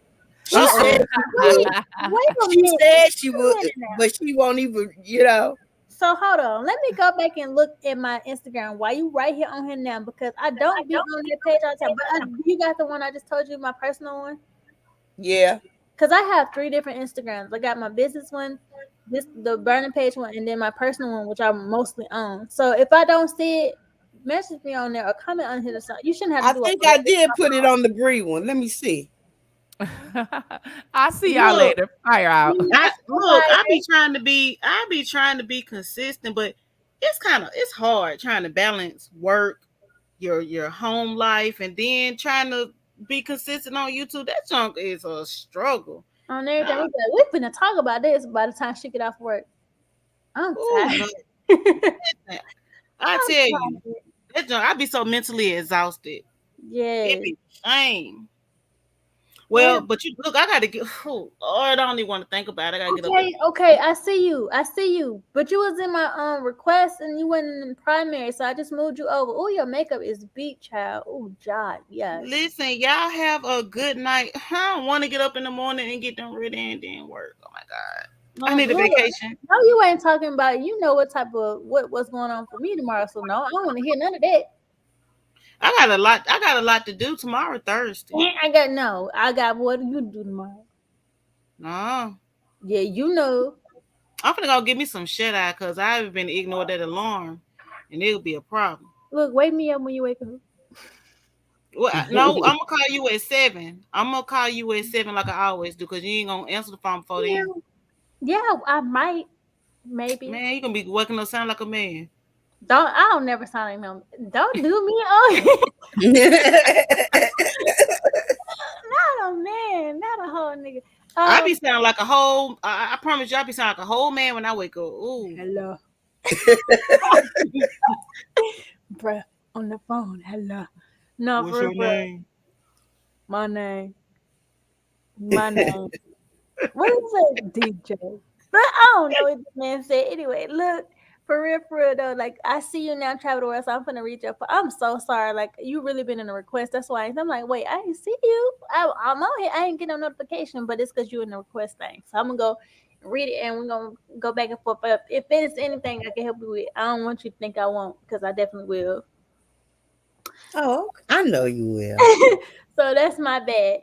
She said she would, but she won't even, So hold on. Let me go back and look at my Instagram while you right here on here now, because I don't be on that page all the time. But you got the one I just told you, my personal one? Yeah. Because I have 3 different Instagrams. I got my business one, the burning page one, and then my personal one, which I'm mostly on. So if I don't see it, message me on there or comment on here or something. You shouldn't have to I did put it on the Bree one. Let me see. I'll see y'all later. Fire out. I be trying to be consistent, but it's hard trying to balance work, your home life, and then trying to be consistent on YouTube. That junk is a struggle. On everything, we're finna talk about this by the time she get off work. I'm tired. I tell you, that junk, I be so mentally exhausted. It Yes. be shame. Yeah. Well, but you look, I gotta get. Oh, Lord, I don't even want to think about it. I gotta get up at. Okay, okay, I see you. I see you. But you was in my request and you went in primary, so I just moved you over. Oh, your makeup is beat, child. Oh, God, yes. Listen, y'all have a good night. I don't want to get up in the morning and get them ready and then work. Oh my god, I need a Look, vacation. no, you ain't talking about. You know what type of what's going on for me tomorrow. So no, I don't want to hear none of that. I got a lot. I got a lot to do tomorrow, Thursday. I got no. I got what you do tomorrow. No, Yeah, you know. I'm gonna go get me some shut eye because I've been ignoring that alarm, and it'll be a problem. Look, wake me up when you wake up. Well, no, I'm gonna call you at 7. I'm gonna call you at 7 like I always do because you ain't gonna answer the phone before Yeah, then. yeah, I might, maybe. Man, you gonna be waking up sound like a man. I don't never sound like no. Don't do me on. Not a man, not a whole nigga. I be Um, sounding like a whole. I promise you, I be sounding like a whole man when I wake up. Ooh, hello, bruh, on the phone. Hello, no, what's for real, your bruh. name? My name, my name. What is it, DJ? But I don't know what this man said. Anyway, look, for real though. Like I see you now, travel the world. So I'm gonna reach up. I'm so sorry. Like you really been in a request. That's why I'm like, wait, I didn't see you. I'm out here. I ain't get no notification, but it's because you in the request thing. So I'm gonna go read it and we're gonna go back and forth. But if there's anything I can help you with, I don't want you to think I won't, because I definitely will. Oh, I know you will. So that's my bad.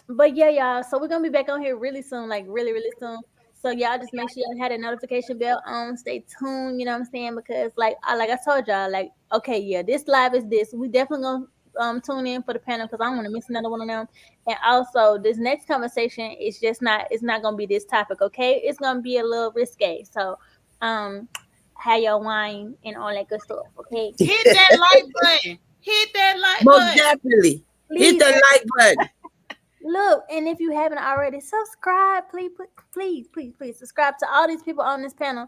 But yeah, y'all. So we're gonna be back on here really soon, like really, really soon. So y'all just make sure y'all had a notification bell on. Stay tuned. You know what I'm saying? Because like I told y'all, like okay, yeah, this live is this. We definitely gonna tune in for the panel because I don't want to miss another one of them. And also, this next conversation is just not. It's not gonna be this topic. Okay, it's gonna be a little risque. So um. Have your wine and all that good stuff, okay? Hit that like button. Hit that like Most button. definitely. Hit Please, the like button. look, and if you haven't already, subscribe. Please subscribe to all these people on this panel.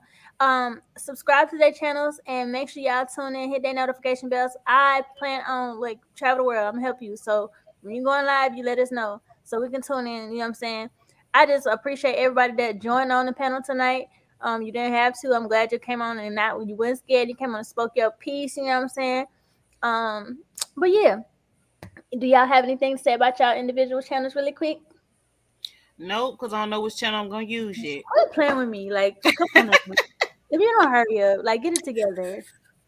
Subscribe to their channels and make sure y'all tune in, hit their notification bells. I plan on like travel the world. I'm gonna help you. So when you going live, you let us know so we can tune in. You know what I'm saying? I just appreciate everybody that joined on the panel tonight. You didn't have to. I'm glad you came on and not you weren't scared. You came on and spoke your piece. You know what I'm saying? Um, but yeah, do y'all have anything to say about y'all individual channels really quick? Nope, because I don't know which channel I'm gonna use yet. Quit playing with me. Like, come on now. If you don't hurry up, like get it together.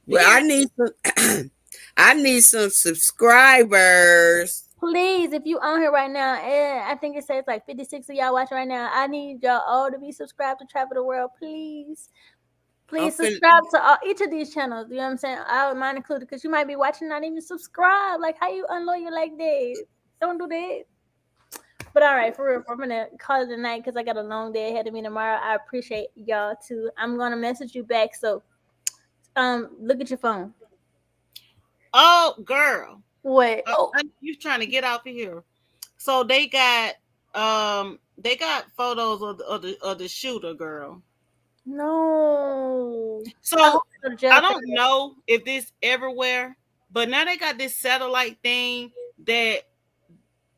Well, I need some I need some subscribers. Please, if you on here right now, I think it says like 56 of y'all watching right now. I need y'all all to be subscribed to Travel the World, please. I'm Please finna, subscribe to each of these channels. You know what I'm saying? I would mine included because you might be watching not even subscribe. Like, how you unloyal like that? Don't do that. But all right, for real, I'm gonna call it a night because I got a long day ahead of me tomorrow. I appreciate y'all too. I'm gonna message you back. So, look at your phone. Oh, girl. What? Oh You trying to get off of here. So they got photos of the shooter girl. no! I hope So you go to jail I for don't that. know if this everywhere, but now they got this satellite thing that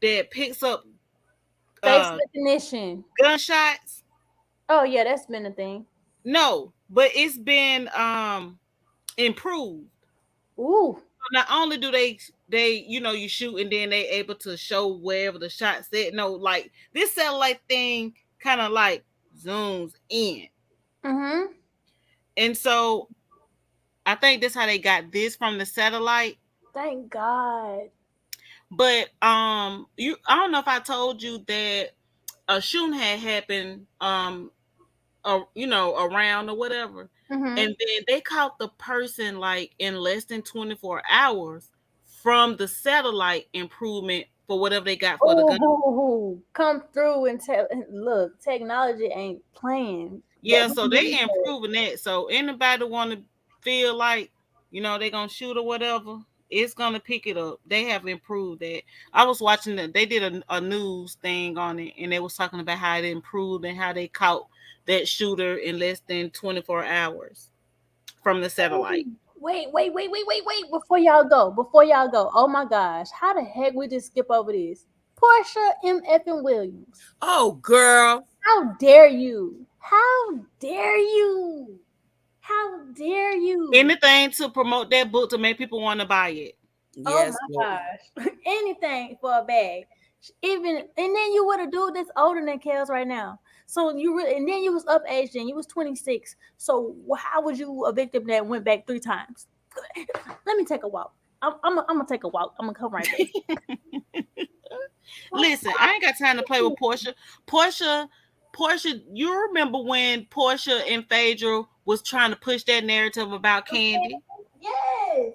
picks up Face uh recognition. gunshots. Oh yeah, that's been a thing. No, but it's been improved. Ooh. Not only do they you shoot and then they able to show wherever the shot's at. No, like this satellite thing kind of like zooms in. Mm-hmm. And so I think that's how they got this from the satellite. Thank God. But I don't know if I told you that a shooting had happened around or whatever. Mm-hmm. And then they caught the person like in less than 24 hours from the satellite improvement for whatever they got for the gun. Oh, come through and tell. Look, technology ain't playing. That Yeah, we so they need that. improving that. So anybody want to feel like they gonna shoot or whatever, it's gonna pick it up. They have improved that. I was watching that they did a news thing on it, and they was talking about how it improved and how they caught that shooter in less than 24 hours from the satellite. Wait. Before y'all go. Oh my gosh. How the heck we just skip over this? Portia M. Effing Williams. Oh, girl. How dare you? How dare you? How dare you? Anything to promote that book to make people want to buy it. Oh Yes, my Lord. gosh. Anything for a bag. Even and then you would a dude that's older than Kels right now. So you really and then you was up age then you was 26. So how was you a victim that went back 3 times? Let me take a walk. I'm gonna take a walk. I'm gonna come right back. Listen, I ain't got time to play with Portia. Portia, you remember when Portia and Phaedra was trying to push that narrative about Candy? Yes.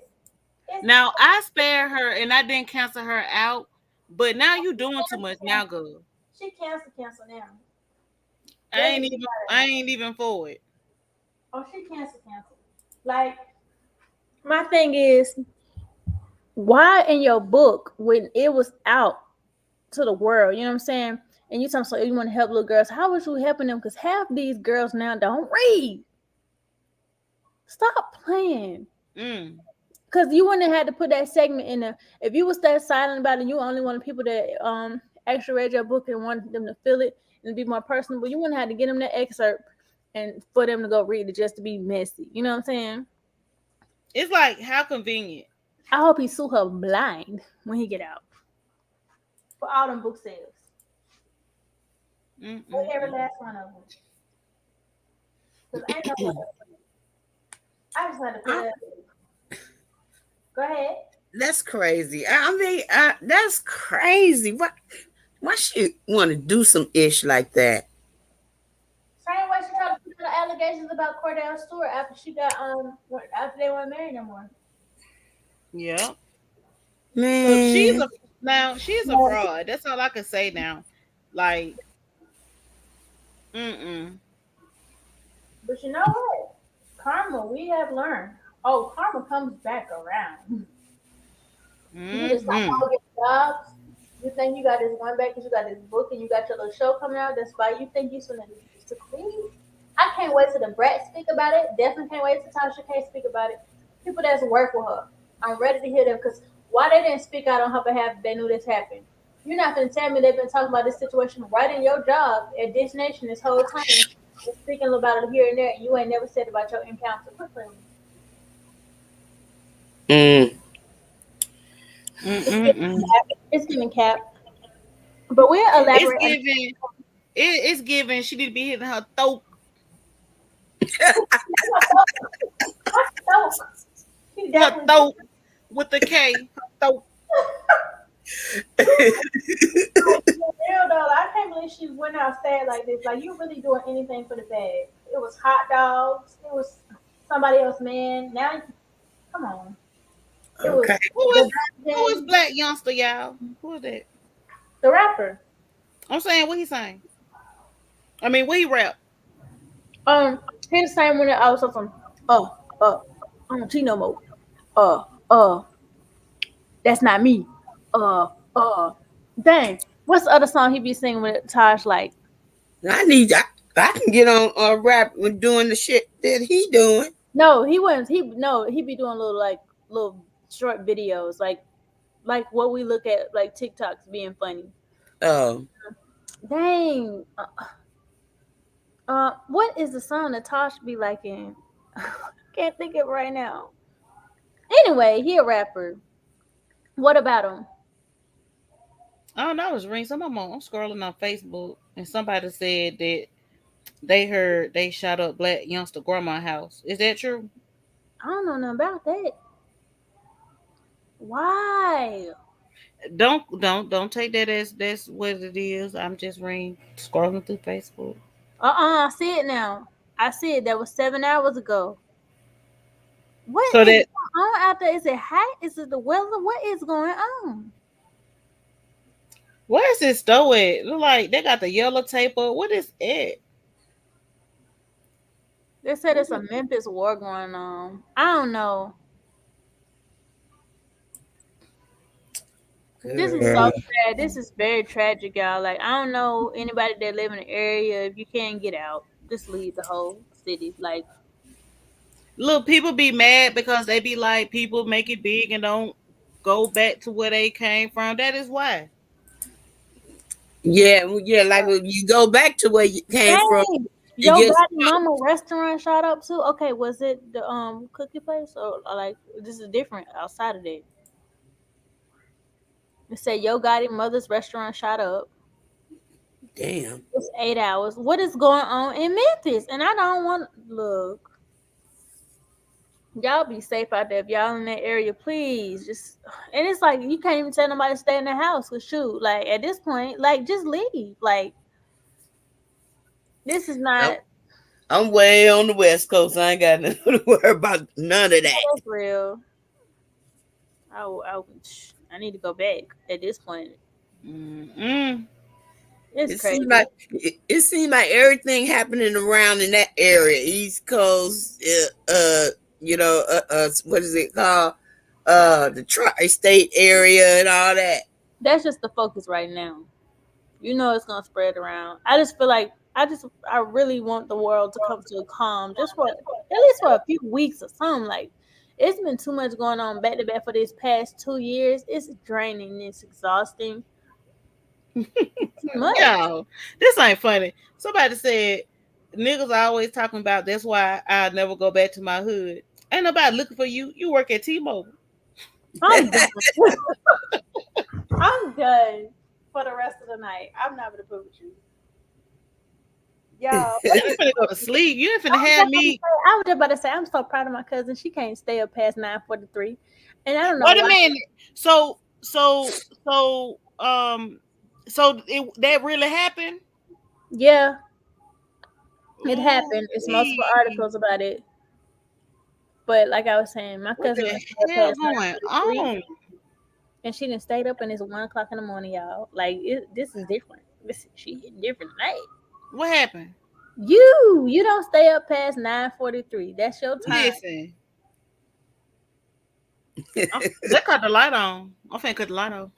Now I spared her and I didn't cancel her out, but now you doing too much now, girl. She cancel now. I ain't even for it. Oh, she cancel. Like my thing is, why in your book when it was out to the world, you know what I'm saying? And you talking so you want to help little girls. How was you helping them? Because half these girls now don't read. Stop playing. Because you wouldn't have had to put that segment in there. If you was that silent about it, you only wanted people that actually read your book and wanted them to feel it and be more personal. But you wouldn't have to get them that excerpt and for them to go read it just to be messy. You know what I'm saying? It's like how convenient. I hope he sue her blind when he get out for all them book sales. Every last one of them. Because I just had to put it. Go ahead. That's crazy. I mean, that's crazy. Why she want to do some ish like that? Same way she tried to put the allegations about Cordell Stewart after she got after they weren't married no more. Yeah. Man. So she's a fraud. That's all I can say now. Like, But you know what? Karma, we have learned. Oh, karma comes back around. You just like all get jobs. You think you got this one back because you got this book and you got your little show coming out. That's why you think you're gonna succeed. I can't wait till the brat speak about it. Definitely can't wait till Tasha K speak about it. People that's work with her. I'm ready to hear them because why they didn't speak out on her behalf if they knew this happened. You're not gonna tell me they've been talking about this situation right in your job at Dish Nation this whole time. They're speaking about it here and there. And you ain't never said about your encounter. It's giving cap. But we'll elaborate. It's giving. She need to be hitting her throat. Her throat with the K. Throat. Real though, I can't believe she went out sad like this. Like you really doing anything for the bag? It was hot dogs. It was somebody else, man. Now, come on. Okay. Who is Black Youngster, y'all? Who is that? The rapper. I'm saying what he saying. I mean, what he rap? He's saying when I was something. I don't cheat no more. That's not me. Dang. What's the other song he be singing with Tosh? Like, I can get on rap when doing the shit that he doing. No, he wouldn't. He be doing little short videos, like what we look at like TikToks being funny. Oh, dang. What is the song that Tosh be liking? Can't think of it right now. Anyway, he a rapper. What about him? I don't know. I was reading I'm scrolling on Facebook and somebody said that they heard they shot up Black Youngster grandma house. Is that true? I don't know nothing about that. Why? Don't take that as that's what it is. I'm just scrolling through Facebook. I see it now. I see it. That was 7 hours ago. What so is that, going on out there? Is it hot? Is it the weather? What is going on? Where is this store at? Look like they got the yellow tape up. What is it? They said it's a Memphis war going on. I don't know. This is so sad. This is very tragic, y'all. Like, I don't know anybody that live in the area. If you can't get out, just leave the whole city. Like, Look, people be mad because they be like, people make it big and don't go back to where they came from. That is why. Yeah, like when you go back to where you came from, Dang, you Yo get Gotti Mama restaurant shot up too. Okay, was it the cookie place or like this is different outside of that? It said Yo Gotti Mother's restaurant shot up. damn. It's 8 hours. What is going on in Memphis? And I don't want look. Y'all be safe out there. If y'all in that area, please just. And it's like you can't even tell nobody to stay in the house. Cause shoot, like at this point, like just leave. Like this is not. I'm way on the West Coast. I ain't got nothing to worry about none of that. That's real. I need to go back at this point. Mm-mm. It's It seems crazy. like it seems like everything happening around in that area, East Coast, what is it called? The tri-state area and all that. That's just the focus right now. You know it's gonna spread around. I just feel like I really want the world to come to a calm, just for at least for a few weeks or something. Like it's been too much going on back to back for these past 2 years. It's draining. It's exhausting. Too much. Yo, this ain't funny. Somebody said niggas are always talking about that's why I never go back to my hood. Ain't nobody looking for you. You work at T-Mobile. I'm done. I'm done for the rest of the night. I'm not gonna put with you. Y'all. You ain't finna go to sleep. You ain't finna have me. I was just about to say I'm so proud of my cousin. She can't stay up past 9:43, and I don't know Wait a why. minute. That really happened? Yeah, it happened. It's multiple Ooh-wee. articles about it. But like I was saying, my What cousin the didn't stay up hell past going 9:43, on? and she didn't stayed up, and it's 1 o'clock in the morning, y'all. Like this is different. She getting different tonight. What happened? You don't stay up past 9:43. That's your time. Listen, they cut the light on. I'm finna cut the light off.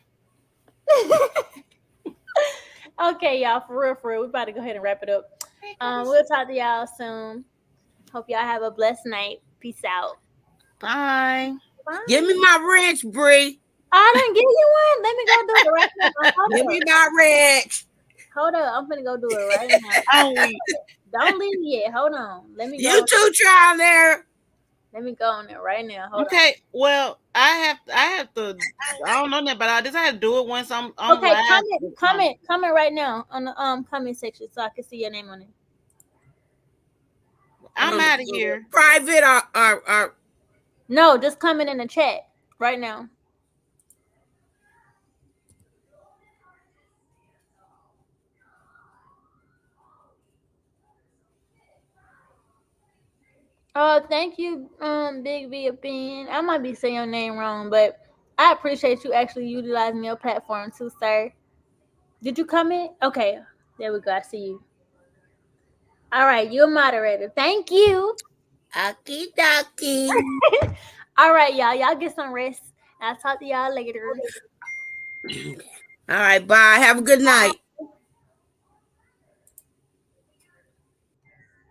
Okay, y'all, for real, we about to go ahead and wrap it up. We'll talk to y'all soon. Hope y'all have a blessed night. Peace out. Bye. Bye. Give me my wrench, Bree. I didn't give you one. Let me go do it right now. Give me my wrench. Hold up. I'm gonna go do it right now. Don't leave yet. Hold on. Let me go. You two try there. Let me go on there right now. Hold Okay, well, I have to. I don't know nothing about this. I have to do it once I'm on. Okay, live. comment right now on the comment section so I can see your name on it. I'm out of here. Private or No, just comment in the chat right now. Oh, thank you, Big V opinion. I might be saying your name wrong, but I appreciate you actually utilizing your platform too, sir. Did you comment? Okay, there we go. I see you. All right, you're a moderator. Thank you. Aki Daki. All right, y'all. Y'all get some rest. I'll talk to y'all later. All right, bye. Have a good night.